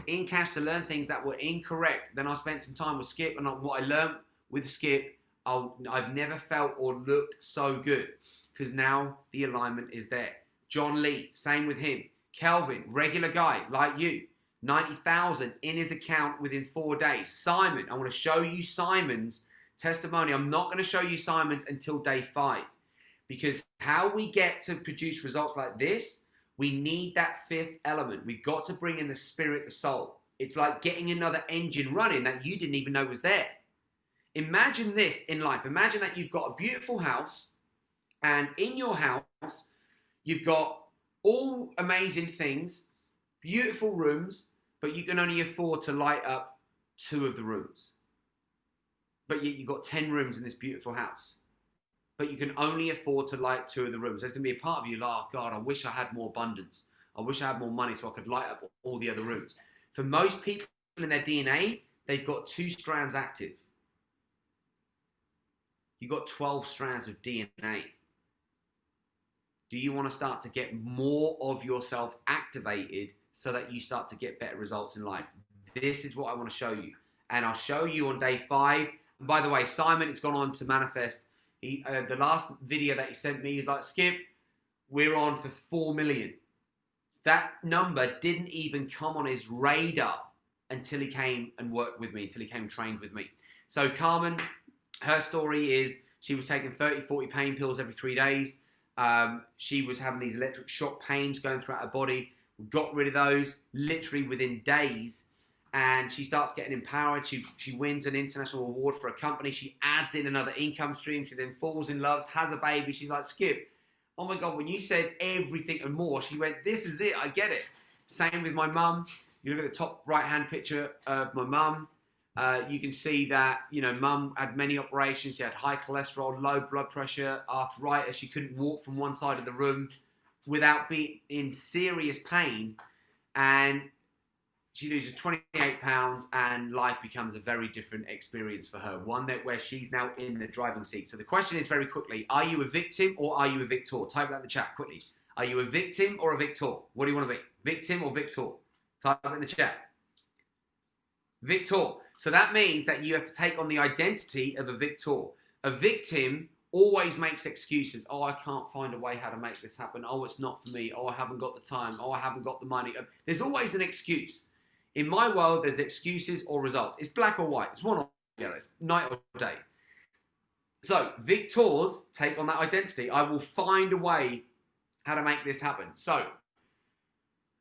in cash to learn things that were incorrect. Then I spent some time with Skip, and what I learned with Skip, I've never felt or looked so good, because now the alignment is there. John Lee, same with him. Kelvin, regular guy like you, 90,000 in his account within 4 days. Simon, I want to show you Simon's testimony. I'm not going to show you Simon's until day 5, because how we get to produce results like this, we need that 5th element. We've got to bring in the spirit, the soul. It's like getting another engine running that you didn't even know was there. Imagine this in life. Imagine that you've got a beautiful house, and in your house, you've got all amazing things, beautiful rooms, but you can only afford to light up 2 of the rooms. But yet you've got 10 rooms in this beautiful house, but you can only afford to light 2 of the rooms. There's going to be a part of you like, oh God, I wish I had more abundance. I wish I had more money so I could light up all the other rooms. For most people in their DNA, they've got 2 strands active. You've got 12 strands of DNA. Do you want to start to get more of yourself activated so that you start to get better results in life? This is what I want to show you. And I'll show you on day 5. And by the way, Simon, it's gone on to manifest. The last video that he sent me, he's like, Skip, we're on for 4 million. That number didn't even come on his radar until he came and worked with me, until he came and trained with me. So Carmen, her story is she was taking 30, 40 pain pills every 3 days. She was having these electric shock pains going throughout her body. We got rid of those literally within days. And she starts getting empowered. She wins an international award for a company. She adds in another income stream. She then falls in love, has a baby. She's like, Skip, oh my God, when you said everything and more, she went, this is it, I get it. Same with my mum. You look at the top right-hand picture of my mum. You can see that, you know, mum had many operations. She had high cholesterol, low blood pressure, arthritis. She couldn't walk from one side of the room without being in serious pain. And she loses 28 pounds and life becomes a very different experience for her. One where she's now in the driving seat. So the question is very quickly, are you a victim or are you a victor? Type that in the chat quickly. Are you a victim or a victor? What do you want to be? Victim or victor? Type it in the chat. Victor. So that means that you have to take on the identity of a victor. A victim always makes excuses. Oh, I can't find a way how to make this happen. Oh, it's not for me. Oh, I haven't got the time. Oh, I haven't got the money. There's always an excuse. In my world, there's excuses or results. It's black or white. It's one or the other. It's night or day. So victors take on that identity. I will find a way how to make this happen. So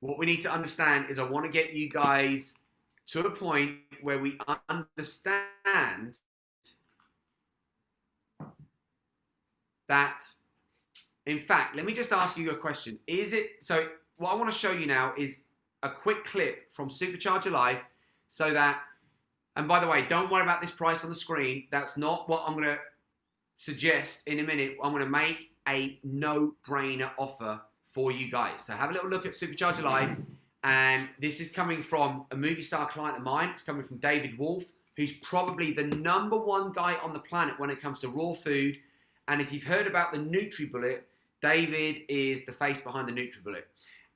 what we need to understand is I want to get you guys to a point where we understand that, in fact, let me just ask you a question. So what I want to show you now is a quick clip from Supercharge Your Life so that, and by the way, don't worry about this price on the screen. That's not what I'm going to suggest in a minute. I'm going to make a no-brainer offer for you guys. So have a little look at Supercharge Your Life. And this is coming from a movie star client of mine. It's coming from David Wolf, who's probably the #1 guy on the planet when it comes to raw food. And if you've heard about the NutriBullet, David is the face behind the NutriBullet.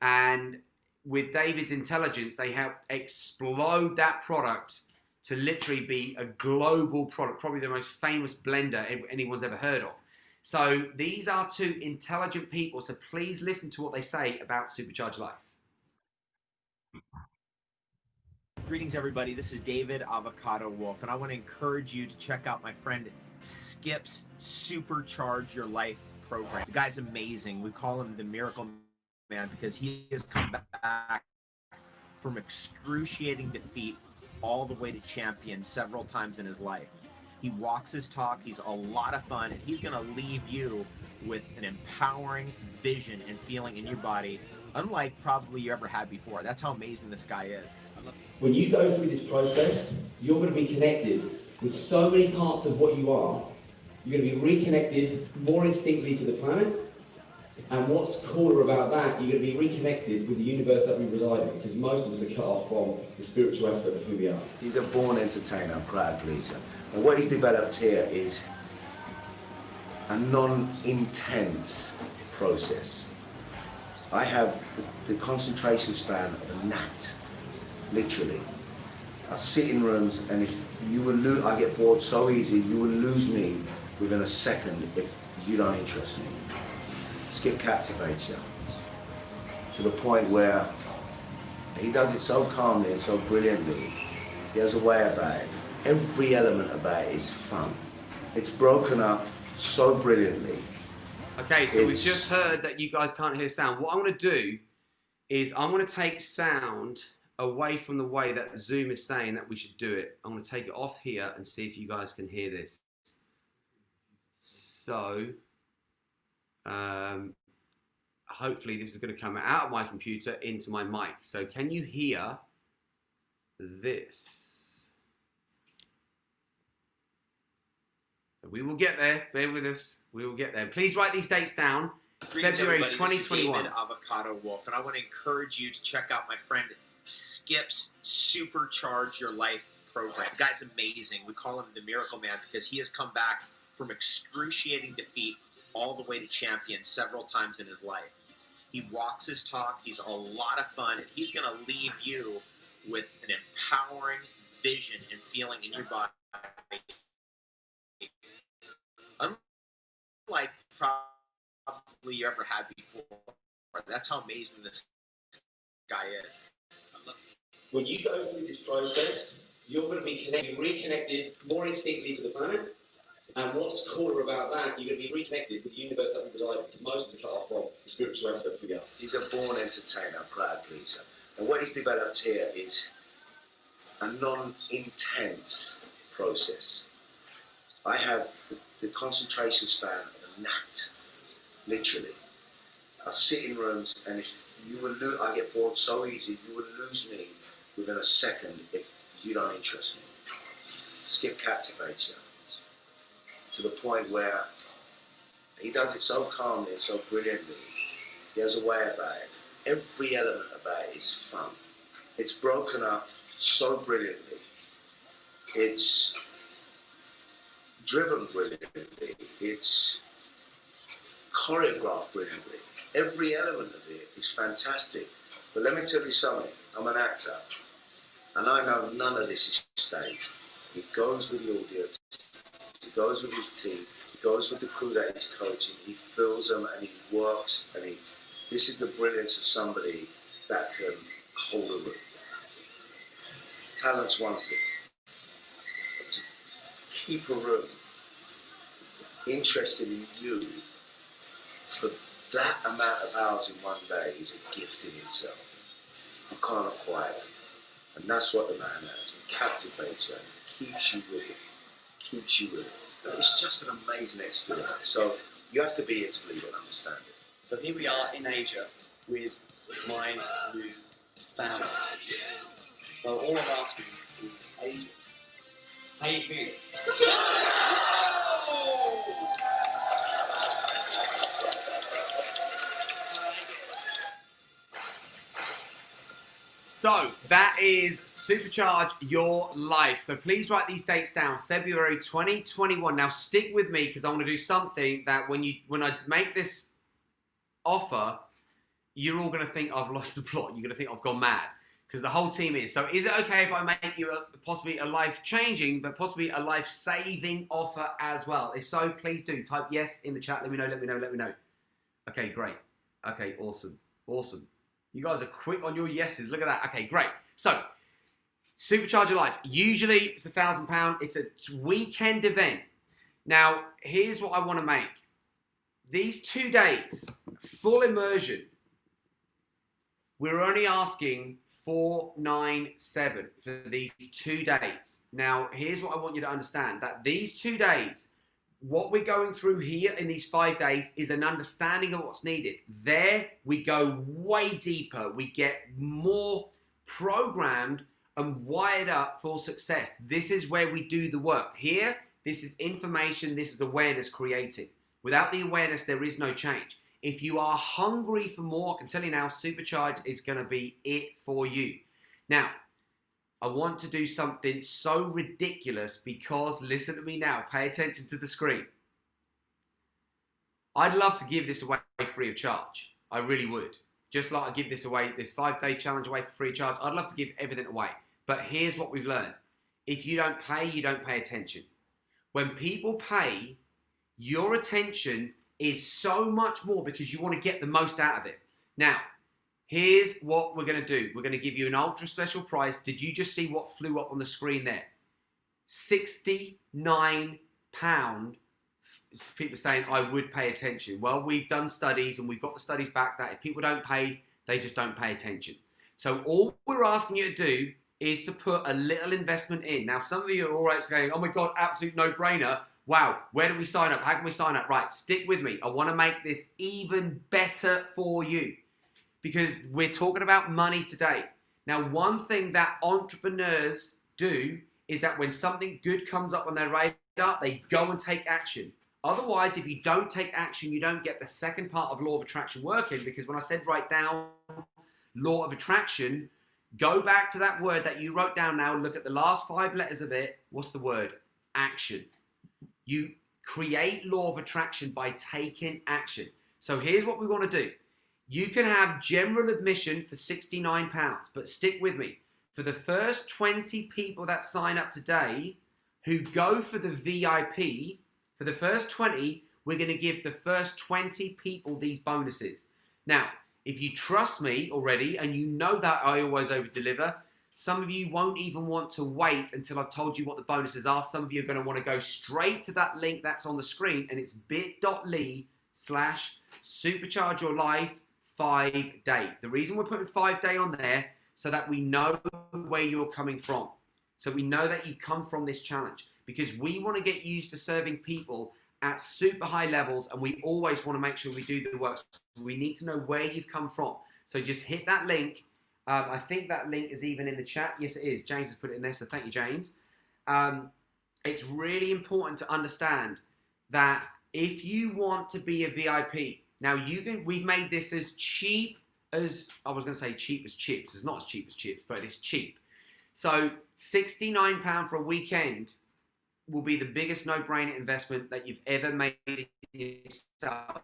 And with David's intelligence, they helped explode that product to literally be a global product, probably the most famous blender anyone's ever heard of. So these are two intelligent people, so please listen to what they say about Supercharge Life. Greetings, everybody. This is David Avocado Wolf, and I want to encourage you to check out my friend Skip's Supercharge Your Life program. The guy's amazing. We call him the Miracle Man because he has come back from excruciating defeat all the way to champion several times in his life. He walks his talk. He's a lot of fun, and he's going to leave you with an empowering vision and feeling in your body unlike probably you ever had before. That's how amazing this guy is. When you go through this process, you're going to be connected with so many parts of what you are. You're going to be reconnected more instinctively to the planet. And what's cooler about that, you're going to be reconnected with the universe that we reside in, because most of us are cut off from the spiritual aspect of who we are. He's a born entertainer, crowd pleaser. And what he's developed here is a non-intense process. I have the concentration span of a gnat, literally. I sit in rooms, and if you will lose, I get bored so easy, you will lose me within a second if you don't interest me. Skip captivates you to the point where he does it so calmly and so brilliantly. He has a way about it. Every element about it is fun. It's broken up so brilliantly. Okay, so we've just heard that you guys can't hear sound. What I'm going to do is I'm going to take sound away from the way that Zoom is saying that we should do it. I'm going to take it off here and see if you guys can hear this. So, hopefully this is going to come out of my computer into my mic. So can you hear this? So we will get there. Bear with us. We will get there. Please write these dates down. Greetings, February everybody. 2021. This is David Avocado Wolf, and I want to encourage you to check out my friend Skip's Supercharge Your Life program. The guy's amazing. We call him the Miracle Man because he has come back from excruciating defeat all the way to champion several times in his life. He walks his talk, he's a lot of fun, and he's going to leave you with an empowering vision and feeling in your body, unlike probably you ever had before. That's how amazing this guy is. When you go through this process, you're going to be reconnected more instinctively to the planet. And what's cooler about that, you're going to be reconnected with the universe that we reside in, because most of the cut off from the spiritual aspect for us. He's a born entertainer, crowd pleaser. And what he's developed here is a non-intense process. I have the concentration span of a gnat, literally. I sit in rooms, and if you will I get bored so easy, you will lose me within a second if you don't interest me. Skip captivates you to the point where he does it so calmly and so brilliantly. He has a way about it. Every element about it is fun. It's broken up so brilliantly. It's driven brilliantly. It's choreographed brilliantly. Every element of it is fantastic. But let me tell you something, I'm an actor, and I know none of this is staged. It goes with the audience, it goes with his team, it goes with the crew that he's coaching, he fills them and he works, and this is the brilliance of somebody that can hold a room. Talent's one thing, but to keep a room interested in you for that amount of hours in one day is a gift in itself. You can't acquire it. And that's what the man has. He captivates you, keeps you with it, keeps you with it. It's just an amazing experience. So you have to be here to believe it and understand it. So here we are in Asia with my new family. So all I'm asking is Asia. How you feeling? So that is Supercharge Your Life. So please write these dates down. February 2021. Now stick with me because I want to do something that when I make this offer, you're all going to think I've lost the plot. You're going to think I've gone mad because the whole team is. So is it okay if I make you possibly a life-changing, but possibly a life-saving offer as well? If so, please do. Type yes in the chat. Let me know, let me know, let me know. Okay, great. Okay, awesome. Awesome. You guys are quick on your yeses. Look at that. Okay, great. So, Supercharge Your Life. Usually it's £1,000. It's a weekend event. Now, here's what I want to make. These 2 days, full immersion, we're only asking $497 for these 2 days. Now, here's what I want you to understand. That these 2 days, what we're going through here in these 5 days is an understanding of what's needed. There, we go way deeper. We get more programmed and wired up for success. This is where we do the work. Here, this is information, this is awareness created. Without the awareness, there is no change. If you are hungry for more, I can tell you now, Supercharge is going to be it for you. Now, I want to do something so ridiculous because, listen to me now, pay attention to the screen. I'd love to give this away free of charge. I really would. Just like I give this away, this 5-day challenge away for free of charge, I'd love to give everything away. But here's what we've learned. If you don't pay, you don't pay attention. When people pay, your attention is so much more because you want to get the most out of it. Now, here's what we're going to do. We're going to give you an ultra special price. Did you just see what flew up on the screen there? £69. People saying, I would pay attention. Well, we've done studies and we've got the studies back that if people don't pay, they just don't pay attention. So all we're asking you to do is to put a little investment in. Now, some of you are already saying, oh my God, absolute no-brainer. Wow, where do we sign up? How can we sign up? Right, stick with me. I want to make this even better for you because we're talking about money today. Now, one thing that entrepreneurs do is that when something good comes up on their radar, they go and take action. Otherwise, if you don't take action, you don't get the second part of law of attraction working, because when I said write down law of attraction, go back to that word that you wrote down now, look at the last 5 letters of it. What's the word? Action. You create law of attraction by taking action. So here's what we want to do. You can have general admission for £69, but stick with me. For the first 20 people that sign up today who go for the VIP, for the first 20, we're going to give the first 20 people these bonuses. Now, if you trust me already and you know that I always over-deliver, some of you won't even want to wait until I've told you what the bonuses are. Some of you are going to want to go straight to that link that's on the screen, and it's bit.ly/supercharge your life 5-day. The reason we're putting 5-day on there so that we know where you're coming from. So we know that you've come from this challenge, because we want to get used to serving people at super high levels, and we always want to make sure we do the work. So we need to know where you've come from. So just hit that link. I think that link is even in the chat. Yes, it is. James has put it in there, so thank you, James. It's really important to understand that if you want to be a VIP, now we've made this as cheap as, I was going to say cheap as chips. It's not as cheap as chips, but it's cheap. So £69 for a weekend will be the biggest no-brainer investment that you've ever made in yourself.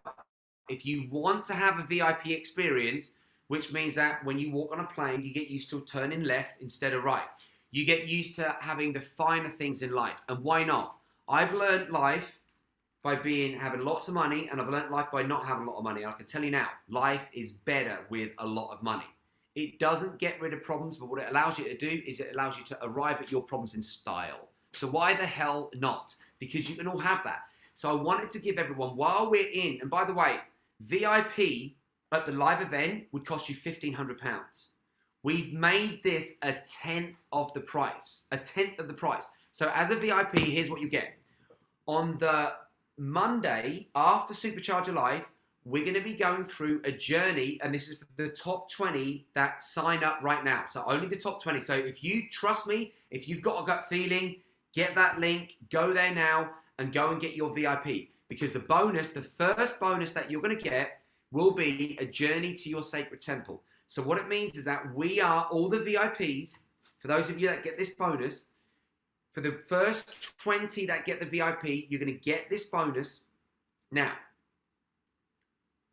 If you want to have a VIP experience, which means that when you walk on a plane, you get used to turning left instead of right. You get used to having the finer things in life. And why not? I've learned life by having lots of money, and I've learned life by not having a lot of money. I can tell you now, life is better with a lot of money. It doesn't get rid of problems, but what it allows you to do is it allows you to arrive at your problems in style. So why the hell not? Because you can all have that. So I wanted to give everyone, while we're in, and by the way, VIP at the live event would cost you £1,500. We've made this a tenth of the price. A tenth of the price. So as a VIP, here's what you get. On the Monday, after Supercharge Your Life, we're going to be going through a journey, and this is for the top 20 that sign up right now. So only the top 20. So if you trust me, if you've got a gut feeling, get that link, go there now, and go and get your VIP. Because the bonus, the first bonus that you're going to get will be a journey to your sacred temple. So what it means is that we are all the VIPs. For those of you that get this bonus, for the first 20 that get the VIP, you're going to get this bonus. Now,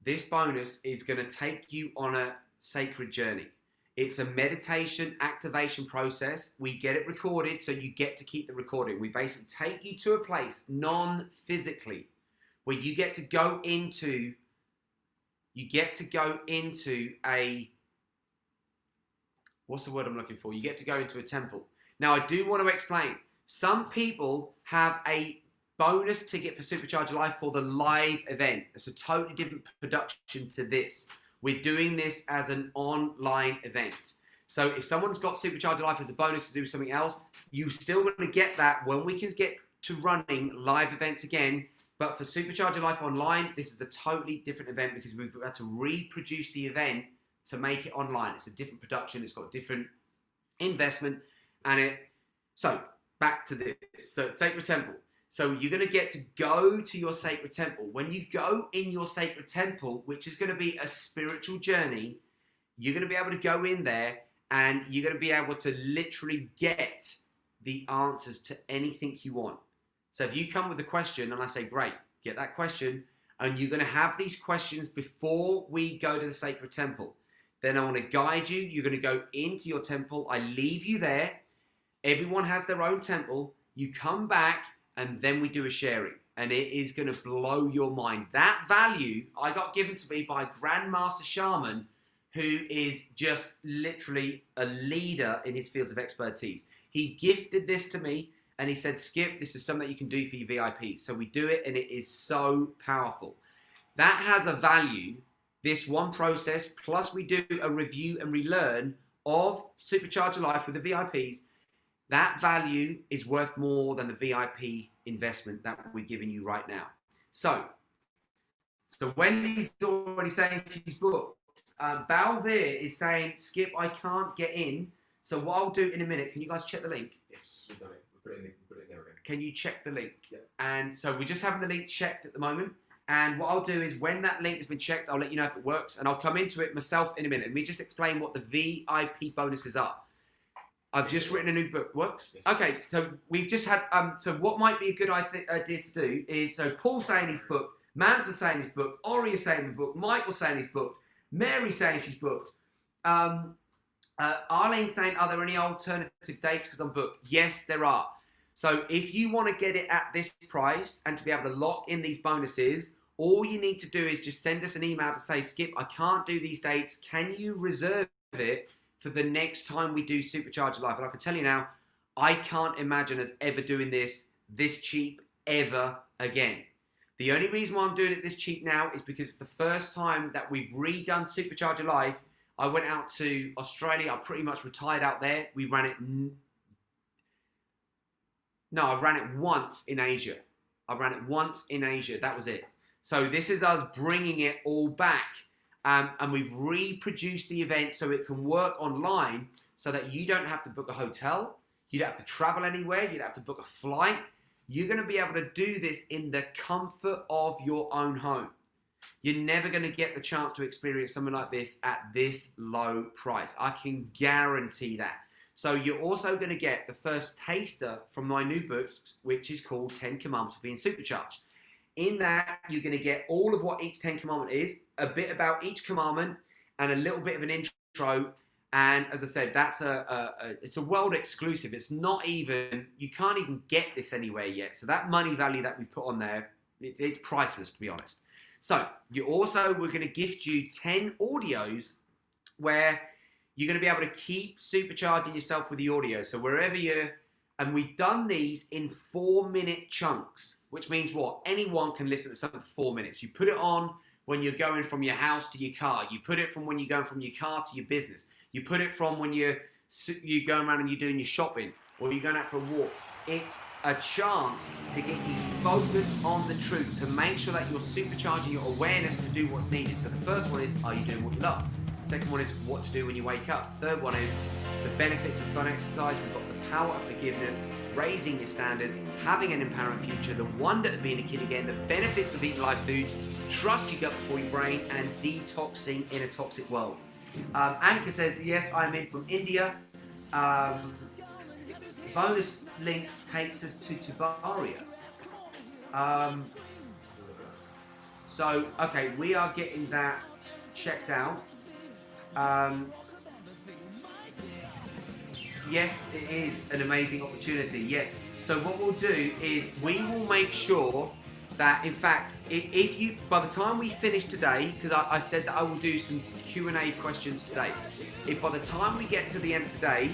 this bonus is going to take you on a sacred journey. It's a meditation activation process. We get it recorded, so you get to keep the recording. We basically take you to a place non-physically where you get to go into a, what's the word I'm looking for? You get to go into a temple. Now, I do want to explain. Some people have a bonus ticket for Supercharge Your Life for the live event. It's a totally different production to this. We're doing this as an online event. So if someone's got Supercharge Your Life as a bonus to do something else, you're still going to get that when we can get to running live events again. But for Supercharge Your Life Online, this is a totally different event because we've had to reproduce the event to make it online. It's a different production. It's got different investment. So back to this. So Sacred Temple. So you're going to get to go to your sacred temple. When you go in your sacred temple, which is going to be a spiritual journey, you're going to be able to go in there and you're going to be able to literally get the answers to anything you want. So if you come with a question and I say, great, get that question, and you're going to have these questions before we go to the sacred temple. Then I want to guide you. You're going to go into your temple. I leave you there. Everyone has their own temple. You come back, and then we do a sharing, and it is going to blow your mind. That value I got given to me by Grandmaster Shaman, who is just literally a leader in his fields of expertise. He gifted this to me, and he said, Skip, this is something that you can do for your VIP. So we do it, and it is so powerful. That has a value, this one process, plus we do a review and relearn of Supercharge Your Life with the VIPs. That value is worth more than the VIP investment that we're giving you right now. So Wendy's already saying she's booked. Balvir is saying, Skip, I can't get in. So what I'll do in a minute, can you guys check the link? Yes, we've done it. We'll put it in there again. Can you check the link? Yeah. And so we're just having the link checked at the moment. And what I'll do is when that link has been checked, I'll let you know if it works. And I'll come into it myself in a minute. Let me just explain what the VIP bonuses are. I've just written a new book. Works? Okay, so we've just had, so what might be a good idea to do is, so Paul's saying his book, Man's saying his book, Ori is saying his book, Michael's saying his book, Mary's saying she's booked. Arlene's saying, are there any alternative dates because I'm booked? Yes, there are. So if you want to get it at this price and to be able to lock in these bonuses, all you need to do is just send us an email to say, Skip, I can't do these dates. Can you reserve it for the next time we do Supercharge Live? And I can tell you now, I can't imagine us ever doing this cheap ever again. The only reason why I'm doing it this cheap now is because it's the first time that we've redone Supercharge Live. I went out to Australia. I pretty much retired out there. We ran it. No, I ran it once in Asia. That was it. So this is us bringing it all back. And we've reproduced the event so it can work online so that you don't have to book a hotel. You don't have to travel anywhere. You don't have to book a flight. You're going to be able to do this in the comfort of your own home. You're never going to get the chance to experience something like this at this low price. I can guarantee that. So you're also going to get the first taster from my new book, which is called 10 Commandments for Being Supercharged. In that, you're going to get all of what each 10 commandment is, a bit about each commandment, and a little bit of an intro. And as I said, that's it's a world exclusive. It's not even, you can't even get this anywhere yet. So that money value that we put on there, it's priceless, to be honest. So we're going to gift you 10 audios where you're going to be able to keep supercharging yourself with the audio. So wherever and we've done these in 4-minute chunks, which means what? Anyone can listen to something for 4 minutes. You put it on when you're going from your house to your car. You put it from when you're going from your car to your business. You put it from when you're going around and you're doing your shopping or you're going out for a walk. It's a chance to get you focused on the truth, to make sure that you're supercharging your awareness to do what's needed. So the first one is, are you doing what you love? The second one is what to do when you wake up. Third one is the benefits of fun exercise. We've got the power of forgiveness, raising your standards, having an empowering future, the wonder of being a kid again, the benefits of eating live foods, trust your gut before your brain, and detoxing in a toxic world. Anchor says, yes, I'm in from India. Bonus links takes us to Tabaria. So, okay, we are getting that checked out. Yes, it is an amazing opportunity, yes. So what we'll do is we will make sure that, in fact, if you, by the time we finish today, because I said that I will do some Q&A questions today, if by the time we get to the end of today,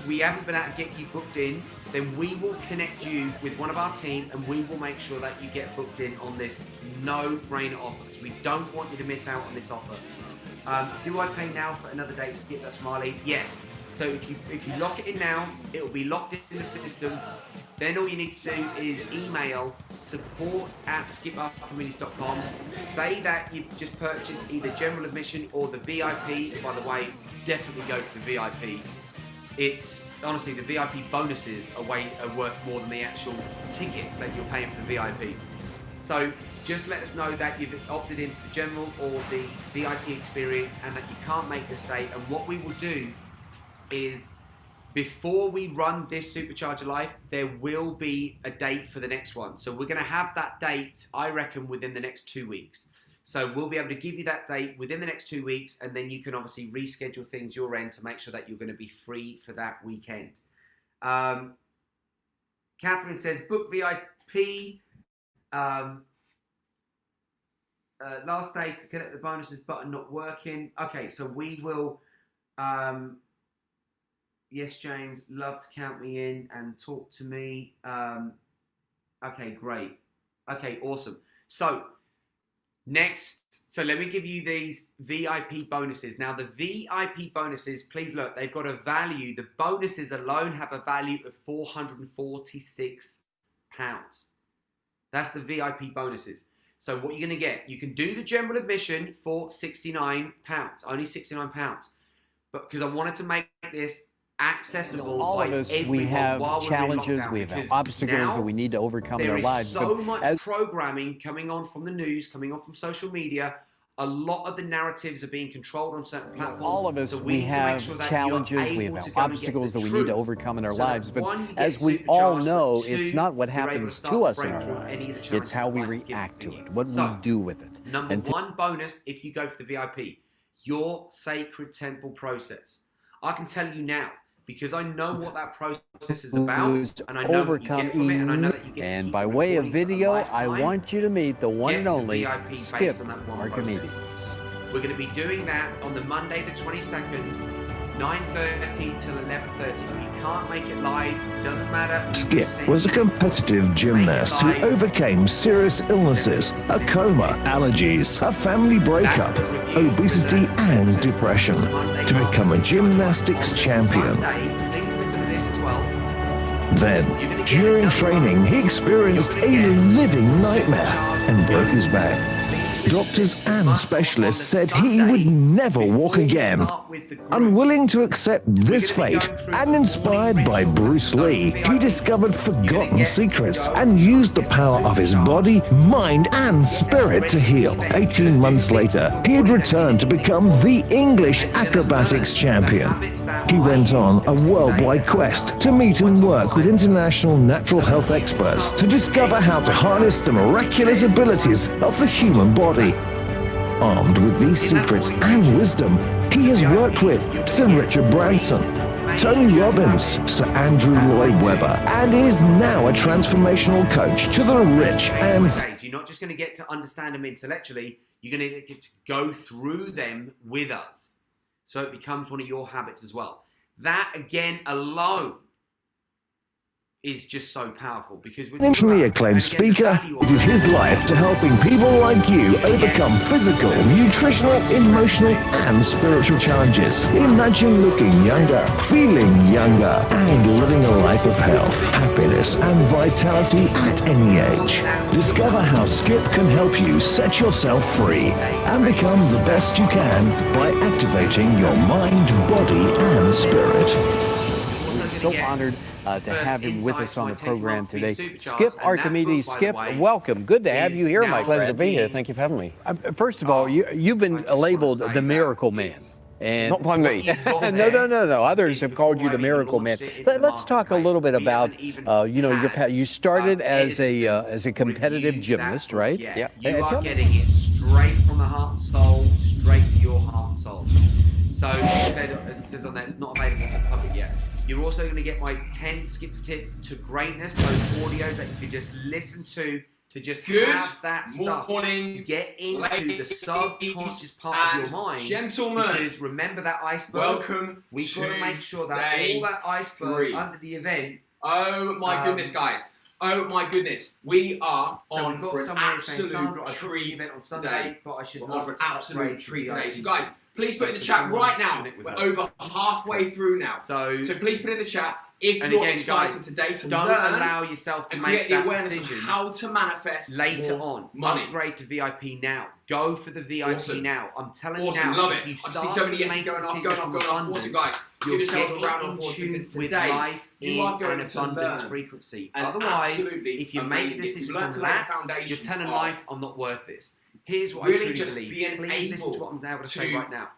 we haven't been able to get you booked in, then we will connect you with one of our team and we will make sure that you get booked in on this no-brainer offer, because we don't want you to miss out on this offer. Do I pay now for another date, Skip? That's Marley. Yes. So if you lock it in now, it will be locked in the system. Then all you need to do is email support@skiparcommunities.com. Say that you've just purchased either general admission or the VIP. By the way, definitely go for the VIP. It's honestly, the VIP bonuses are worth more than the actual ticket that you're paying for the VIP. So just let us know that you've opted into the general or the VIP experience and that you can't make this date. And what we will do is, before we run this Supercharger Live, there will be a date for the next one. So we're going to have that date, I reckon, within the next 2 weeks. So we'll be able to give you that date within the next 2 weeks, and then you can obviously reschedule things your end to make sure that you're going to be free for that weekend. Catherine says, book VIP. Last day to collect the bonuses button not working. Okay, so we will... yes, James, love to count me in and talk to me. Okay, great. Okay, awesome. So, next, so let me give you these VIP bonuses. Now, the VIP bonuses, please look, they've got a value. The bonuses alone have a value of £446. That's the VIP bonuses. So what you're going to get, you can do the general admission for £69, only £69. But because I wanted to make this accessible, all of us, we have challenges, we have obstacles that we need to overcome in our lives. There is so much programming coming on from the news, coming on from social media. A lot of the narratives are being controlled on certain platforms. All of us, so we need to make have sure that challenges, you're we able have to go and get obstacles the that we need to truth. overcome in our So lives. that, But one, you get as we all supercharged, know, but it's two, not what you're able happens start to us in break our through lives. any of the It's challenges how that we life is react to giving it, you. what So, we do with it. Number And one bonus, if you go for the VIP, your sacred temple process. I can tell you now, because I know what that process is about, and I know what you get from it, and I know that you get to and keep by it way of recording for a video, I lifetime. want you to meet the one Get and the only VIP based Skip on that one Archimedes. process. We're going to be doing that on the Monday the 22nd, 9:30 till 11:30. If you can't make it live, doesn't matter. Skip was a competitive gymnast who overcame serious illnesses, a coma, allergies, a family breakup, obesity and depression to become a gymnastics champion. Please listen to this as well. Then, during training, he experienced a living nightmare and broke his back. Doctors and specialists said he would never walk again. Unwilling to accept this fate and inspired by Bruce Lee, he discovered forgotten secrets and used the power of his body, mind and spirit to heal. 18 months later, he had returned to become the English acrobatics champion. He went on a worldwide quest to meet and work with international natural health experts to discover how to harness the miraculous abilities of the human body. Armed with these secrets and wisdom, he has worked with Sir Richard Branson, Tony Robbins, Sir Andrew Lloyd Webber, and is now a transformational coach to the rich and... You're not just going to get to understand them intellectually, you're going to get to go through them with us. So it becomes one of your habits as well. That, again, alone is just so powerful because we're internationally acclaimed speaker devoted his life to helping people like you overcome physical, nutritional, emotional and spiritual challenges. Imagine looking younger, feeling younger and living a life of health, happiness and vitality at any age. Discover how Skip can help you set yourself free and become the best you can by activating your mind, body and spirit. We're so honored to have him with us on the program today. Skip Archimedes. Skip, welcome. Good to have you here, my friend. Pleasure to be here. Thank you for having me. First of all, you've been labeled the Miracle Man. And not by me. No. Others have called you the Miracle Man. Let's talk a little bit about, you started as a competitive gymnast, right? Yeah. You are getting it straight from the heart and soul, straight to your heart and soul. So, as it says on there, it's not available to the public yet. You're also going to get my 10 Skip's Tips to Greatness, those audios that you can just listen to just have that stuff. Get into the subconscious part of your mind. Gentlemen, because remember that iceberg? Welcome. We've got to make sure that all that iceberg under the event. Oh my goodness, guys. Oh my goodness. We are on for an absolute treat today. But I should love an absolute treat today. So guys, please put in the chat right now. We're over halfway through now. So please put in the chat if you're excited today to don't learn allow yourself to and make create the that awareness decision of how to manifest later more on. money. Upgrade to VIP now. Go for the VIP now. I'm telling you Awesome, now. love if it. you I start see so many to yeses make going off, decisions going off. from Awesome, abundance, guys. you'll Give yourselves a get round of in applause tune because with today life you in are going an to abundance learn frequency. an Otherwise, absolutely if you make a amazing- decision you've learned from to lay the that, you're foundations telling of life, I'm not worth this. Here's what really I truly just believe. being Please listen to able what I'm able to to say right now.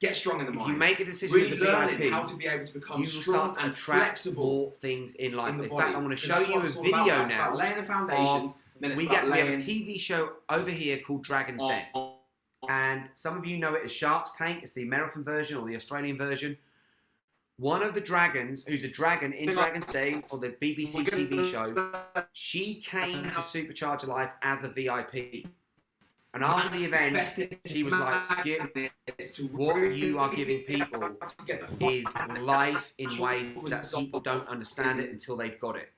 Get strong in the If mind. you make a decision really as a learning VIP, how to be able to become you will strong start to and attract flexible more things in life. in the In body. fact, I want to Because show that's you what a it's all about. video It's about now. laying the foundations, then it's We about have a laying TV show over here called Dragon's Den. And some of you know it as Shark's Tank. It's the American version or the Australian version. One of the dragons, who's a dragon in Dragon's Den, or the BBC TV show, she came to Supercharge Life as a VIP. And after the event, she was like, Skip, what you are giving people is life in ways that people don't understand it until they've got it.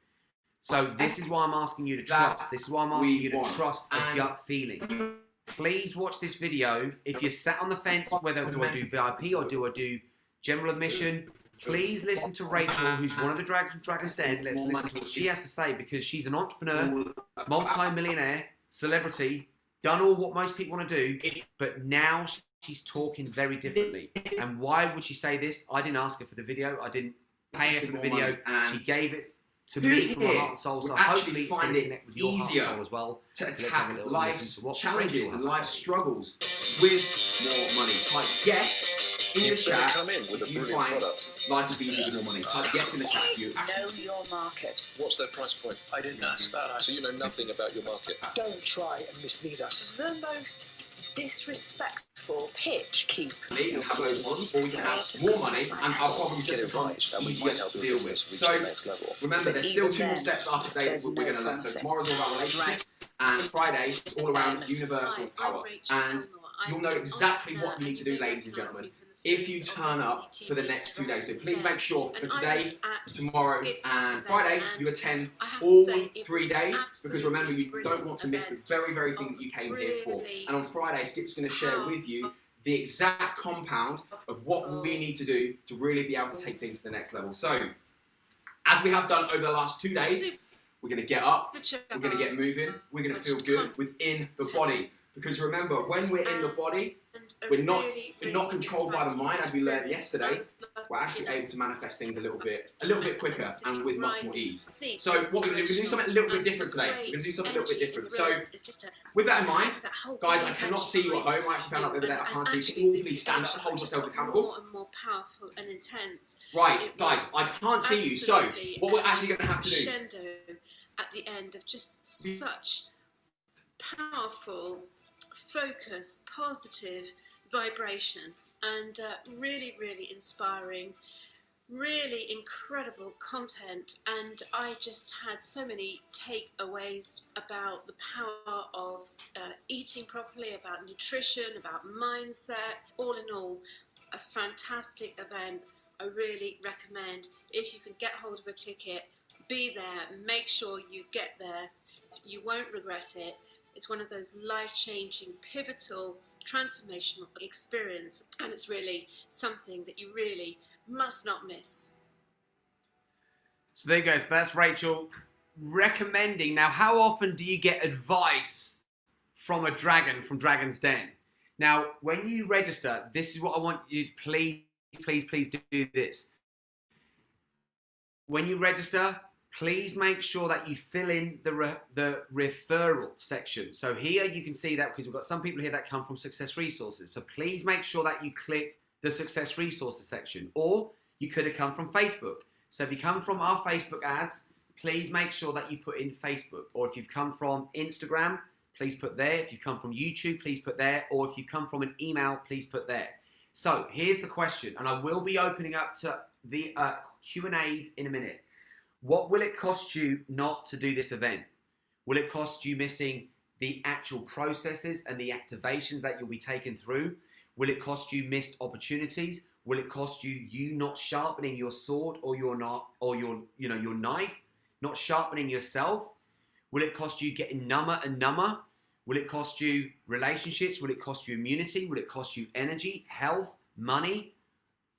So this is why I'm asking you to trust. This is why I'm asking you to trust a gut feeling. Please watch this video. If you're sat on the fence, whether do I do VIP or do I do general admission, please listen to Rachel, who's one of the dragons from Dragon's Den. Let's listen to what she has to say, because she's an entrepreneur, multi-millionaire, celebrity, done all what most people want to do, but now she's talking very differently. And why would she say this? I didn't ask her for the video. I didn't pay her for the video. She gave it to Who me from my here heart and soul. So would actually hopefully it's find going to it connect with your heart and easier soul as well. to So let's have a attack little listen life's to what challenges Rachel and has to life's say. struggles with more money? Type yes in the chat come in with if a you brilliant find product. life is easy with more money. Type yes in the chat if you actually. Know your market. What's their price point? I didn't ask that. So you know nothing about your market. Don't try and mislead us. The most disrespectful pitch keep. And have loads of funds, or we can have more money, and our problem just becomes easier to deal with. So remember, there's still 2 more steps after today that we're going to learn. So tomorrow's all about relationships, and Friday is all around universal power. And you'll know exactly what you need to do, ladies and gentlemen, if you turn up for the next 2 days. So please make sure for today, tomorrow and Friday you attend all 3 days, because remember, you don't want to miss the very, very thing that you came here for. And on Friday, Skip's going to share with you the exact compound of what we need to do to really be able to take things to the next level. So, as we have done over the last 2 days, we're going to get up, we're going to get moving, we're going to feel good within the body. Because remember, when we're in the body, we're not controlled by the mind, as we learned yesterday. We're actually able to manifest things a little bit quicker and with much more ease. So what we're going to do, we're going to do something a little bit different today. We're going to do something a little bit different. So with that in mind, guys, I cannot see you at home. I actually found out the other day I can't see you. Can you all please stand up and hold yourselves accountable? More and more powerful and intense. Right, guys, I can't see you. So what we're actually going to have to do. At the end of just such powerful, focus, positive vibration, and really, really inspiring, really incredible content. And I just had so many takeaways about the power of eating properly, about nutrition, about mindset. All in all, a fantastic event. I really recommend, if you can get hold of a ticket, be there, make sure you get there. You won't regret it. It's one of those life-changing, pivotal, transformational experience, and it's really something that you really must not miss. So there you go. So that's Rachel recommending. Now, how often do you get advice from a dragon from Dragon's Den? Now, when you register, this is what I want you to please do this. When you register, please make sure that you fill in the referral section. So here you can see that, because we've got some people here that come from Success Resources. So please make sure that you click the Success Resources section. Or you could have come from Facebook. So if you come from our Facebook ads, please make sure that you put in Facebook. Or if you've come from Instagram, please put there. If you come from YouTube, please put there. Or if you come from an email, please put there. So here's the question, and I will be opening up to the Q&As in a minute. What will it cost you not to do this event? Will it cost you missing the actual processes and the activations that you'll be taken through? Will it cost you missed opportunities? Will it cost you not sharpening your sword or your knife, not sharpening yourself? Will it cost you getting number and number? Will it cost you relationships? Will it cost you immunity? Will it cost you energy, health, money?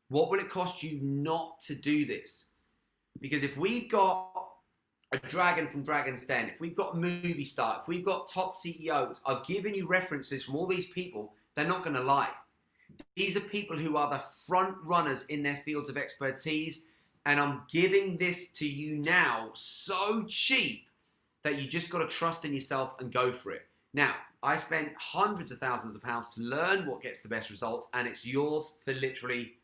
What will it cost you not to do this? Because if we've got a dragon from Dragon's Den, if we've got a movie star, if we've got top CEOs, I've given you references from all these people, they're not going to lie. These are people who are the front runners in their fields of expertise, and I'm giving this to you now so cheap that you just got to trust in yourself and go for it. Now, I spent hundreds of thousands of pounds to learn what gets the best results, and it's yours for literally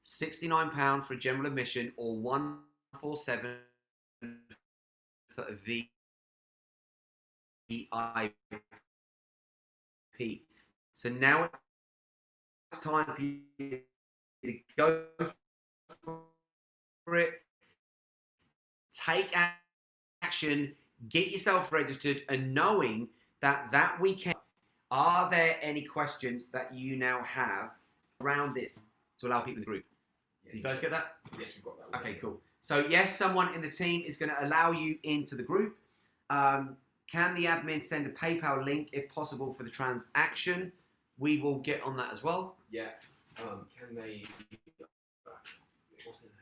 £69 for a general admission, or $147 for a VIP. So now it's time for you to go for it, take action, get yourself registered, and knowing that weekend, are there any questions that you now have around this to allow people in the group? Do you guys get that? Yes, we've got that. Okay, cool. So yes, someone in the team is going to allow you into the group. Can the admin send a PayPal link if possible for the transaction? We will get on that as well. Yeah. Can they? What's their name?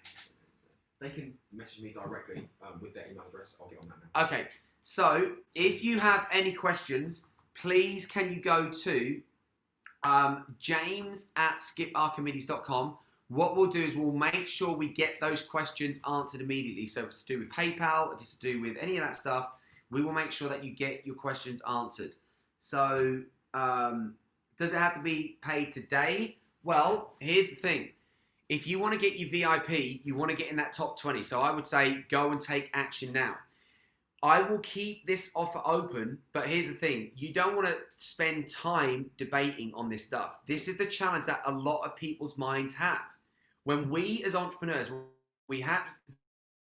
They can message me directly with their email address. I'll get on that now. Okay. So if you have any questions, please can you go to james@skiparchimedes.com, What we'll do is we'll make sure we get those questions answered immediately. So if it's to do with PayPal, if it's to do with any of that stuff, we will make sure that you get your questions answered. So does it have to be paid today? Well, here's the thing. If you want to get your VIP, you want to get in that top 20. So I would say go and take action now. I will keep this offer open, but here's the thing. You don't want to spend time debating on this stuff. This is the challenge that a lot of people's minds have. When we as entrepreneurs, we have...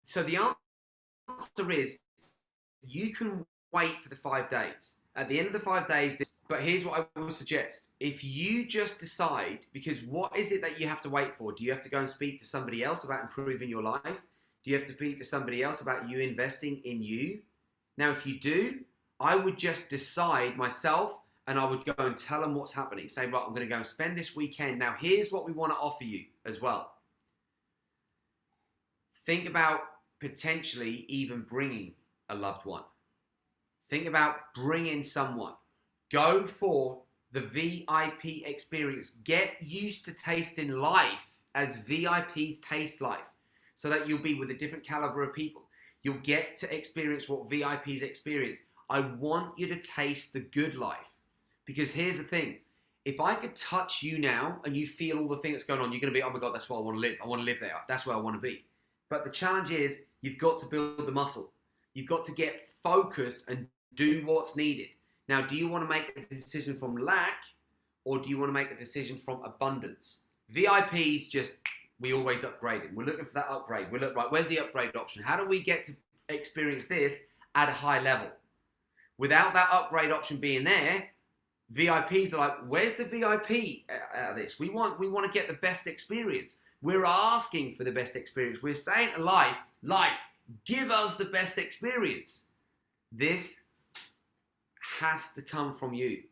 So the answer is, you can wait for the 5 days. At the end of the 5 days, but here's what I would suggest. If you just decide, because what is it that you have to wait for? Do you have to go and speak to somebody else about improving your life? Do you have to speak to somebody else about you investing in you? Now, if you do, I would just decide myself and I would go and tell them what's happening. Say, right, I'm going to go and spend this weekend. Now, here's what we want to offer you as well. Think about potentially even bringing a loved one. Think about bringing someone. Go for the VIP experience. Get used to tasting life as VIPs taste life, so that you'll be with a different caliber of people. You'll get to experience what VIPs experience. I want you to taste the good life. Because here's the thing. If I could touch you now and you feel all the things that's going on, you're going to be, oh my God, that's where I want to live. I want to live there. That's where I want to be. But the challenge is you've got to build the muscle. You've got to get focused and do what's needed. Now, do you want to make a decision from lack, or do you want to make a decision from abundance? VIPs just... we always upgrade it. We're looking for that upgrade. We look, right, where's the upgrade option? How do we get to experience this at a high level? Without that upgrade option being there, VIPs are like, where's the VIP out of this? We want to get the best experience. We're asking for the best experience. We're saying to life, give us the best experience. This has to come from you.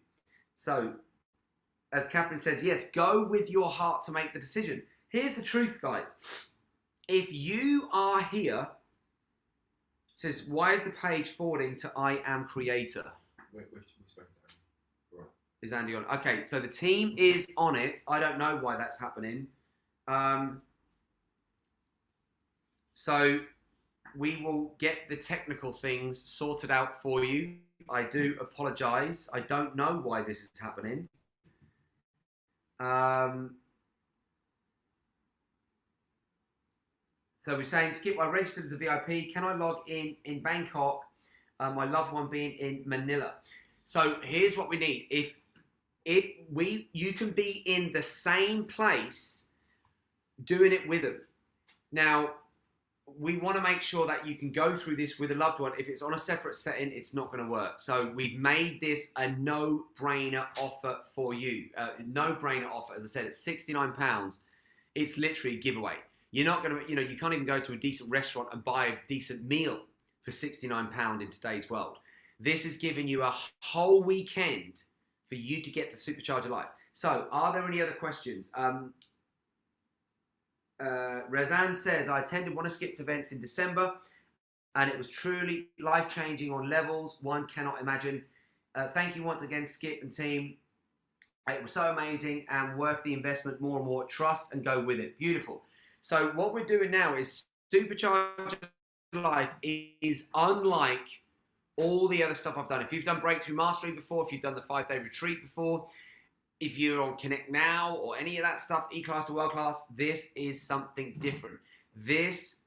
So, as Catherine says, yes, go with your heart to make the decision. Here's the truth, guys. If you are here, it says, why is the page forwarding to I am creator? We've spoken to Andy. Right. Is Andy on? Okay, so the team is on it. I don't know why that's happening. So we will get the technical things sorted out for you. I do apologize. I don't know why this is happening. So we're saying, Skip, I registered as a VIP. Can I log in Bangkok? My loved one being in Manila. So here's what we need. You can be in the same place doing it with them. Now, we want to make sure that you can go through this with a loved one. If it's on a separate setting, it's not going to work. So we've made this a no-brainer offer for you. No-brainer offer. As I said, it's £69. It's literally a giveaway. You're not going to, you can't even go to a decent restaurant and buy a decent meal for £69 in today's world. This is giving you a whole weekend for you to get the Supercharge of life. So, are there any other questions? Razan says, I attended one of Skip's events in December and it was truly life-changing on levels one cannot imagine. Thank you once again, Skip and team. It was so amazing and worth the investment more and more. Trust and go with it. Beautiful. So what we're doing now is Supercharge Life is unlike all the other stuff I've done. If you've done Breakthrough Mastery before, if you've done the 5-day retreat before, if you're on Connect Now or any of that stuff, E-Class to World Class, this is something different. This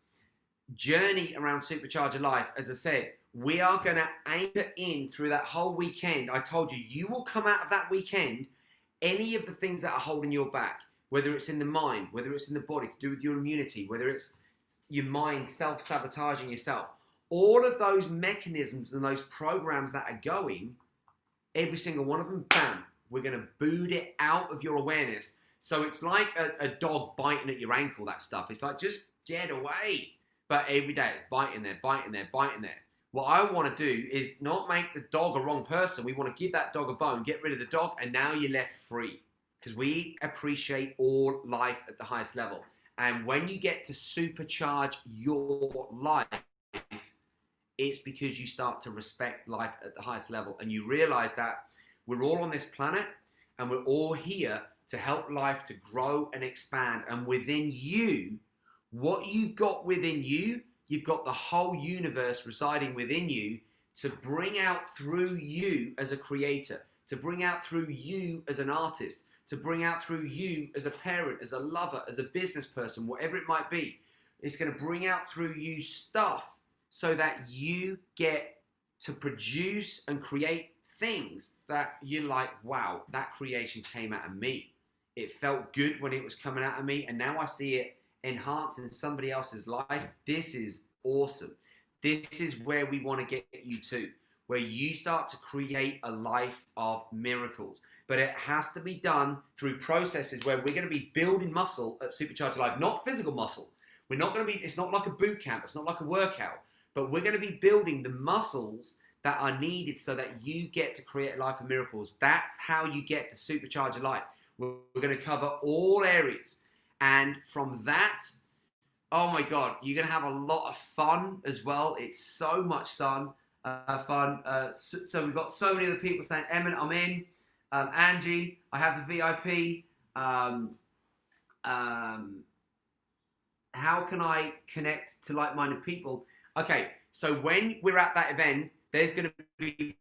journey around Supercharger Life, as I said, we are going to anchor in through that whole weekend. I told you, you will come out of that weekend, any of the things that are holding you back, whether it's in the mind, whether it's in the body, to do with your immunity, whether it's your mind self-sabotaging yourself, all of those mechanisms and those programs that are going, every single one of them, bam, we're going to boot it out of your awareness. So it's like a dog biting at your ankle, that stuff. It's like, just get away. But every day it's biting there, biting there, biting there. What I want to do is not make the dog a wrong person. We want to give that dog a bone, get rid of the dog, and now you're left free. Because we appreciate all life at the highest level. And when you get to supercharge your life, it's because you start to respect life at the highest level. And you realize that we're all on this planet and we're all here to help life to grow and expand. And within you, what you've got within you, you've got the whole universe residing within you to bring out through you as a creator, to bring out through you as an artist, to bring out through you as a parent, as a lover, as a business person, whatever it might be. It's going to bring out through you stuff so that you get to produce and create things that you're like, wow, that creation came out of me. It felt good when it was coming out of me, and now I see it enhancing somebody else's life. This is awesome. This is where we want to get you to, where you start to create a life of miracles. But it has to be done through processes where we're going to be building muscle at Supercharge Life, not physical muscle. We're not going to be, it's not like a boot camp, it's not like a workout, but we're going to be building the muscles that are needed so that you get to create a life of miracles. That's how you get to Supercharge Your Life. We're going to cover all areas. And from that, oh my God, you're going to have a lot of fun as well. It's so much fun. So we've got so many other people saying, Emmett, I'm in. Angie, I have the VIP. How can I connect to like-minded people? Okay, so when we're at that event, there's going to be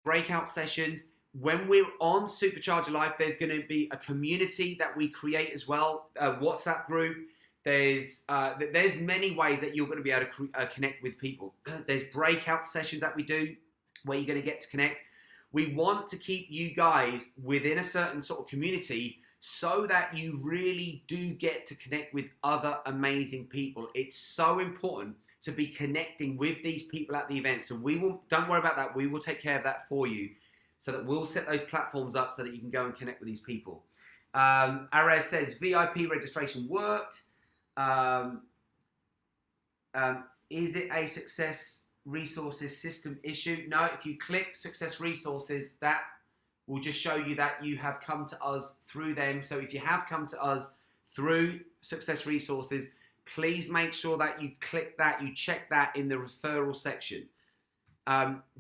breakout sessions. When we're on Supercharger Life, there's going to be a community that we create as well, a WhatsApp group. There's many ways that you're going to be able to connect with people. There's breakout sessions that we do where you're going to get to connect. We want to keep you guys within a certain sort of community so that you really do get to connect with other amazing people. It's so important to be connecting with these people at the event. So don't worry about that. We will take care of that for you so that we'll set those platforms up so that you can go and connect with these people. Ares says VIP registration worked. Is it a success resources system issue? No, if you click success resources, that will just show you that you have come to us through them. So if you have come to us through success resources, please make sure that you click that, you check that in the referral section.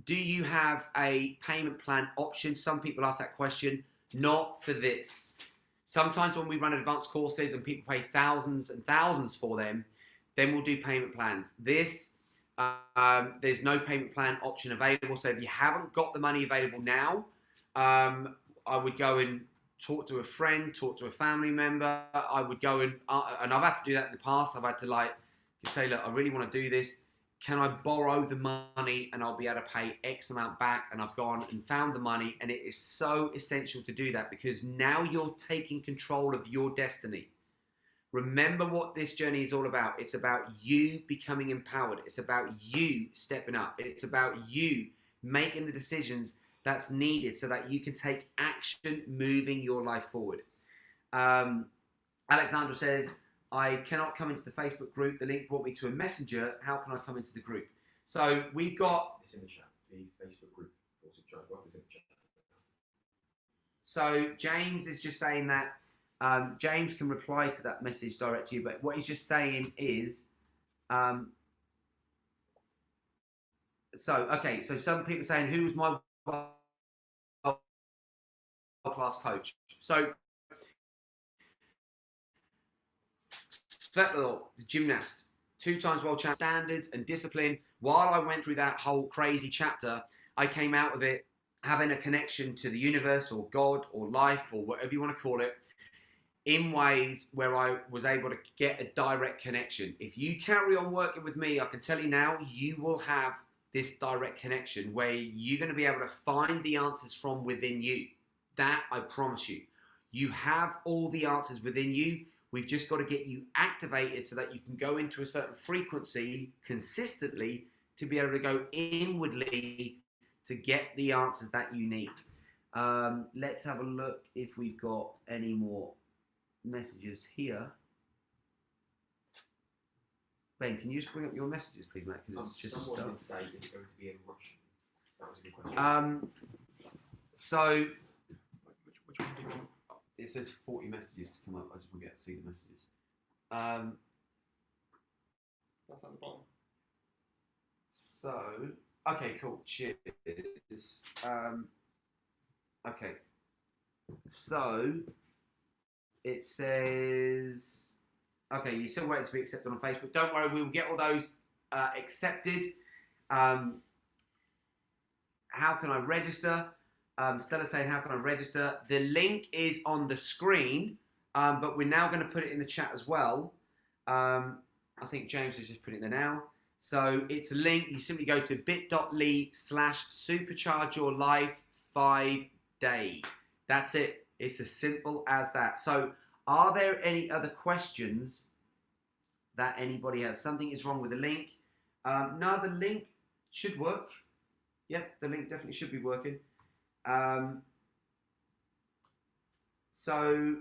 Do you have a payment plan option? Some people ask that question. Not for this. Sometimes when we run advanced courses and people pay thousands and thousands for them, then we'll do payment plans. This, there's no payment plan option available. So if you haven't got the money available now, I would go and talk to a friend, talk to a family member. I would go and I've had to do that in the past. I've had to say, look, I really want to do this. Can I borrow the money and I'll be able to pay X amount back? And I've gone and found the money, and it is so essential to do that because now you're taking control of your destiny. Remember what this journey is all about. It's about you becoming empowered. It's about you stepping up. It's about you making the decisions that's needed so that you can take action moving your life forward. Alexandra says, I cannot come into the Facebook group. The link brought me to a messenger. How can I come into the group? So we've got... It's in the chat. The Facebook group for Supercharge Life is in the chat. So James is just saying that James can reply to that message direct to you, but what he's just saying is... so some people are saying, who was my class coach? So Svetlana, the gymnast, 2-time world champion, standards and discipline. While I went through that whole crazy chapter, I came out of it having a connection to the universe or God or life or whatever you want to call it, in ways where I was able to get a direct connection. If you carry on working with me, I can tell you now, you will have this direct connection where you're going to be able to find the answers from within you. That I promise you. You have all the answers within you. We've just got to get you activated so that you can go into a certain frequency consistently to be able to go inwardly to get the answers that you need. Let's have a look if we've got any more messages here. Ben, can you just bring up your messages, please, mate? Because it's just someone did stuff. say, is it going to be in Russian? That was a good question. So, which one did you want? It says 40 messages to come up. I just forget to see the messages. That's at the bottom. So, okay, cool. Cheers. Okay. So, it says, okay, you're still waiting to be accepted on Facebook. Don't worry, we will get all those accepted. How can I register? Stella's saying, how can I register? The link is on the screen, but we're now going to put it in the chat as well. I think James has just put it in there now. So it's a link. You simply go to bit.ly/supercharge your life 5-day. That's it. It's as simple as that. So are there any other questions that anybody has? Something is wrong with the link. No, the link should work. Yep, the link definitely should be working. So,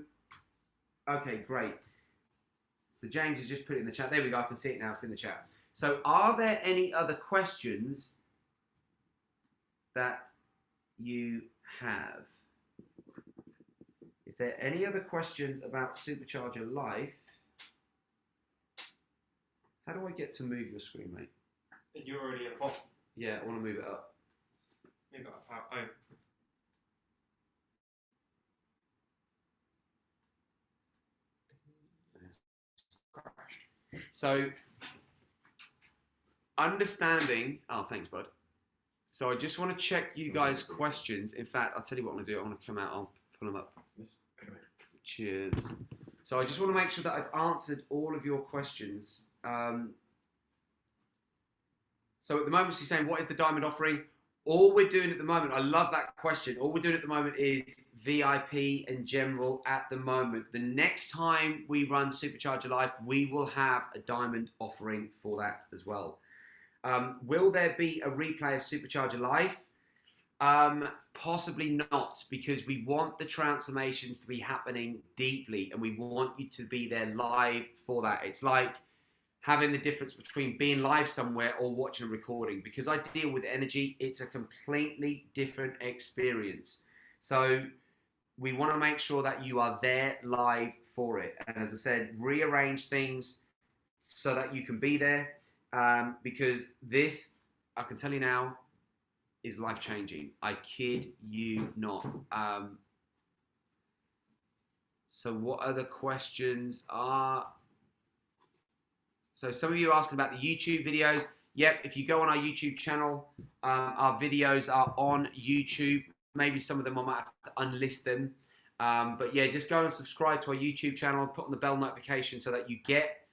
okay, great. So James has just put it in the chat. There we go. I can see it now. It's in the chat. So are there any other questions that you have? If there are any other questions about Supercharge Your Life, how do I get to move your screen, mate? You're already at the bottom. Yeah, I want to move it up. Move it up. Oh. So, understanding. Oh, thanks, bud. So I just want to check you guys' questions. In fact, I'll tell you what I'm going to do. I want to come out. I'll pull them up. Cheers. So I just want to make sure that I've answered all of your questions. So at the moment, she's saying, what is the diamond offering? All we're doing at the moment, I love that question. All we're doing at the moment is VIP and general at the moment. The next time we run Supercharge Your Life, we will have a diamond offering for that as well. Will there be a replay of Supercharge Your Life? Possibly not, because we want the transformations to be happening deeply and we want you to be there live for that. It's like having the difference between being live somewhere or watching a recording. Because I deal with energy, it's a completely different experience. So we want to make sure that you are there live for it. And as I said, rearrange things so that you can be there. Because this, I can tell you now, is life-changing. I kid you not. So what other questions are... So some of you are asking about the YouTube videos. Yep, if you go on our YouTube channel, our videos are on YouTube. Maybe some of them I might have to unlist them. But yeah, just go and subscribe to our YouTube channel, put on the bell notification so that you get...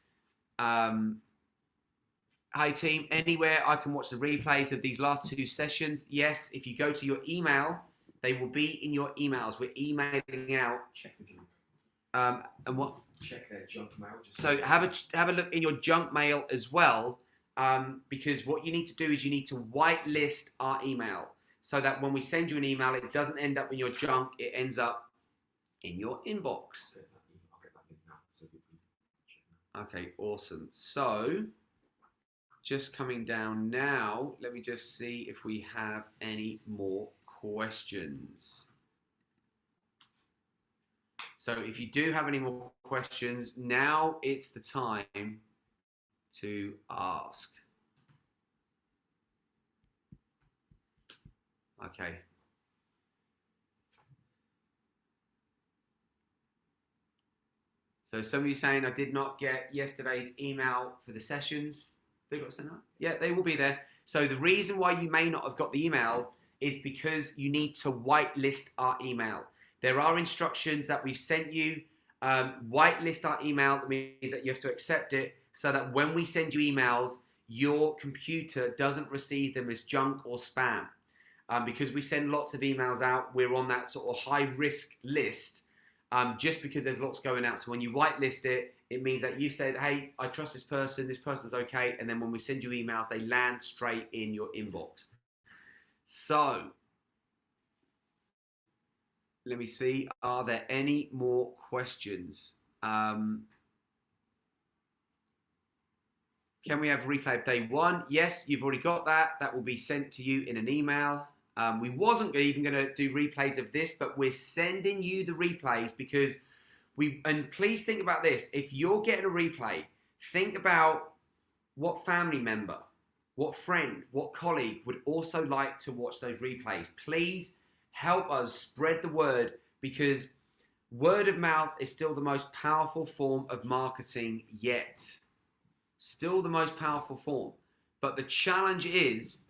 Hi team, anywhere I can watch the replays of these last 2 sessions. Yes, if you go to your email, they will be in your emails. We're emailing out. Check the junk. And what? Check their junk mail. So have a look in your junk mail as well, because what you need to do is you need to whitelist our email so that when we send you an email, it doesn't end up in your junk. It ends up in your inbox. Okay, awesome. So just coming down now, let me just see if we have any more questions. So if you do have any more questions, now it's the time to ask. Okay. So some of you saying I did not get yesterday's email for the sessions. They got sent out? Yeah, they will be there. So the reason why you may not have got the email is because you need to whitelist our email. There are instructions that we've sent you. Whitelist our email. That means that you have to accept it so that when we send you emails, your computer doesn't receive them as junk or spam. Because we send lots of emails out, we're on that sort of high risk list just because there's lots going out. So when you whitelist it, it means that you said, hey, I trust this person's okay. And then when we send you emails, they land straight in your inbox. So let me see, are there any more questions? Can we have a replay of day 1? Yes, you've already got that. That will be sent to you in an email. We wasn't even going to do replays of this, but we're sending you the replays because and please think about this. If you're getting a replay, think about what family member, what friend, what colleague would also like to watch those replays. Please help us spread the word, because Word of mouth is still the most powerful form of marketing yet. Still the most powerful form. But the challenge is,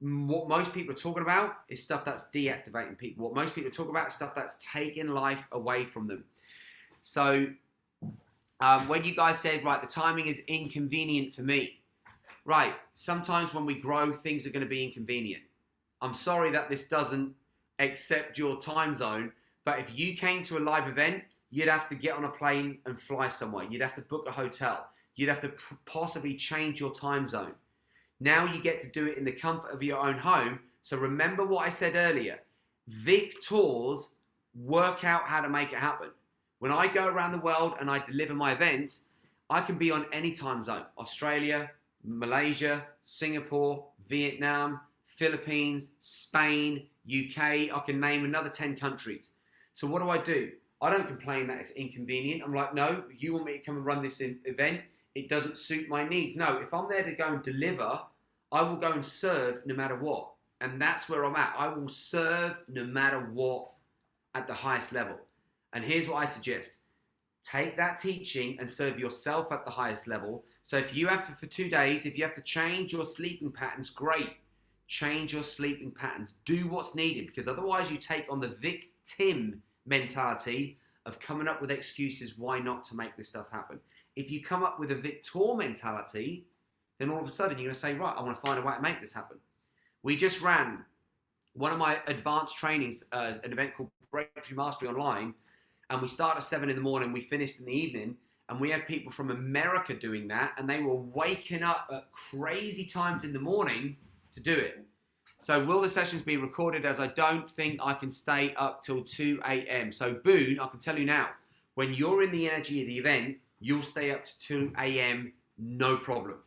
what most people are talking about is stuff that's deactivating people. What most people are talking about is stuff that's taking life away from them. So when you guys said, right, the timing is inconvenient for me. Right, sometimes when we grow, things are going to be inconvenient. I'm sorry that this doesn't accept your time zone, but if you came to a live event, you'd have to get on a plane and fly somewhere. You'd have to book a hotel. You'd have to possibly change your time zone. Now you get to do it in the comfort of your own home. So remember what I said earlier. Victors work out how to make it happen. When I go around the world and I deliver my events, I can be on any time zone. Australia, Malaysia, Singapore, Vietnam, Philippines, Spain, UK. I can name another 10 countries. So what do? I don't complain that it's inconvenient. I'm like, no, you want me to come and run this event? It doesn't suit my needs. No, if I'm there to go and deliver, I will go and serve no matter what. And that's where I'm at. I will serve no matter what at the highest level. And here's what I suggest. Take that teaching and serve yourself at the highest level. So if you have to, for 2 days, if you have to change your sleeping patterns, great. Change your sleeping patterns. Do what's needed, because otherwise you take on the victim mentality of coming up with excuses why not to make this stuff happen. If you come up with a victor mentality, then all of a sudden you're going to say, right, I want to find a way to make this happen. We just ran one of my advanced trainings, an event called Breakthrough Mastery Online, and we started at 7 in the morning, we finished in the evening, and we had people from America doing that, and they were waking up at crazy times in the morning to do it. So will the sessions be recorded, as I don't think I can stay up till 2 a.m. So Boone, I can tell you now, when you're in the energy of the event, you'll stay up to 2 a.m. no problem.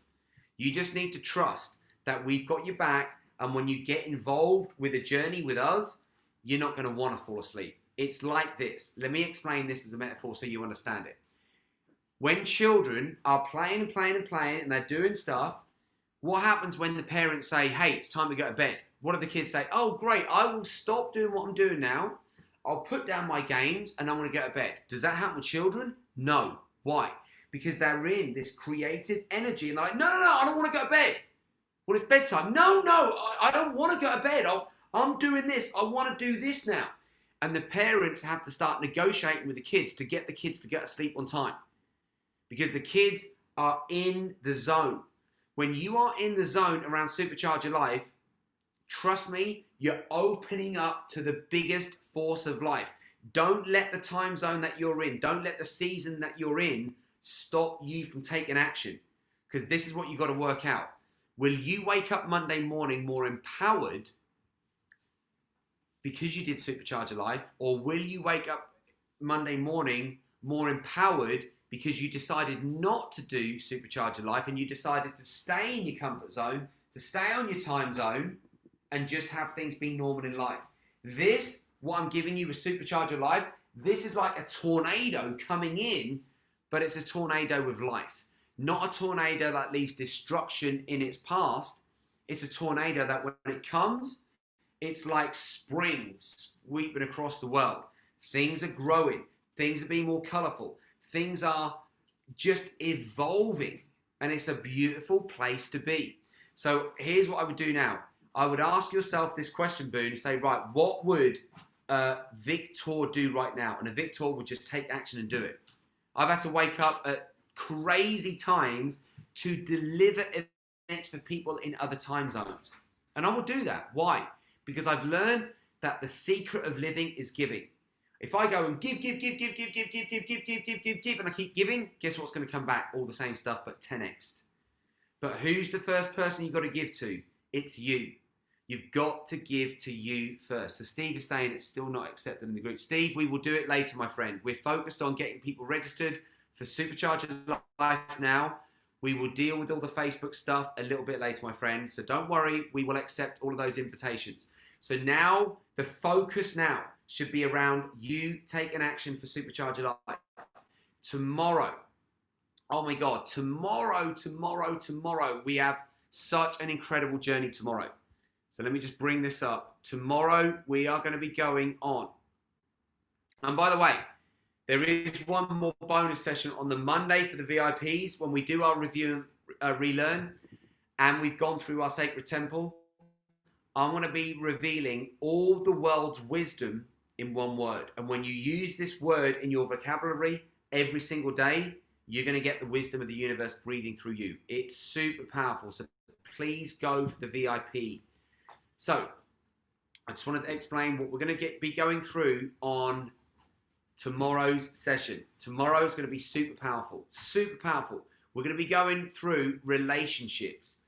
You just need to trust that we've got your back, and when you get involved with a journey with us, you're not going to want to fall asleep. It's like this. Let me explain this as a metaphor so you understand it. When children are playing and playing and playing and they're doing stuff, what happens when the parents say, hey, it's time to go to bed? What do the kids say? Oh, great, I will stop doing what I'm doing now. I'll put down my games and I'm going to go to bed. Does that happen with children? No. Why? Because they're in this creative energy and they're like, no, I don't want to go to bed. Well, it's bedtime. No, I don't want to go to bed. I'm doing this. I want to do this now. And the parents have to start negotiating with the kids to get the kids to get to sleep on time. Because the kids are in the zone. When you are in the zone around Supercharge Your Life, trust me, you're opening up to the biggest force of life. Don't let the time zone that you're in, don't let the season that you're in stop you from taking action. Because this is what you've got to work out. Will you wake up Monday morning more empowered because you did Supercharge Your Life? Or will you wake up Monday morning more empowered because you decided not to do Supercharge Your Life and you decided to stay in your comfort zone, to stay on your time zone, and just have things be normal in life? This, what I'm giving you with Supercharge Your Life, this is like a tornado coming in, but it's a tornado of life. Not a tornado that leaves destruction in its past. It's a tornado that when it comes, it's like spring sweeping across the world. Things are growing. Things are being more colorful. Things are just evolving. And it's a beautiful place to be. So here's what I would do now. I would ask yourself this question, Boone, and say, right, what would Victor do right now? And a Victor would just take action and do it. I've had to wake up at crazy times to deliver events for people in other time zones. And I will do that. Why? Because I've learned that the secret of living is giving. If I go and give, and I keep giving, guess what's going to come back? All the same stuff, but 10x. But who's the first person you've got to give to? It's you. You've got to give to you first. So Steve is saying it's still not accepted in the group. Steve, we will do it later, my friend. We're focused on getting people registered for Supercharge Your Life now. We will deal with all the Facebook stuff a little bit later, my friend. So don't worry, we will accept all of those invitations. So now, the focus now should be around you taking action for Supercharge Your Life. Tomorrow, oh my God, tomorrow, we have such an incredible journey tomorrow. So let me just bring this up. Tomorrow, we are going to be going on And by the way, there is one more bonus session on the Monday for the VIPs when we do our review and relearn, and we've gone through our sacred temple. I'm going to be revealing all the world's wisdom in one word. And when you use this word in your vocabulary every single day, you're going to get the wisdom of the universe breathing through you. It's super powerful. So please go for the VIP. So I just wanted to explain what we're going to be going through on tomorrow's session. Tomorrow is going to be super powerful. Super powerful. We're going to be going through relationships.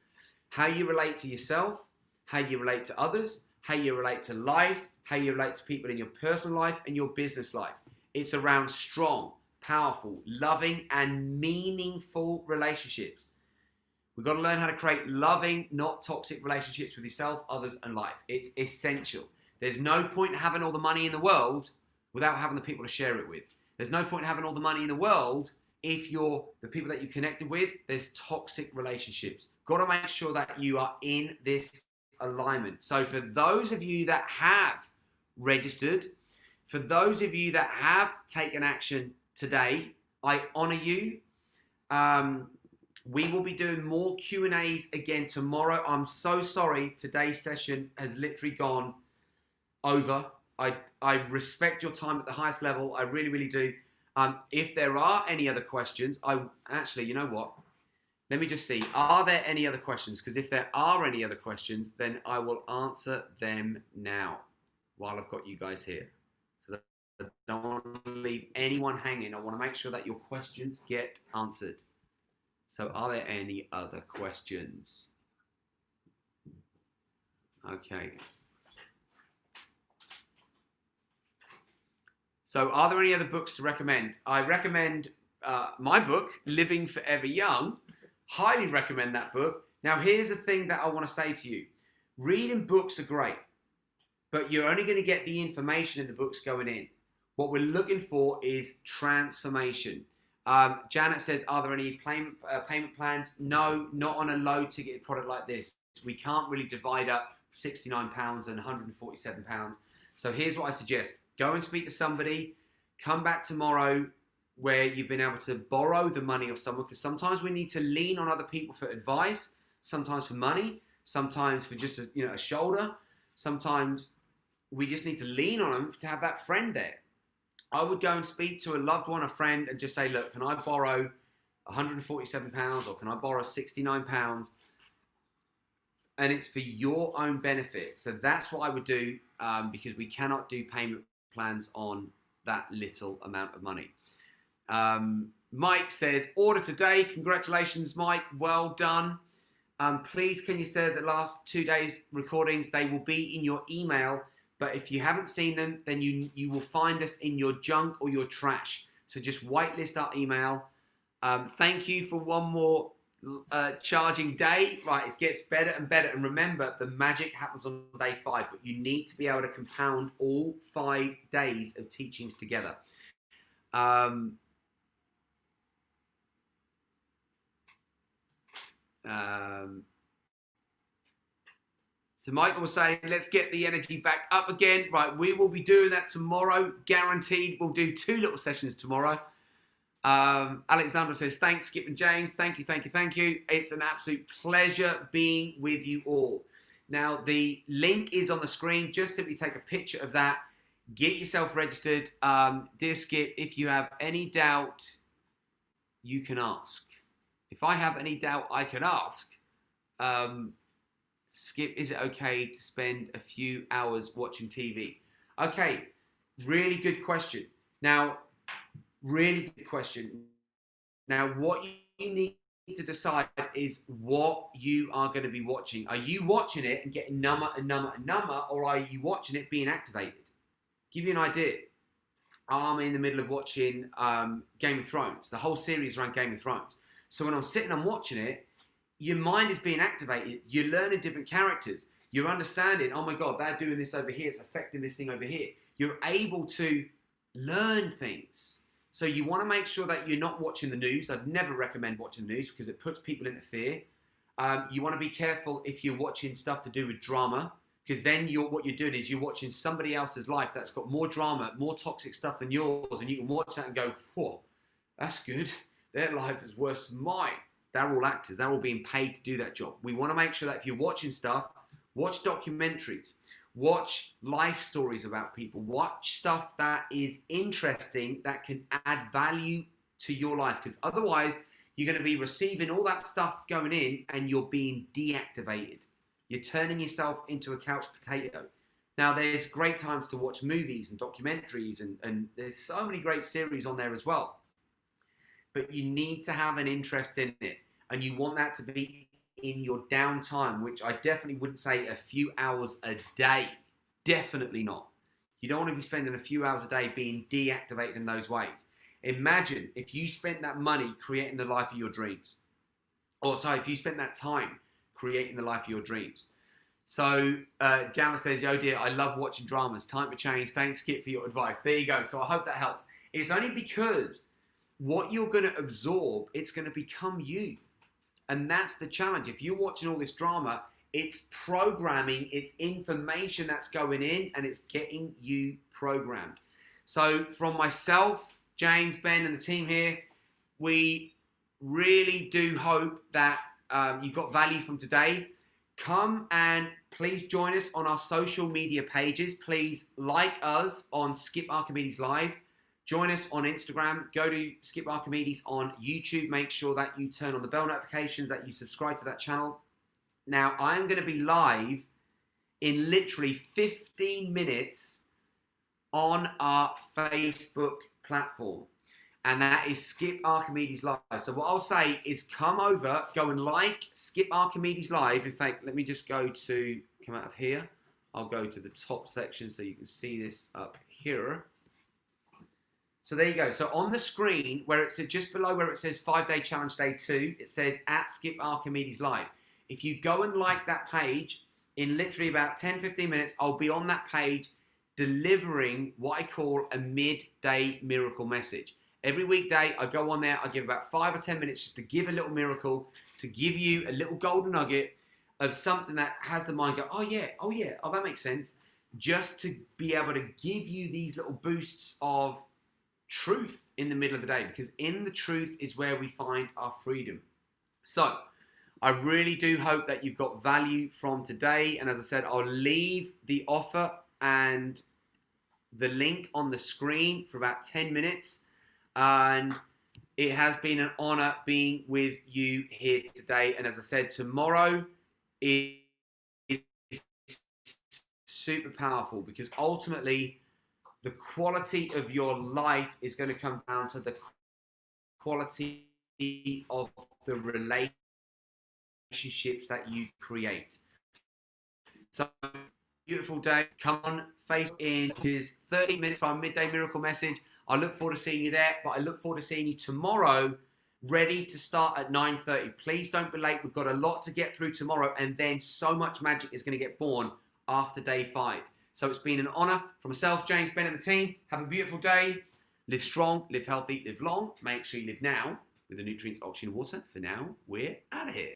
How you relate to yourself, how you relate to others, how you relate to life, how you relate to people in your personal life and your business life. It's around strong, powerful, loving, and meaningful relationships. We've got to learn how to create loving, not toxic relationships with yourself, others, and life. It's essential. There's no point in having all the money in the world without having the people to share it with. There's no point in having all the money in the world if the people that you connected with, there's toxic relationships. Got to make sure that you are in this alignment. So for those of you that have registered, for those of you that have taken action today, I honor you. We will be doing more Q&As again tomorrow. I'm so sorry today's session has literally gone over. I respect your time at the highest level. I really, really do. If there are any other questions, actually, you know what? Let me just see. Are there any other questions? Because if there are any other questions, then I will answer them now while I've got you guys here. Because I don't want to leave anyone hanging. I want to make sure that your questions get answered. So are there any other questions? Okay. So are there any other books to recommend? I recommend my book, Living Forever Young. Highly recommend that book. Now, here's the thing that I want to say to you. Reading books are great, but you're only going to get the information in the books going in. What we're looking for is transformation. Janet says, are there any payment plans? No, not on a low ticket product like this. We can't really divide up £69 and £147. So here's what I suggest. Go and speak to somebody. Come back tomorrow where you've been able to borrow the money of someone, because sometimes we need to lean on other people for advice, sometimes for money, sometimes for just a shoulder. Sometimes we just need to lean on them to have that friend there. I would go and speak to a loved one, a friend, and just say, look, can I borrow £147 or can I borrow £69? And it's for your own benefit. So that's what I would do, because we cannot do payment plans on that little amount of money. Mike says, order today. Congratulations, Mike. Well done. Please, can you say the last 2 days recordings, they will be in your email. But if you haven't seen them, then you will find us in your junk or your trash. So just whitelist our email. Thank you for one more charging day. Right, it gets better and better. And remember, the magic happens on day 5. But you need to be able to compound all 5 days of teachings together. So Michael was saying, let's get the energy back up again. Right, we will be doing that tomorrow. Guaranteed. We'll do 2 little sessions tomorrow. Alexandra says, thanks, Skip and James. Thank you, thank you, thank you. It's an absolute pleasure being with you all. Now, the link is on the screen. Just simply take a picture of that. Get yourself registered. Dear Skip, if you have any doubt, you can ask. If I have any doubt, I can ask. Skip, is it okay to spend a few hours watching TV? Okay, really good question. Now, really good question. Now, what you need to decide is what you are going to be watching. Are you watching it and getting number and number and number, or are you watching it being activated? Give you an idea. I'm in the middle of watching Game of Thrones, the whole series around Game of Thrones. So when I'm sitting and watching it, your mind is being activated. You're learning different characters. You're understanding, oh my God, they're doing this over here. It's affecting this thing over here. You're able to learn things. So you want to make sure that you're not watching the news. I'd never recommend watching the news because it puts people into fear. You want to be careful if you're watching stuff to do with drama, Because then what you're doing is you're watching somebody else's life that's got more drama, more toxic stuff than yours, and you can watch that and go, whoa, that's good. Their life is worse than mine. They're all actors. They're all being paid to do that job. We want to make sure that if you're watching stuff, watch documentaries, watch life stories about people, watch stuff that is interesting, that can add value to your life. Because otherwise, you're going to be receiving all that stuff going in and you're being deactivated. You're turning yourself into a couch potato. Now, there's great times to watch movies and documentaries, and there's so many great series on there as well. But you need to have an interest in it, and you want that to be in your downtime, which I definitely wouldn't say a few hours a day. Definitely not. You don't want to be spending a few hours a day being deactivated in those ways. Imagine if you spent that money creating the life of your dreams. Or sorry, if you spent that time creating the life of your dreams. So Jammer says, "Oh dear, I love watching dramas. Time to change. Thanks, Skip, for your advice." There you go. So I hope that helps. It's only because what you're going to absorb, it's going to become you. And that's the challenge. If you're watching all this drama, it's programming, it's information that's going in, and it's getting you programmed. So from myself, James, Ben, and the team here, we really do hope that you got value from today. Come and please join us on our social media pages. Please like us on Skip Archimedes Live. Join us on Instagram. Go to Skip Archimedes on YouTube. Make sure that you turn on the bell notifications, that you subscribe to that channel. Now, I'm going to be live in literally 15 minutes on our Facebook platform. And that is Skip Archimedes Live. So what I'll say is come over, go and like Skip Archimedes Live. In fact, let me just come out of here. I'll go to the top section so you can see this up here. So there you go. So on the screen, where it's just below where it says 5-day challenge day 2, it says at Skip Archimedes Live. If you go and like that page, in literally about 10-15 minutes, I'll be on that page delivering what I call a midday miracle message. Every weekday, I go on there, I give about 5 or 10 minutes just to give a little miracle, to give you a little golden nugget of something that has the mind go, oh yeah, oh that makes sense. Just to be able to give you these little boosts of truth in the middle of the day, because in the truth is where we find our freedom. So, I really do hope that you've got value from today. And as I said, I'll leave the offer and the link on the screen for about 10 minutes. And it has been an honor being with you here today. And as I said, tomorrow is super powerful, because ultimately the quality of your life is going to come down to the quality of the relationships that you create. So, beautiful day. Come on, Facebook in, which is 30 minutes for our midday miracle message. I look forward to seeing you there, but I look forward to seeing you tomorrow, ready to start at 9:30. Please don't be late. We've got a lot to get through tomorrow, and then so much magic is going to get born after day 5. So it's been an honor from myself, James, Ben, and the team. Have a beautiful day. Live strong, live healthy, live long. Make sure you live now with the nutrients, oxygen, and water. For now, we're out of here.